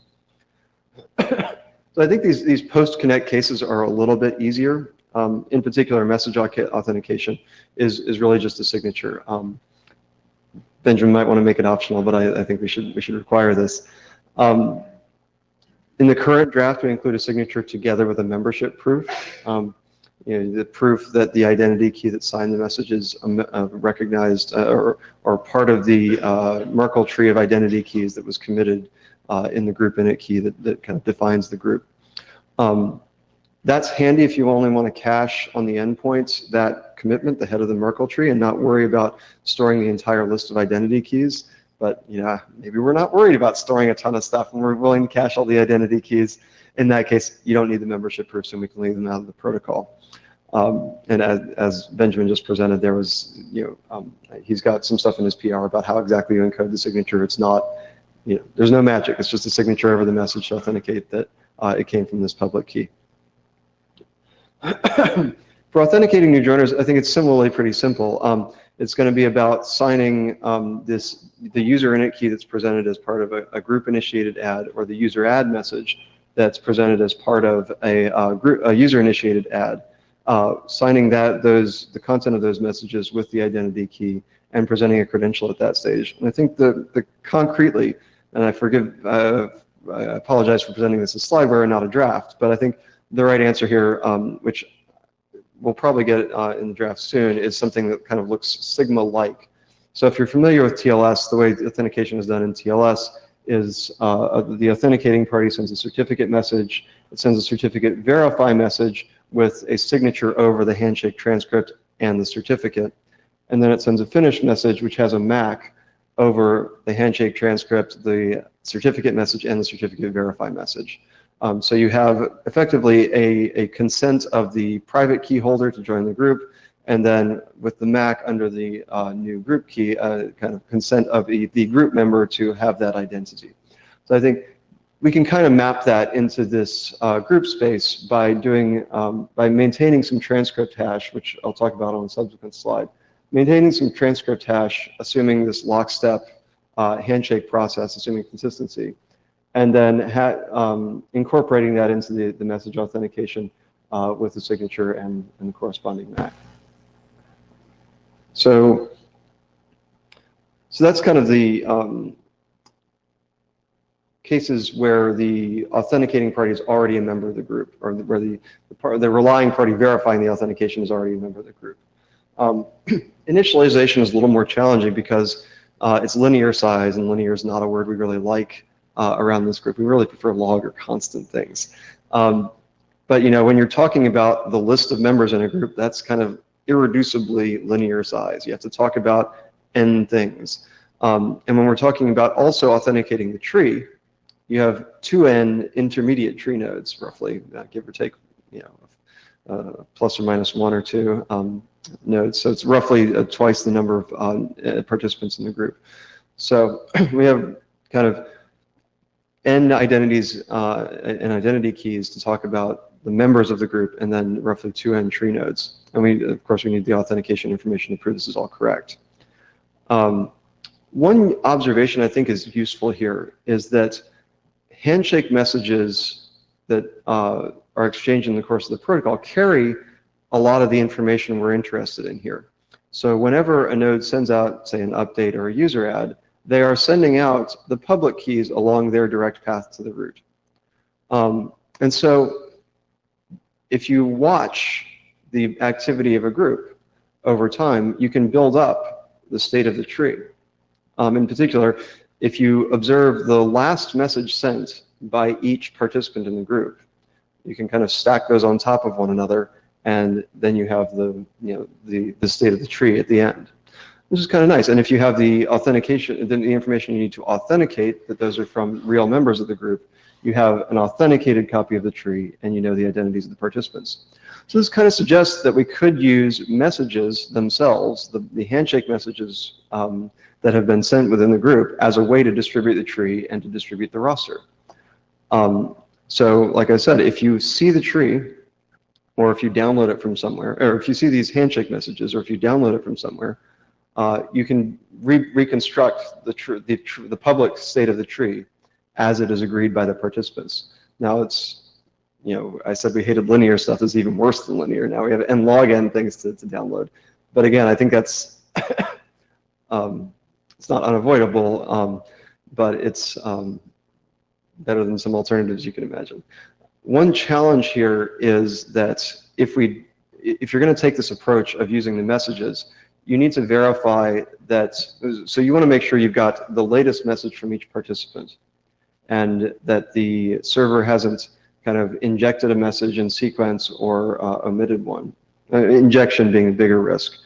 So I think these post-connect cases are a little bit easier. In particular, message authentication is really just a signature. Benjamin might want to make it optional, but I think we should require this. In the current draft, we include a signature together with a membership proof. The proof that the identity key that signed the message is recognized or part of the Merkle tree of identity keys that was committed in the group init key that kind of defines the group. That's handy if you only want to cache on the endpoints that commitment, the head of the Merkle tree, and not worry about storing the entire list of identity keys. but maybe we're not worried about storing a ton of stuff and we're willing to cache all the identity keys. In that case, you don't need the membership proofs and we can leave them out of the protocol. And as Benjamin just presented, there was, he's got some stuff in his PR about how exactly you encode the signature. It's not, there's no magic. It's just a signature over the message to authenticate that it came from this public key. For authenticating new joiners, I think it's similarly pretty simple. It's going to be about signing the user init key that's presented as part of a group initiated ad, or the user ad message that's presented as part of a user initiated ad. Signing the content of those messages with the identity key and presenting a credential at that stage. And I think the concretely, and I apologize for presenting this as slideware and not a draft, but I think the right answer here, which we'll probably get in the draft soon, is something that kind of looks Sigma-like. So if you're familiar with TLS, the way the authentication is done in TLS is the authenticating party sends a certificate message. It sends a certificate verify message with a signature over the handshake transcript and the certificate. And then it sends a finish message, which has a MAC over the handshake transcript, the certificate message, and the certificate verify message. So you have effectively a consent of the private key holder to join the group, and then with the MAC under the new group key, kind of consent of the group member to have that identity. So I think we can kind of map that into this group space by maintaining some transcript hash, which I'll talk about on a subsequent slide. Maintaining some transcript hash, assuming this lockstep handshake process, assuming consistency, and then incorporating that into the message authentication with the signature and the corresponding MAC. So that's kind of the cases where the authenticating party is already a member of the group, or where the relying party verifying the authentication is already a member of the group. Initialization is a little more challenging because it's linear size, and linear is not a word we really like around this group. We really prefer log or constant things. But when you're talking about the list of members in a group, that's kind of irreducibly linear size. You have to talk about n things. And when we're talking about also authenticating the tree, you have 2n intermediate tree nodes, roughly, give or take, plus or minus 1 or 2 nodes. So it's roughly twice the number of participants in the group. So we have kind of n identities and identity keys to talk about the members of the group, and then roughly 2n tree nodes. And of course, we need the authentication information to prove this is all correct. One observation I think is useful here is that handshake messages that are exchanged in the course of the protocol carry a lot of the information we're interested in here. So whenever a node sends out, say, an update or a user ad, they are sending out the public keys along their direct path to the root. And so if you watch the activity of a group over time, you can build up the state of the tree. In particular, if you observe the last message sent by each participant in the group, you can kind of stack those on top of one another, and then you have the state of the tree at the end. This is kind of nice. And if you have the authentication, then the information you need to authenticate that those are from real members of the group, you have an authenticated copy of the tree, and you know the identities of the participants. So this kind of suggests that we could use messages themselves, the handshake messages that have been sent within the group, as a way to distribute the tree and to distribute the roster. So like I said, if you see the tree, or if you download it from somewhere, or if you see these handshake messages, or if you download it from somewhere, you can reconstruct the public state of the tree as it is agreed by the participants. Now it's, I said we hated linear stuff. It's even worse than linear. Now we have n log n things to download. But again, I think that's, it's not unavoidable, but it's better than some alternatives you can imagine. One challenge here is that if you're going to take this approach of using the messages, you need to verify that, so you want to make sure you've got the latest message from each participant, and that the server hasn't kind of injected a message in sequence or omitted one, injection being a bigger risk.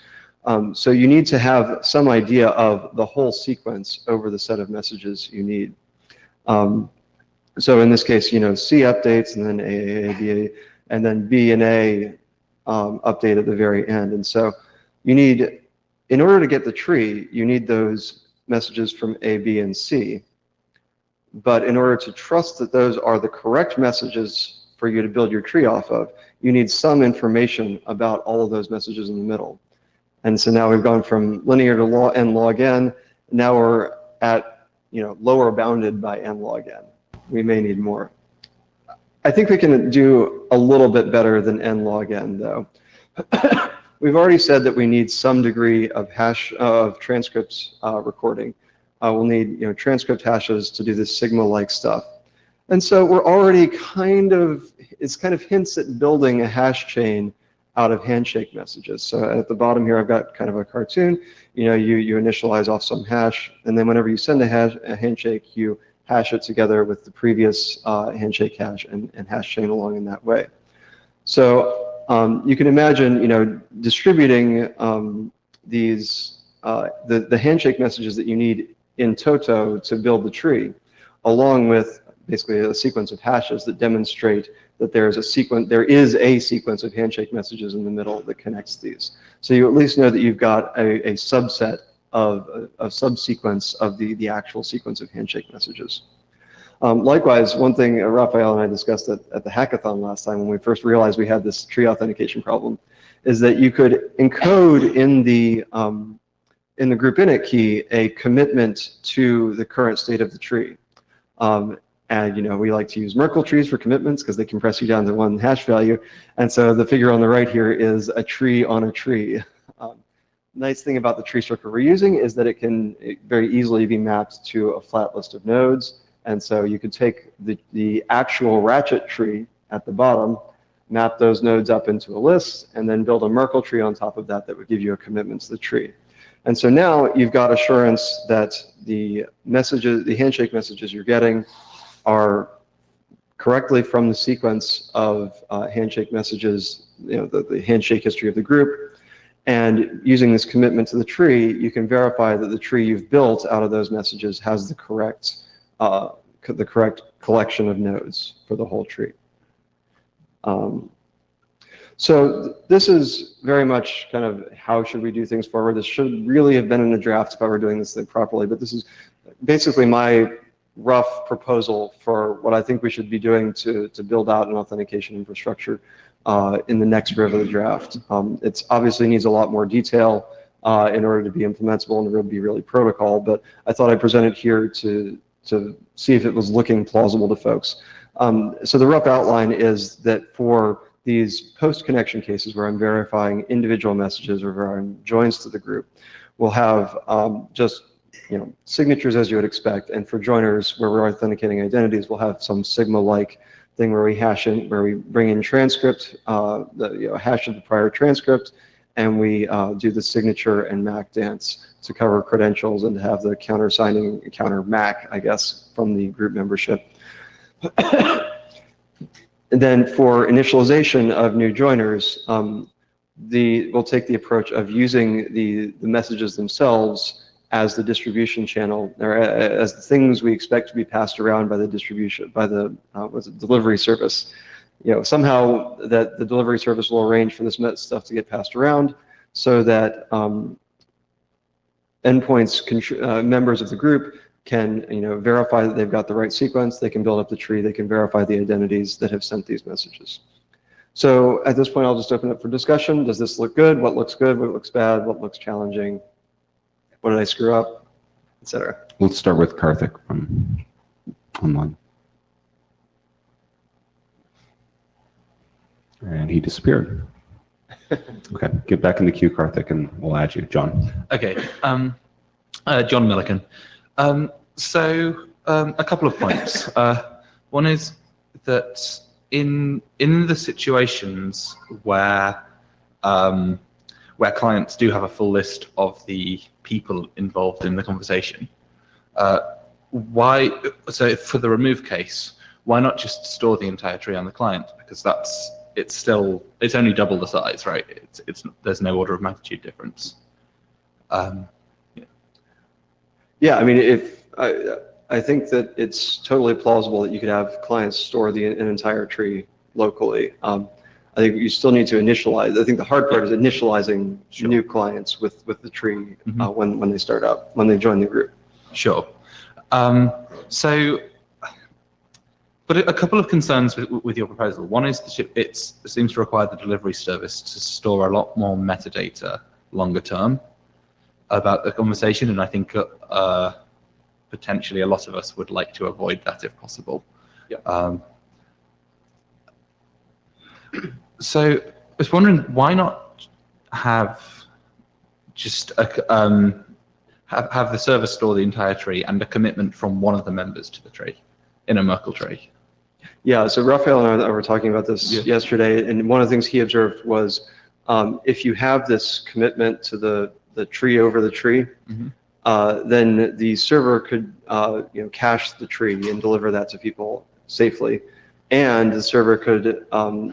So you need to have some idea of the whole sequence over the set of messages you need. So in this case, C updates, and then A, B, and then B and A update at the very end. And so you need, in order to get the tree, you need those messages from A, B, and C. But in order to trust that those are the correct messages for you to build your tree off of, you need some information about all of those messages in the middle. And so now we've gone from linear to n log n. Now we're at, lower bounded by n log n. We may need more. I think we can do a little bit better than n log n, though. We've already said that we need some degree of transcripts recording. We'll need transcript hashes to do this sigma-like stuff. And so we're already it's kind of hints at building a hash chain out of handshake messages. So at the bottom here, I've got kind of a cartoon. You initialize off some hash, and then whenever you send a handshake, you hash it together with the previous handshake hash and hash chain along in that way. So you can imagine, distributing the handshake messages that you need in toto to build the tree, along with basically a sequence of hashes that demonstrate that there is a sequence of handshake messages in the middle that connects these. So you at least know that you've got a subset of a subsequence of the actual sequence of handshake messages. Likewise, one thing Raphael and I discussed at the hackathon last time when we first realized we had this tree authentication problem is that you could encode in the group init key a commitment to the current state of the tree. And we like to use Merkle trees for commitments because they compress you down to one hash value. And so the figure on the right here is a tree on a tree. Nice thing about the tree structure we're using is that it can very easily be mapped to a flat list of nodes. And so you could take the actual ratchet tree at the bottom, map those nodes up into a list, and then build a Merkle tree on top of that that would give you a commitment to the tree. And so now you've got assurance that the handshake messages you're getting are correctly from the sequence of handshake messages, the handshake history of the group. And using this commitment to the tree, you can verify that the tree you've built out of those messages has the correct collection of nodes for the whole tree. So this is very much kind of how should we do things forward. This should really have been in the draft if I were doing this thing properly, but this is basically my rough proposal for what I think we should be doing to build out an authentication infrastructure in the next version of the draft. It obviously needs a lot more detail in order to be implementable and to be really protocol, but I thought I'd present it here to see if it was looking plausible to folks. So the rough outline is that for these post-connection cases where I'm verifying individual messages or verifying joins to the group, we'll have just signatures as you would expect, and for joiners where we're authenticating identities, we'll have some sigma-like thing where we where we bring in transcript, hash of the prior transcript, and we do the signature and MAC dance to cover credentials and to have the counter MAC, I guess, from the group membership. And then for initialization of new joiners, we'll take the approach of using the messages themselves as the distribution channel, or as the things we expect to be passed around by the delivery service. Somehow that the delivery service will arrange for this stuff to get passed around so that endpoints, members of the group can verify that they've got the right sequence, they can build up the tree, they can verify the identities that have sent these messages. So at this point, I'll just open it for discussion. Does this look good? What looks good? What looks bad? What looks challenging? What did I screw up? Etc. Let's start with Karthik from online. And he disappeared. Okay, get back in the queue, Karthik, and we'll add you. John. Okay, John Milliken. So a couple of points. One is that in the situations where clients do have a full list of the people involved in the conversation, so for the remove case, why not just store the entire tree on the client? Because it's only double the size, right? There's no order of magnitude difference. Yeah, I mean, if I think that it's totally plausible that you could have clients store an entire tree locally. I think you still need to initialize. I think the hard part is initializing new clients with the tree when they start up, when they join the group. Sure. But a couple of concerns with your proposal. One is it seems to require the delivery service to store a lot more metadata longer term about the conversation, and I think potentially a lot of us would like to avoid that if possible. Yeah. So I was wondering, why not have just have the server store the entire tree and a commitment from one of the members to the tree in a Merkle tree? Yeah, so Raphael and I were talking about this yesterday, and one of the things he observed was if you have this commitment to the tree over the tree, then the server could cache the tree and deliver that to people safely, and the server could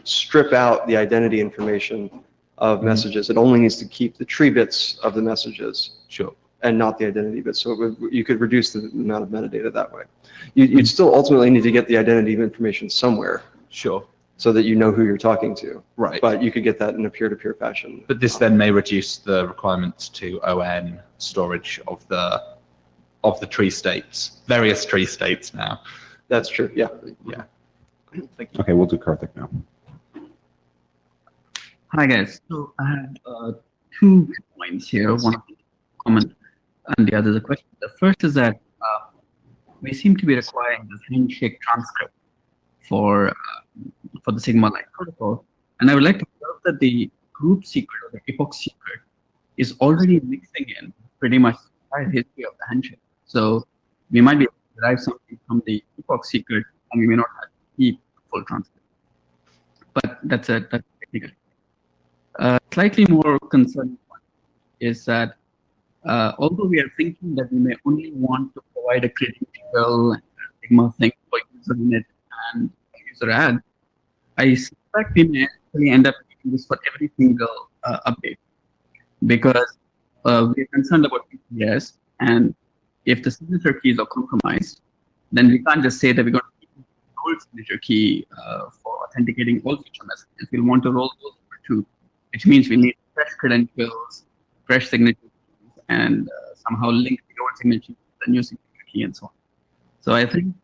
strip out the identity information of messages. It only needs to keep the tree bits of the messages. Sure. And not the identity bits. So you could reduce the amount of metadata that way. You'd still ultimately need to get the identity information somewhere. Sure. So that you know who you're talking to. Right. But you could get that in a peer-to-peer fashion. But this then may reduce the requirements to ON storage of the tree states, various tree states now. That's true. Yeah. Yeah. Thank you. Okay, we'll do Karthik now. Hi guys. So I have 2 points here. One comment and the other is a question. The first is that we seem to be requiring this handshake transcript for the Sigma-like protocol, and I would like to observe that the group secret or the epoch secret is already mixing in pretty much the entire history of the handshake. So we might be able to derive something from the epoch secret, and we may not have to keep full transcript. But that's technical. Slightly more concerning one is that although we are thinking that we may only want to provide a credential Sigma thing for user init and user add, I suspect we may actually end up doing this for every single update, because we are concerned about PCS, and if the signature keys are compromised, then we can't just say that we're going to keep the old signature key for authenticating all future messages. We'll want to roll those over too, which means we need fresh credentials, fresh signature, and somehow link the old signature to the new signature key and so on. So I think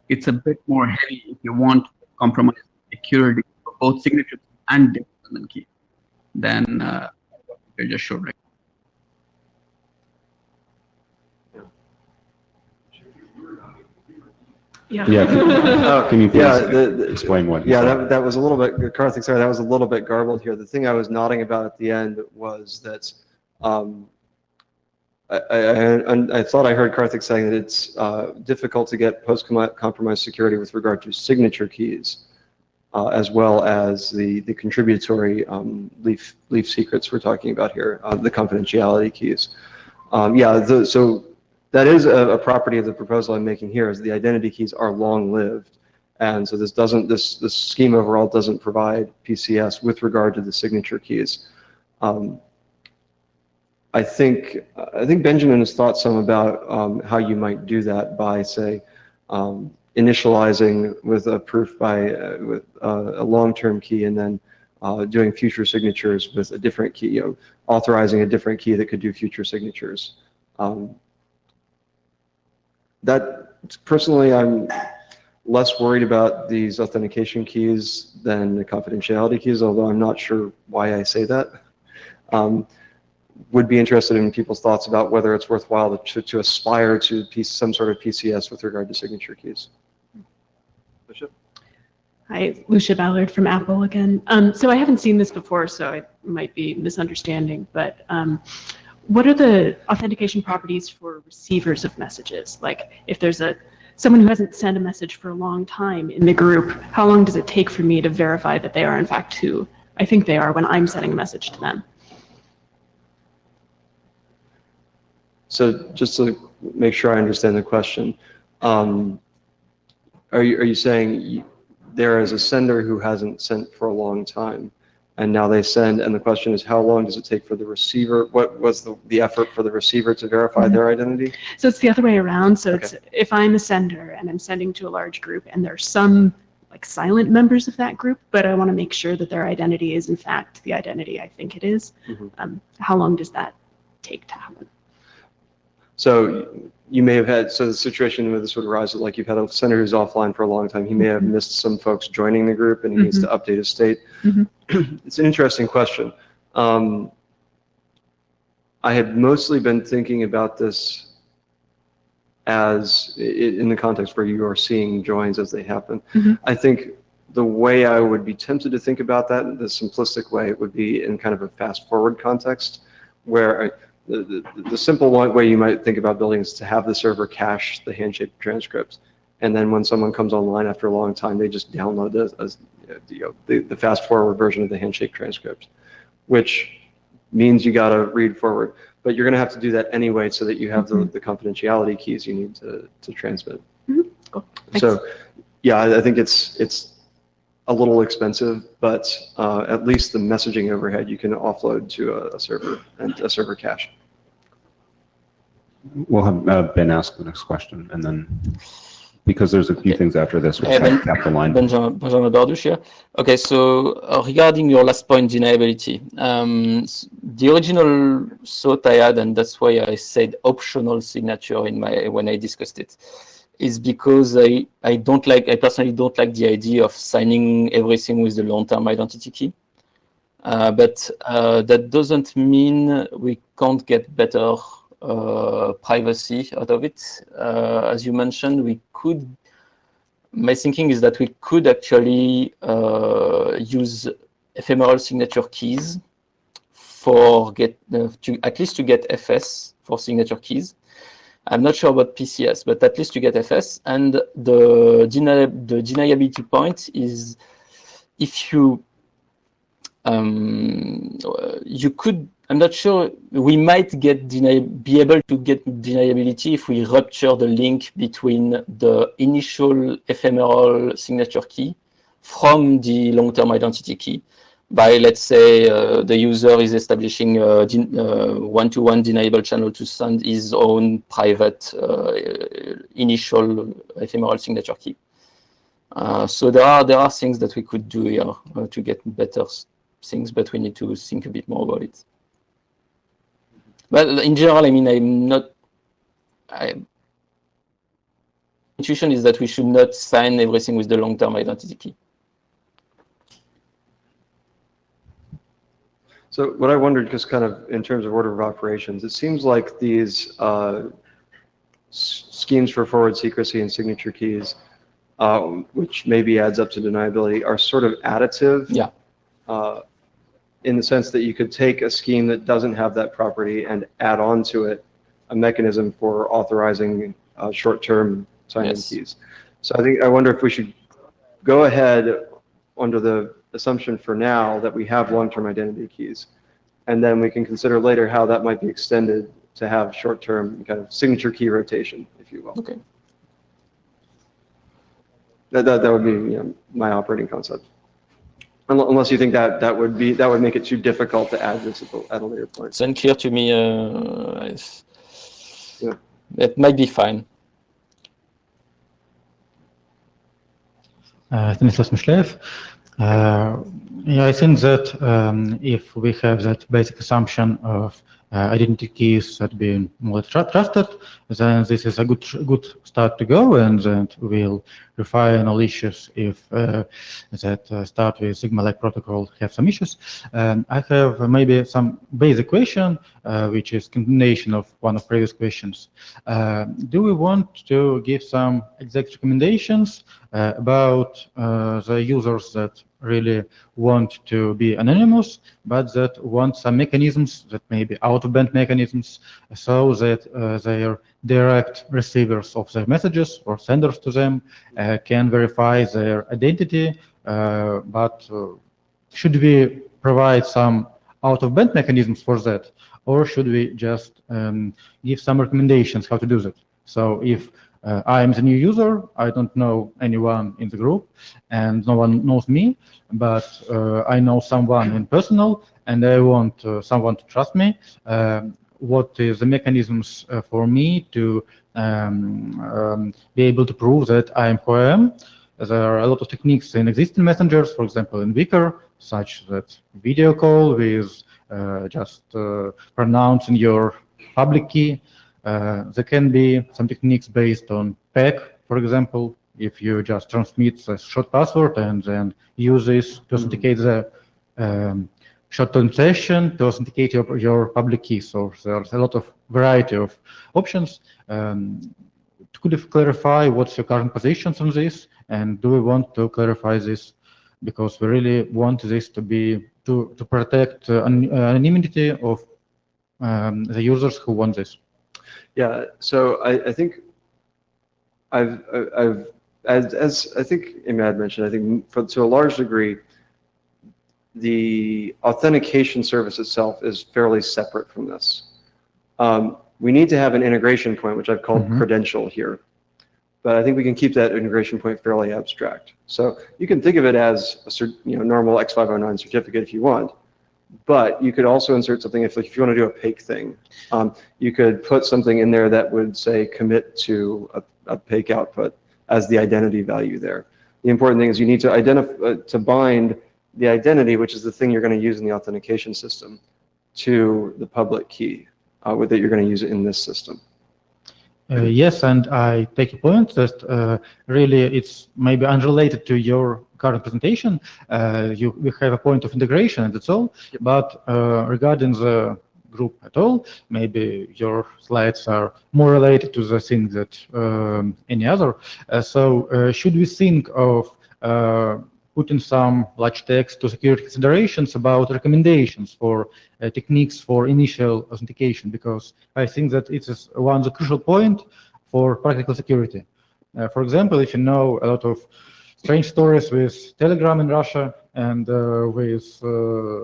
it's a bit more heavy if you want to compromise security for both signature and development key than what you just showed right Yeah. Can you please explain what? That was a little bit, Karthik, sorry, that was a little bit garbled here. The thing I was nodding about at the end was that I thought I heard Karthik saying that it's difficult to get post-compromise security with regard to signature keys, as well as the contributory leaf secrets we're talking about here, the confidentiality keys. So that is a property of the proposal I'm making here, is the identity keys are long-lived, and so this scheme overall doesn't provide PCS with regard to the signature keys. I think Benjamin has thought some about how you might do that by, say, initializing with a proof with a long-term key, and then doing future signatures with a different key, authorizing a different key that could do future signatures. That personally, I'm less worried about these authentication keys than the confidentiality keys, although I'm not sure why I say that. Would be interested in people's thoughts about whether it's worthwhile to aspire to some sort of PCS with regard to signature keys. Bishop? Hi, Lucia Ballard from Apple again. So I haven't seen this before, so I might be misunderstanding, but what are the authentication properties for receivers of messages? Like if there's someone who hasn't sent a message for a long time in the group, how long does it take for me to verify that they are in fact who I think they are when I'm sending a message to them? So just to make sure I understand the question, are you saying there is a sender who hasn't sent for a long time, and now they send, and the question is, how long does it take for the receiver? What was the effort for the receiver to verify their identity? So it's the other way around. So it's if I'm a sender and I'm sending to a large group and there's some like silent members of that group, but I want to make sure that their identity is in fact the identity I think it is. How long does that take to happen? So you may have had, so the situation where this would arise is like you've had a sender who's offline for a long time. He may have missed some folks joining the group and he needs to update his state. It's an interesting question. I had mostly been thinking about this as in the context where you are seeing joins as they happen. I think the way I would be tempted to think about that, the simplistic way, would be in kind of a fast forward context where the simple way you might think about building is to have the server cache the handshake transcripts. And then when someone comes online after a long time, they just download the fast forward version of the handshake transcript, which means you got to read forward. But you're going to have to do that anyway so that you have the confidentiality keys you need to transmit. Cool. So yeah, I think it's a little expensive, but at least the messaging overhead you can offload to a server and a server cache. We'll have Ben ask the next question, and then because there's a few things after this, we'll cap the line. Benjamin Bardouche here. Okay, so regarding your last point, deniability. The original thought I had, and that's why I said optional signature when I discussed it, is because I personally don't like the idea of signing everything with the long-term identity key. But that doesn't mean we can't get better privacy out of it. As you mentioned, we could, my thinking is that we could actually use ephemeral signature keys for at least to get FS for signature keys. I'm not sure about PCS, but at least to get FS. And the deniability point is if you you could, I'm not sure, we might be able to get deniability if we rupture the link between the initial ephemeral signature key from the long-term identity key by, let's say, the user is establishing a one-to-one deniable channel to send his own private initial ephemeral signature key. So there are things that we could do here to get better things, but we need to think a bit more about it. But in general, I mean, intuition is that we should not sign everything with the long-term identity key. So what I wondered, just kind of in terms of order of operations, it seems like these schemes for forward secrecy and signature keys, which maybe adds up to deniability, are sort of additive. Yeah. In the sense that you could take a scheme that doesn't have that property and add on to it a mechanism for authorizing short-term sign-in keys. So I wonder if we should go ahead under the assumption for now that we have long-term identity keys, and then we can consider later how that might be extended to have short-term kind of signature key rotation, if you will. Okay. That would be my operating concept. Unless you think that would make it too difficult to add this at a later point. It's unclear to me. It might be fine. Stanislas Mishlev. Yeah, I think that if we have that basic assumption of identity keys that being more trusted, then this is a good start to go, and then we'll refine all issues if that start with Sigma-like protocol have some issues. I have maybe some basic question, which is continuation of one of previous questions. Do we want to give some exact recommendations about the users that really want to be anonymous, but that want some mechanisms that may be out-of-band mechanisms so that their direct receivers of their messages or senders to them can verify their identity, but should we provide some out-of-band mechanisms for that, or should we just give some recommendations how to do that? So if I am the new user. I don't know anyone in the group, and no one knows me. But I know someone in personal, and I want someone to trust me. What is the mechanisms for me to be able to prove that I am who I am? There are a lot of techniques in existing messengers, for example, in Vicar, such that video call with just pronouncing your public key. There can be some techniques based on PEG, for example, if you just transmit a short password and then use this to authenticate the short-term session to authenticate your public key. So there's a lot of variety of options. Could you clarify what's your current positions on this? And do we want to clarify this? Because we really want this to be to protect anonymity of the users who want this. Yeah, so I think as I think Imad mentioned, I think to a large degree, the authentication service itself is fairly separate from this. We need to have an integration point, which I've called credential here. But I think we can keep that integration point fairly abstract. So you can think of it as a normal X509 certificate if you want, but you could also insert something if you want to do a PAKE thing. You could put something in there that would say commit to a PAKE output as the identity value there. The important thing is you need to identify to bind the identity, which is the thing you're going to use in the authentication system, to the public key that you're going to use in this system. Yes, and I take a point that really it's maybe unrelated to your current presentation. We have a point of integration and that's all. Yep. But regarding the group at all, maybe your slides are more related to the thing that any other. So should we think of putting some large text to security considerations about recommendations for techniques for initial authentication, because I think that it is one of the crucial point for practical security. For example, if you know a lot of strange stories with Telegram in Russia and with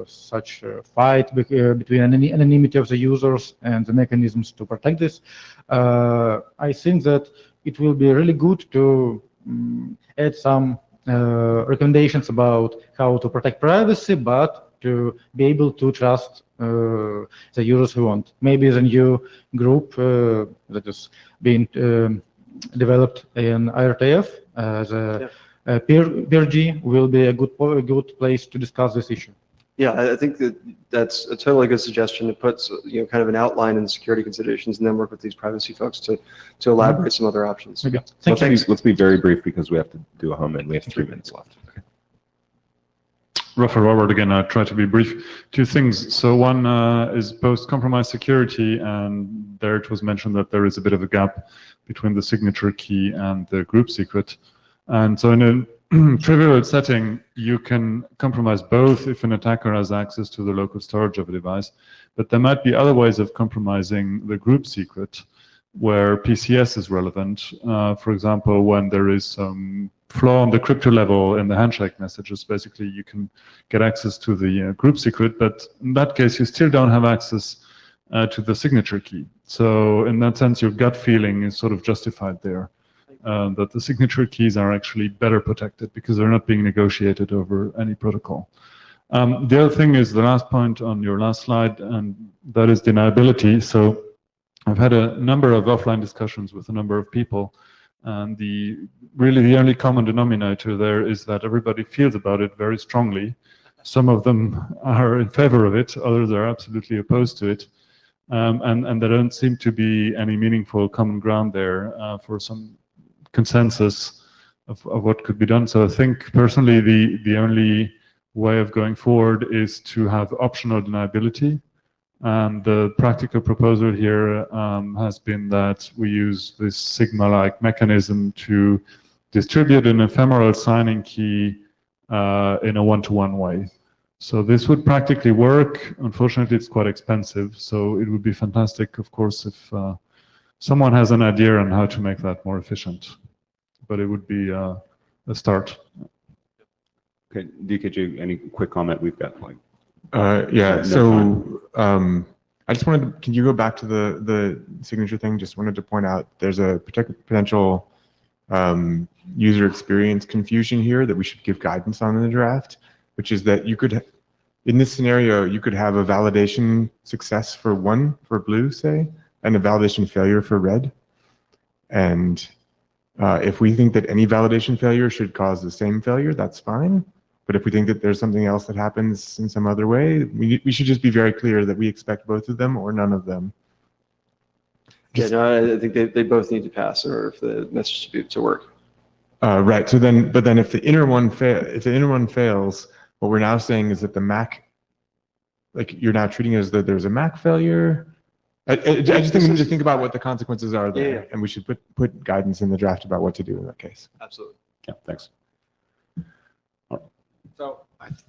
such a fight between anonymity of the users and the mechanisms to protect this, I think that it will be really good to add some recommendations about how to protect privacy, but to be able to trust the users who want. Maybe the new group that is being developed in IETF, the PeerG, will be a good place to discuss this issue. Yeah, I think that's a totally good suggestion to put kind of an outline in security considerations and then work with these privacy folks to elaborate some other options. Okay. Let's be very brief because we have to do a home and we have 3 minutes left. Okay. Rafael Robert again, I'll try to be brief. 2 things. So one is post-compromise security, and there it was mentioned that there is a bit of a gap between the signature key and the group secret. And so in a trivial setting, you can compromise both if an attacker has access to the local storage of a device, but there might be other ways of compromising the group secret where PCS is relevant. For example, when there is some flaw on the crypto level in the handshake messages, basically you can get access to the group secret, but in that case, you still don't have access to the signature key. So in that sense, your gut feeling is sort of justified there. That the signature keys are actually better protected because they're not being negotiated over any protocol. The other thing is the last point on your last slide, and that is deniability. So I've had a number of offline discussions with a number of people, and really the only common denominator there is that everybody feels about it very strongly. Some of them are in favor of it, others are absolutely opposed to it, and there don't seem to be any meaningful common ground there for some consensus of what could be done. So I think personally the only way of going forward is to have optional deniability. And the practical proposal here has been that we use this Sigma-like mechanism to distribute an ephemeral signing key in a one-to-one way. So this would practically work. Unfortunately, it's quite expensive. So it would be fantastic, of course, if someone has an idea on how to make that more efficient. But it would be a start. Okay, DKJ, any quick comment? We've got like... Yeah, so I just wanted to, can you go back to the signature thing? Just wanted to point out there's a potential user experience confusion here that we should give guidance on in the draft, which is that you could, in this scenario, you could have a validation success for blue, say, and a validation failure for red. And if we think that any validation failure should cause the same failure, that's fine. But if we think that there's something else that happens in some other way, we should just be very clear that we expect both of them or none of them. Yeah, no, I think they both need to pass in order for the message to work. Right. So then, but then if the inner one fails, what we're now saying is that the MAC, like you're now treating it as though there's a MAC failure. I just think we need to think about what the consequences are there, and we should put guidance in the draft about what to do in that case. Absolutely. Yeah, thanks. So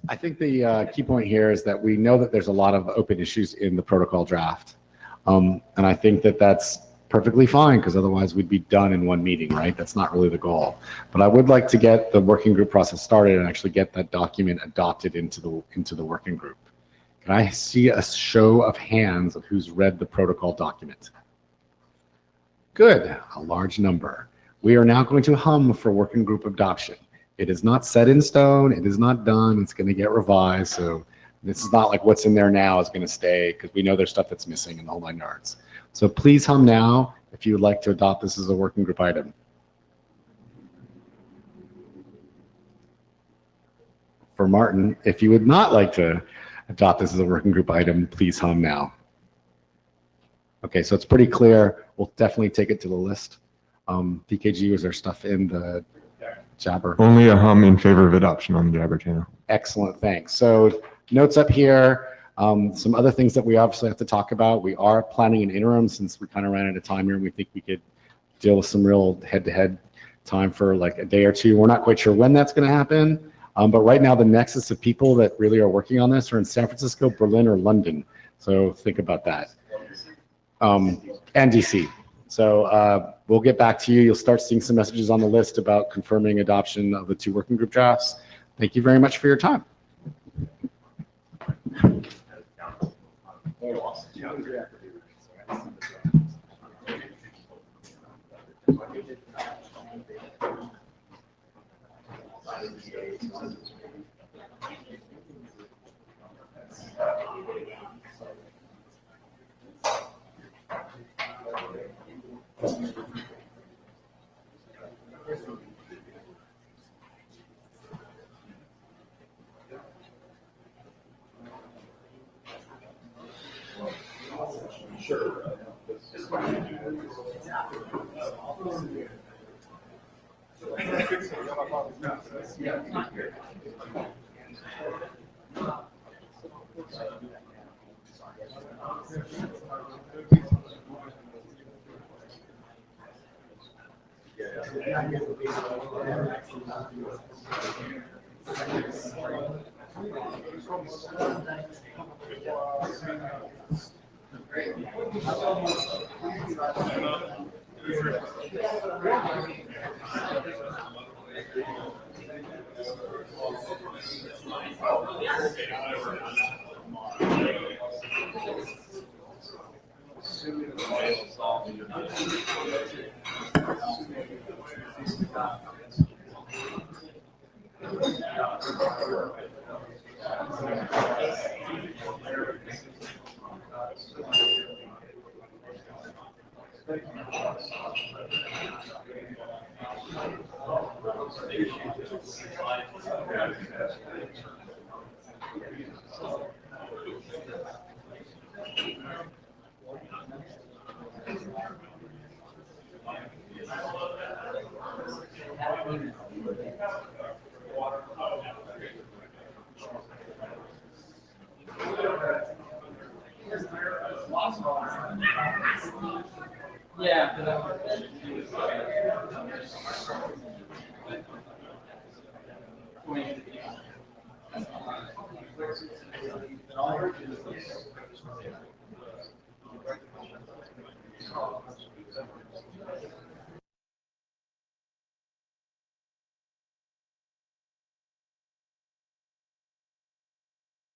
I think the key point here is that we know that there's a lot of open issues in the protocol draft. And I think that that's perfectly fine because otherwise we'd be done in one meeting, right? That's not really the goal. But I would like to get the working group process started and actually get that document adopted into the working group. Can I see a show of hands of who's read the protocol document? Good, a large number. We are now going to hum for working group adoption. It is not set in stone. It is not done. It's going to get revised. So this is not like what's in there now is going to stay because we know there's stuff that's missing in the whole 9 yards. So please hum now if you would like to adopt this as a working group item. For Martin, if you would not like to adopt this as a working group item, please hum now. Okay, so it's pretty clear. We'll definitely take it to the list. PKG, was there stuff in the Jabber? Only a hum in favor of adoption on the Jabber channel. Excellent, thanks. So notes up here. Some other things that we obviously have to talk about. We are planning an interim since we kind of ran out of time here and we think we could deal with some real head-to-head time for like a day or two. We're not quite sure when that's going to happen. But right now the nexus of people that really are working on this are in San Francisco, Berlin, or London. So think about that. And DC. So we'll get back to you. You'll start seeing some messages on the list about confirming adoption of the 2 working group drafts. Thank you very much for your time. Yeah.